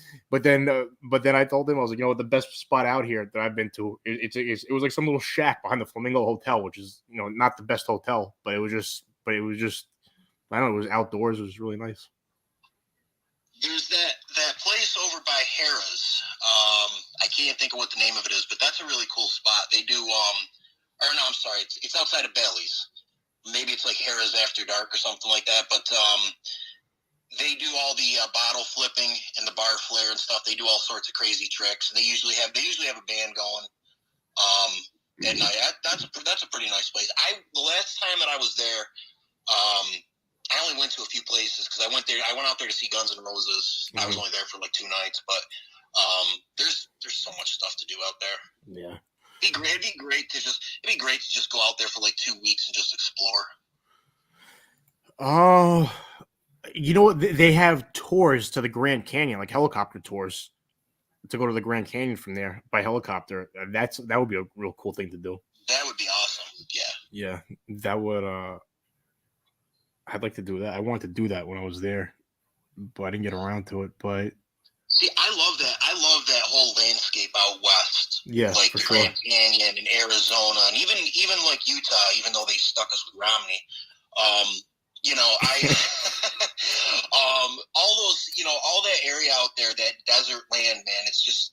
I told him, I was like, the best spot out here that I've been to, it was like some little shack behind the Flamingo Hotel, which is not the best hotel, but it was just I don't know, it was outdoors. It was really nice. There's that place over by Harrah's. I can't think of what the name of it is, but that's a really cool spot. They do, I'm sorry, it's outside of Bailey's. Maybe it's like Harrah's After Dark or something like that, but they do all the bottle flipping and the bar flare and stuff. They do all sorts of crazy tricks. They usually have a band going at night. That's a pretty nice place. The last time that I was there, I only went to a few places because I went out there to see Guns N' Roses. I was only there for like 2 nights, but there's so much stuff to do out there. Yeah. It'd be great to just go out there for like 2 weeks and just explore. Oh, you know what? They have tours to the Grand Canyon, like helicopter tours to go to the Grand Canyon from there by helicopter. That would be a real cool thing to do. That would be awesome. Yeah. Yeah, that would. I'd like to do that. I wanted to do that when I was there, but I didn't get around to it. But See, I love that. I love that whole landscape out west. Yeah, like for the sure. Grand Canyon and Arizona, and even like Utah. Even though they stuck us with Romney, you know, I all those, you know, all that area out there, that desert land, man. It's just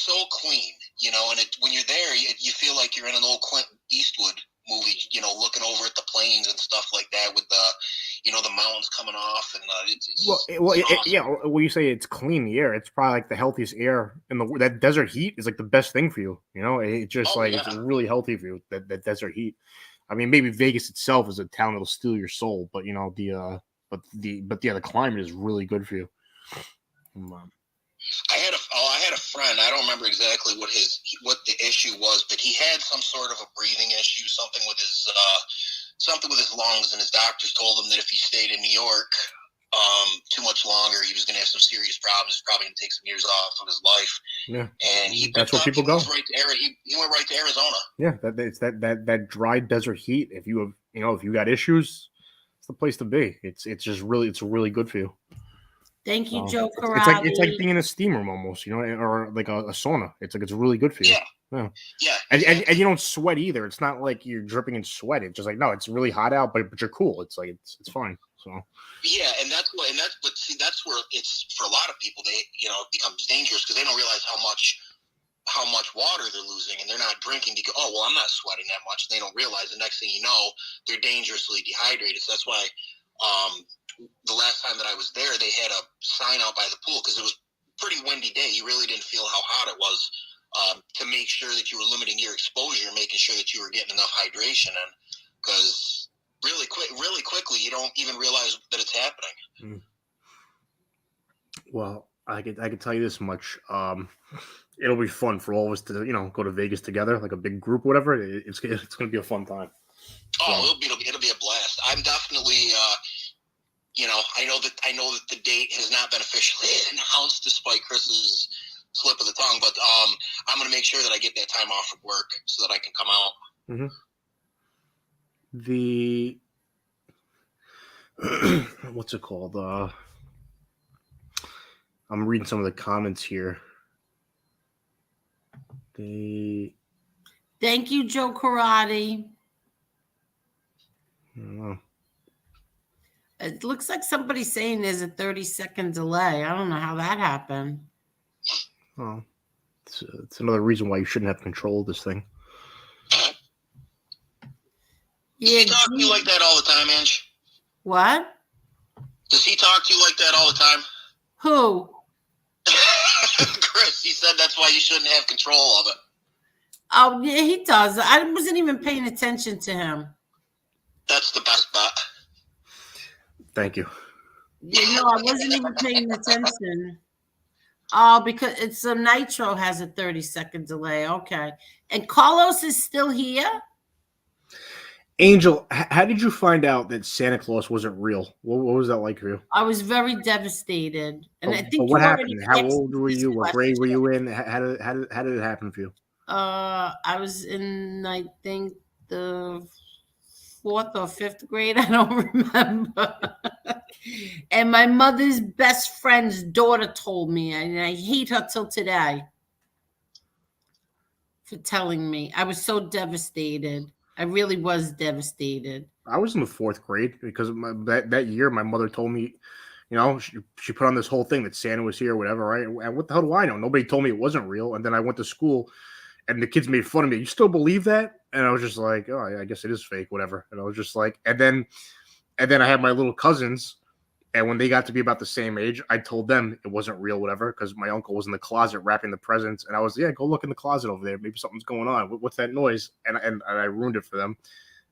so clean, you know. And when you're there, you feel like you're in an old Clint Eastwood movie, you know, looking over at the plains and stuff like that with the, you know, the mountains coming off, and it's awesome. Yeah. When you say it's clean the air, it's probably like the healthiest air in the. That desert heat is like the best thing for you. You know, it's just it's really healthy for you. That desert heat. I mean, maybe Vegas itself is a town that'll steal your soul, but you know the climate is really good for you. I had a friend. I don't remember exactly what the issue was, but he had some sort of a breathing issue, something with his lungs, and his doctors told him that if he stayed in New York too much longer, he was going to have some serious problems. He's probably going to take some years off of his life. Yeah, and that's where people go. He went right to Arizona. Yeah, it's that dry desert heat. If you got issues, it's the place to be. It's really good for you. Thank you, Joe Karate. It's like being in a steam room almost, you know, or like a sauna. It's really good for you. Yeah. And you don't sweat either. It's not like you're dripping in sweat. It's just like, no, it's really hot out, but you're cool. It's like it's fine. So yeah, and that's where it's, for a lot of people, they, you know, it becomes dangerous because they don't realize how much water they're losing, and they're not drinking because, oh well, I'm not sweating that much. And they don't realize the next thing you know, they're dangerously dehydrated. So that's why the last time that I was there, they had a sign out by the pool because it was a pretty windy day. You really didn't feel how hot it was, to make sure that you were limiting your exposure, making sure that you were getting enough hydration in, because really quickly you don't even realize that it's happening. Well, I could tell you this much. It'll be fun for all of us to, you know, go to Vegas together, like a big group, whatever. It's going to be a fun time. Oh, it'll be a blast. I'm definitely, you know, I know that the date has not been officially announced, despite Chris's slip of the tongue. But I'm going to make sure that I get that time off of work so that I can come out. Mm-hmm. What's it called? I'm reading some of the comments here. Thank you, Joe Karate. I don't know. It looks like somebody's saying there's a 30-second delay. I don't know how that happened. Oh, it's another reason why you shouldn't have control of this thing. Yeah, does he talk to you like that all the time, Ange? What? Does he talk to you like that all the time? Who? Chris, he said that's why you shouldn't have control of it. Oh, yeah, he does. I wasn't even paying attention to him. That's the best bet. Thank you. You know, I wasn't even paying attention. Oh, because it's Nitro has a 30-second delay. Okay. And Carlos is still here? Angel, how did you find out that Santa Claus wasn't real? What was that like for you? I was very devastated. And I think what happened? How old were you? What grade were you in? How did it happen for you? I was in, I think, the 4th or 5th grade. I don't remember. And my mother's best friend's daughter told me, and I hate her till today for telling me. I was so devastated. I really was devastated. I was in the 4th grade because that year my mother told me, you know, she put on this whole thing that Santa was here or whatever, right? And what the hell do I know? Nobody told me it wasn't real. And then I went to school and the kids made fun of me. You still believe that? And I was just like, oh, I guess it is fake, whatever. And I was just like, and then I had my little cousins. And when they got to be about the same age, I told them it wasn't real, whatever, because my uncle was in the closet wrapping the presents. And I was, yeah, go look in the closet over there. Maybe something's going on. What's that noise? And I ruined it for them.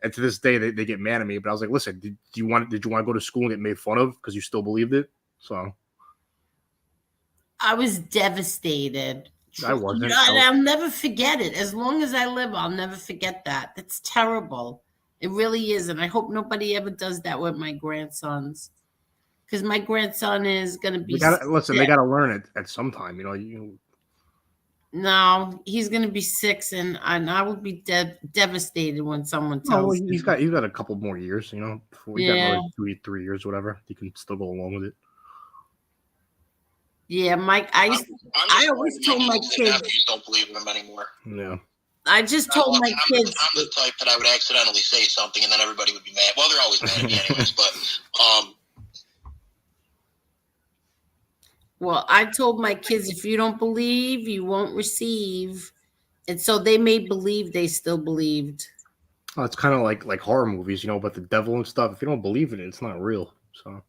And to this day, they get mad at me. But I was like, listen, did you want to go to school and get made fun of because you still believed it? So I was devastated. I wasn't. I'll never forget it. As long as I live, I'll never forget that. That's terrible. It really is. And I hope nobody ever does that with my grandsons. Because my grandson is going to be... They got to learn it at some time. You know, No, he's going to be 6, and I will be devastated when someone tells him. He's got a couple more years, you know. Before he got another 3 years, whatever. He can still go along with it. Yeah, Mike. I always told my kids nephews don't believe in them anymore. Yeah. I just told my kids. I'm the type that I would accidentally say something and then everybody would be mad. Well, they're always mad at me anyways, but Well, I told my kids, if you don't believe, you won't receive. And so they made believe they still believed. Oh, it's kind of like horror movies, about the devil and stuff. If you don't believe in it, it's not real. So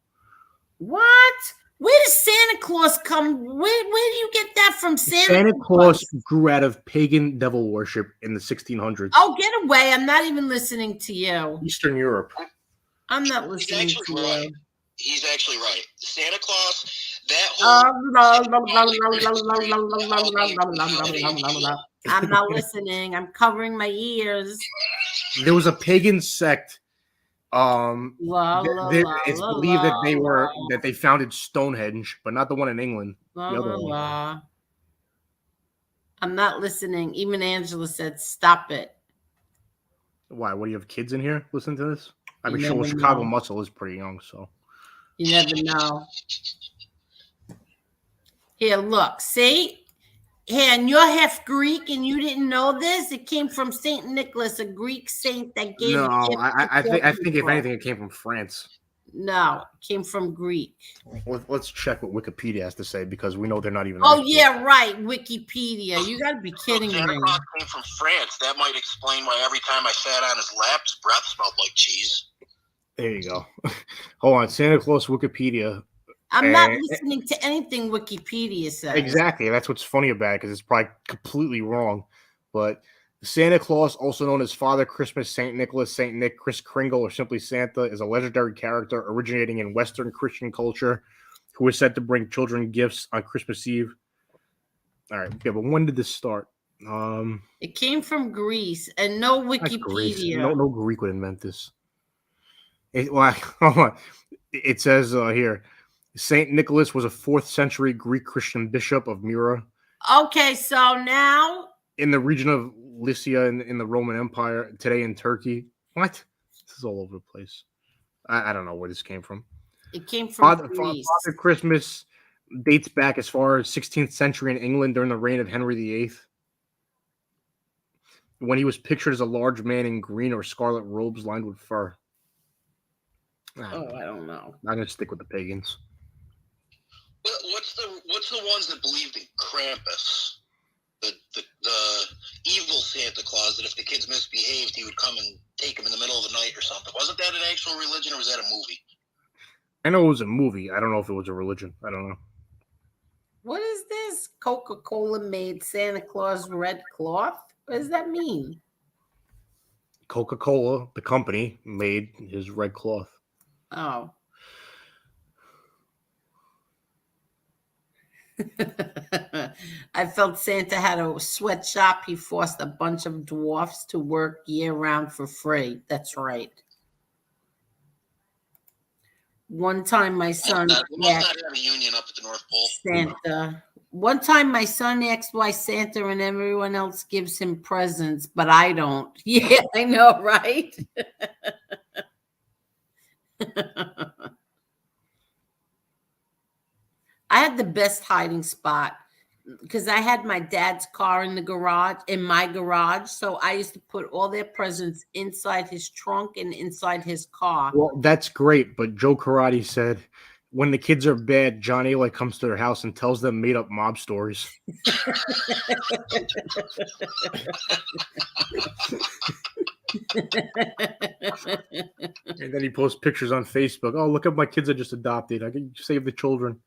What? Where does Santa Claus come? Where do you get that from? Santa Claus grew out of pagan devil worship in the 1600s. Oh, get away. I'm not even listening to you. Eastern Europe. I'm not listening to you. He's actually right. Santa Claus, that whole... I'm not listening. I'm covering my ears. There was a pagan sect. It's believed that they founded Stonehenge, but not the one in England. The other one. I'm not listening. Even Angela said, "Stop it." Why? What, do you have kids in here listening to this? I mean, sure, Chicago Muscle is pretty young, so you never know. Here, look, see. Here, and you're half Greek, and you didn't know this. It came from Saint Nicholas, a Greek saint that gave. No, I think if anything, it came from France. No, it came from Greek. Let's check what Wikipedia has to say because we know they're not even. Oh yeah, right. Wikipedia. You got to be kidding me. Santa Claus came from France. That might explain why every time I sat on his lap, his breath smelled like cheese. There you go. Hold on, Santa Claus Wikipedia. I'm not listening to anything Wikipedia says. Exactly. That's what's funny about it because it's probably completely wrong. But Santa Claus, also known as Father Christmas, Saint Nicholas, Saint Nick, Kris Kringle, or simply Santa, is a legendary character originating in Western Christian culture who is said to bring children gifts on Christmas Eve. All right. Yeah, but when did this start? It came from Greece and no Wikipedia. No Greek would invent this. Hold on. It says here, Saint Nicholas was a 4th century Greek Christian bishop of Myra. Okay, so now in the region of Lycia in the Roman Empire, today in Turkey. What? This is all over the place. I don't know where this came from. It came from Greece. Father Christmas dates back as far as 16th century in England during the reign of Henry VIII, when he was pictured as a large man in green or scarlet robes lined with fur. I don't know. I'm gonna stick with the pagans. What's the ones that believed in Krampus, the evil Santa Claus, that if the kids misbehaved, he would come and take them in the middle of the night or something? Wasn't that an actual religion, or was that a movie? I know it was a movie. I don't know if it was a religion. I don't know. What is this? Coca-Cola made Santa Claus red cloth? What does that mean? Coca-Cola, the company, made his red cloth. Oh. I felt Santa had a sweatshop. He forced a bunch of dwarfs to work year-round for free. That's right. One time my son must not have a union up at the North Pole. Santa. One time my son asked why Santa and everyone else gives him presents, but I don't. Yeah, I know, right? I had the best hiding spot because I had my dad's car in my garage. So I used to put all their presents inside his trunk and inside his car. Well, that's great. But Joe Karate said, when the kids are bad, John Eli comes to their house and tells them made up mob stories. And then he posts pictures on Facebook. Oh, look at my kids I just adopted. I can save the children.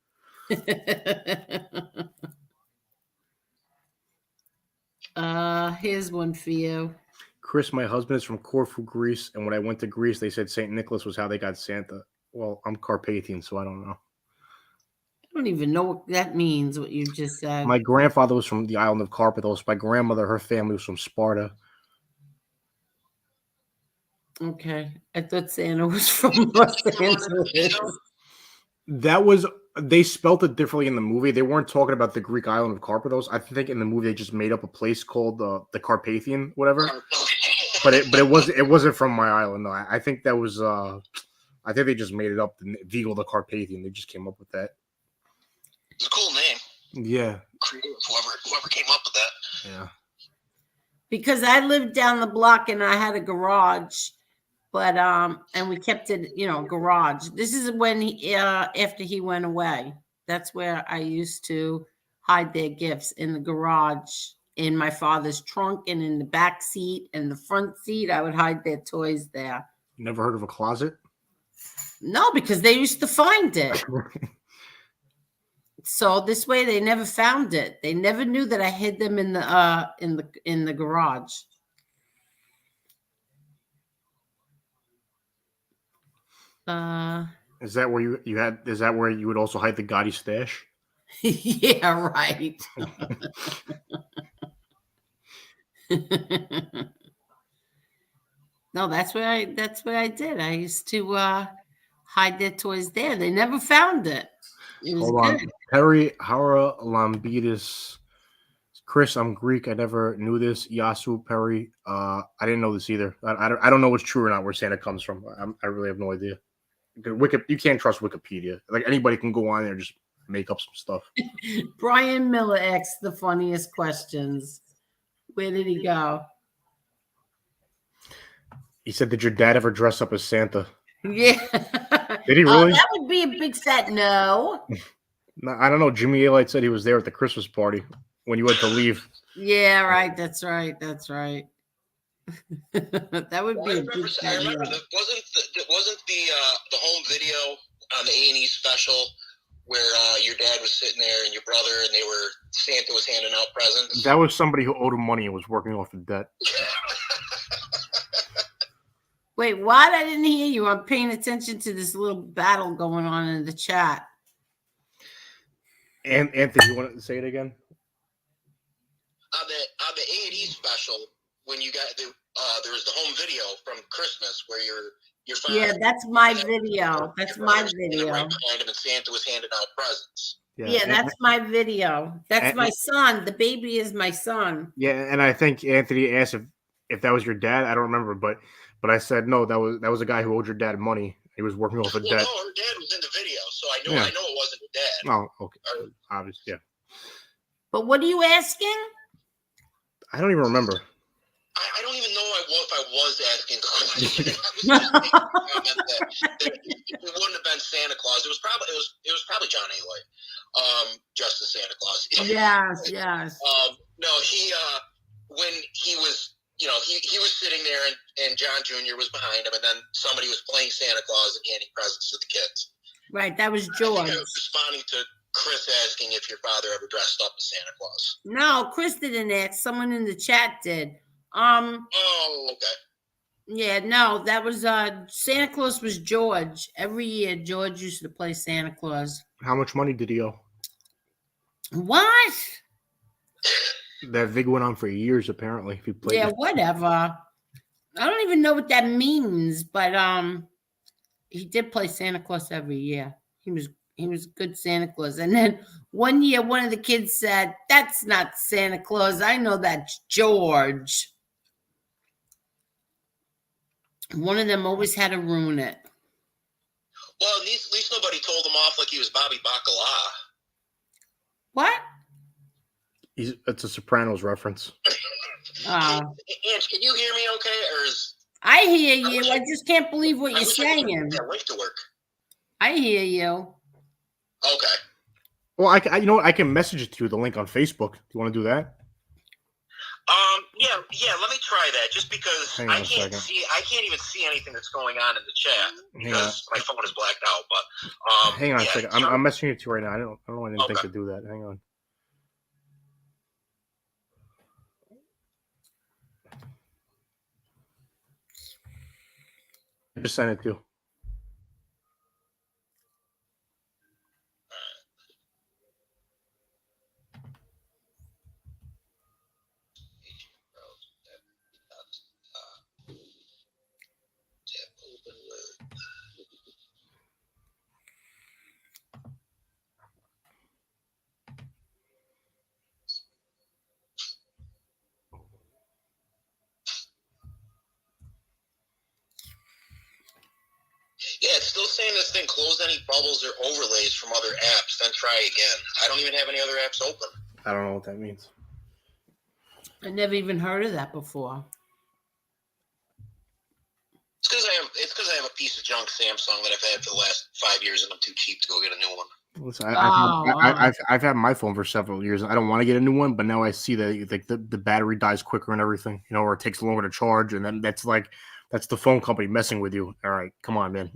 Here's one for you. Chris, my husband is from Corfu, Greece, and when I went to Greece, they said St. Nicholas was how they got Santa. Well, I'm Carpathian, so I don't know. I don't even know what that means, what you just said. My grandfather was from the island of Carpathos. My grandmother, her family was from Sparta. Okay. I thought Santa was from Los Angeles. They spelt it differently in the movie. They weren't talking about the Greek island of Carpathos. I think in the movie they just made up a place called the Carpathian, whatever. But it wasn't from my island. No, I think that was I think they just made it up. The Vigo the Carpathian. They just came up with that. It's a cool name. Yeah. Whoever came up with that. Yeah. Because I lived down the block and I had a garage, but and we kept it, garage. This is when after he went away. That's where I used to hide their gifts, in the garage, in my father's trunk, and in the back seat and the front seat. I would hide their toys there. Never heard of a closet? No, because they used to find it. So this way they never found it. They never knew that I hid them in the garage. Is that where you had? Is that where you would also hide the Gotti stash? Yeah, right. No, that's where I did. I used to hide their toys there. They never found it. It was Hold on. good. Perry Hara Lambitis. Chris, I'm Greek. I never knew this. Yasu Perry. I didn't know this either. I don't know what's true or not where Santa comes from. I really have no idea. You can't trust Wikipedia. Like anybody can go on there and just make up some stuff. Brian Miller asked the funniest questions. Where did he go? He said, "Did your dad ever dress up as Santa?" Yeah. Did he really? That would be a big fat no. No, I don't know. Jimmy Alite said he was there at the Christmas party when you had to leave. Yeah, right. That's right. That would be a big I fat remember no. that wasn't the home video on the A&E special where your dad was sitting there and your brother and Santa was handing out presents. That was somebody who owed him money and was working off the debt. Wait, what? I didn't hear you. I'm paying attention to this little battle going on in the chat. And Anthony, you want to say it again? On the A&E special, when you got there was the home video from Christmas where your father. Yeah, that's my video. That's my video. Right behind him, and Santa was handing out presents. Yeah, that's my video. That's my son. The baby is my son. Yeah, and I think Anthony asked if that was your dad. I don't remember, but I said no. That was a guy who owed your dad money. He was working off a debt. No, her dad was in the video, so I know it wasn't her dad. Oh, okay. Obviously, yeah. But what are you asking? I don't even remember. I don't even know if I was asking the question. I was just making a comment that it wouldn't have been Santa Claus. It was probably John Aloy, dressed as Santa Claus. Yes. No, when he was, he was sitting there and John Jr. was behind him, and then somebody was playing Santa Claus and handing presents to the kids. Right, that was George. I think I was responding to Chris asking if your father ever dressed up as Santa Claus. No, Chris didn't ask. Someone in the chat did. Oh, okay. Yeah, no, that was Santa Claus was George. Every year George used to play Santa Claus. How much money did he owe? What? That VIG went on for years, apparently. If he played, yeah, whatever. I don't even know what that means, but he did play Santa Claus every year. He was good Santa Claus. And then one year, one of the kids said, "That's not Santa Claus. I know that's George." One of them always had to ruin it. Well, at least nobody told him off like he was Bobby Bacala. What? It's a Sopranos reference. Ange, can you hear me okay? I hear you. I just can't believe what you're saying. Yeah, wait to work. I hear you. Okay. Well, I you know what? I can message it to you, the link on Facebook. Do you want to do that? Yeah. Let me try that. Just because I can't even see anything that's going on in the chat because my phone is blacked out. But hang on a second. I'm messaging it to you right now. I don't want anything to do that. Hang on. I just sent it to you. was saying this thing, close any bubbles or overlays from other apps, then try again. I don't even have any other apps open. I don't know what that means. I never even heard of that before. It's because I have a piece of junk Samsung that I've had for the last 5 years, and I'm too cheap to go get a new one. Listen, Oh, I've had my phone for several years. I don't want to get a new one, but now I see that like the battery dies quicker and everything, or it takes longer to charge, and then that's the phone company messing with you. All right, come on, man.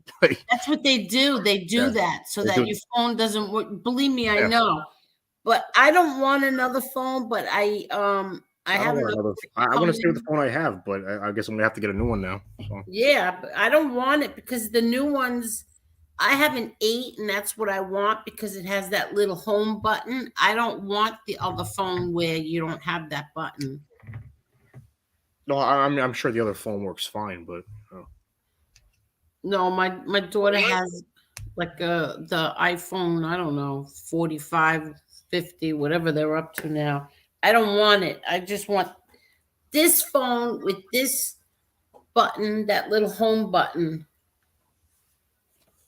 that's what they do. They do Yeah, that so they that do. your phone doesn't work. Believe me, I Yeah. know. But I don't want another phone. But I I have don't want another. another. I want to stay with the phone I have, but I guess I'm gonna have to get a new one now. So. Yeah, but I don't want it because the new ones. I have an 8, and that's what I want because it has that little home button. I don't want the other phone where you don't have that button. No, I'm sure the other phone works fine, but No, my daughter has like the iPhone, I don't know, 45, 50, whatever they're up to now. I don't want it. I just want this phone with this button, that little home button.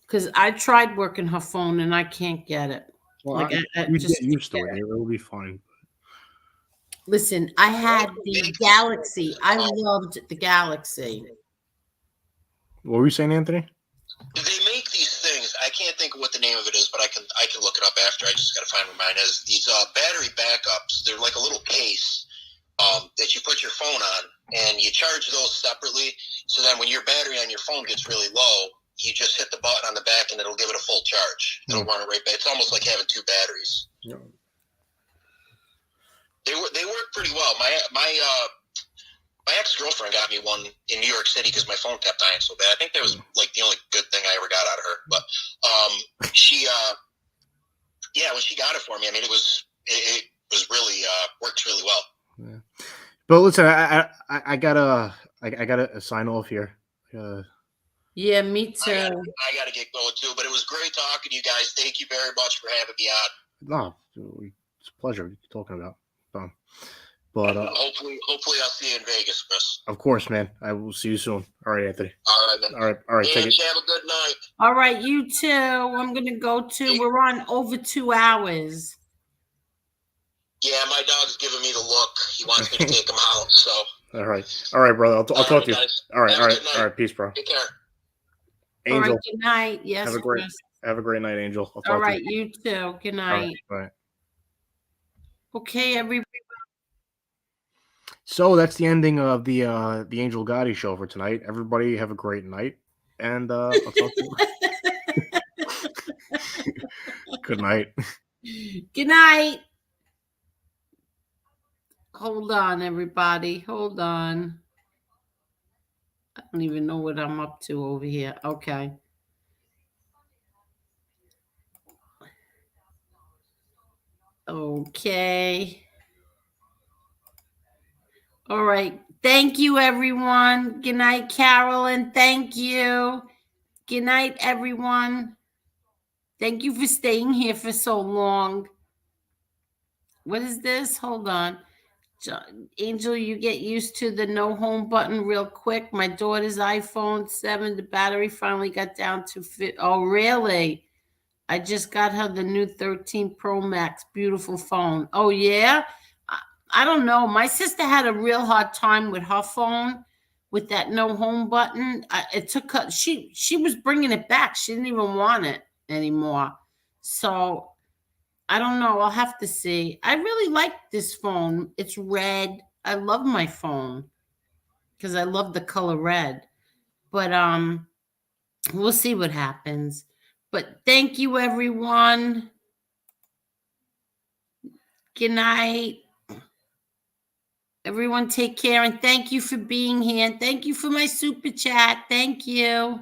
Because I tried working her phone and I can't get it. well, Like I we just get used to it. It will be fine. listen. I had the Galaxy. I loved the Galaxy. What were you saying, Anthony? They make these things. I can't think of what the name of it is, but I can look it up after. I just got to find where mine is. These battery backups. They're like a little case that you put your phone on, and you charge those separately. So then, when your battery on your phone gets really low, you just hit the button on the back, and it'll give it a full charge. It'll run it right back. It's almost like having 2 batteries. Yeah. They work pretty well. My ex-girlfriend got me one in New York City because my phone kept dying so bad. I think that was like the only good thing I ever got out of her. But she, when she got it for me, I mean, it was really works really well. Yeah. But listen, I gotta sign off here. Yeah, me too. I gotta get going too. But it was great talking to you guys. Thank you very much for having me on. No, it's a pleasure talking about. But hopefully I'll see you in Vegas, Chris. Of course, man. I will see you soon. All right, Anthony. All right, man. All right. Take it. Have a good night. All right, you too. I'm gonna go too. We're on over 2 hours. Yeah, my dog's giving me the look. He wants me to take him out. So. All right, brother. I'll talk to you. Guys. All right. Peace, bro. Take care. Angel. All right, good night. Yes, have a great night, Angel. I'll talk all right, to you. you too. Good night. All right. Okay, everybody. So that's the ending of the Angel Gotti show for tonight. Everybody have a great night, and I'll talk to you. Good night. Good night. Hold on, everybody. Hold on. I don't even know what I'm up to over here. Okay. Okay. All right. Thank you, everyone. Good night, Carolyn. Thank you. Good night, everyone. Thank you for staying here for so long. What is this? Hold on. Angel, you get used to the no home button real quick. My daughter's iPhone 7, the battery finally got down to fit. Oh, really? I just got her the new 13 Pro Max. Beautiful phone. Oh, yeah? I don't know. My sister had a real hard time with her phone with that no home button. It took her, she was bringing it back. She didn't even want it anymore. So I don't know. I'll have to see. I really like this phone. It's red. I love my phone because I love the color red. But we'll see what happens. But thank you, everyone. Good night. Everyone take care, and thank you for being here. And thank you for my super chat. Thank you.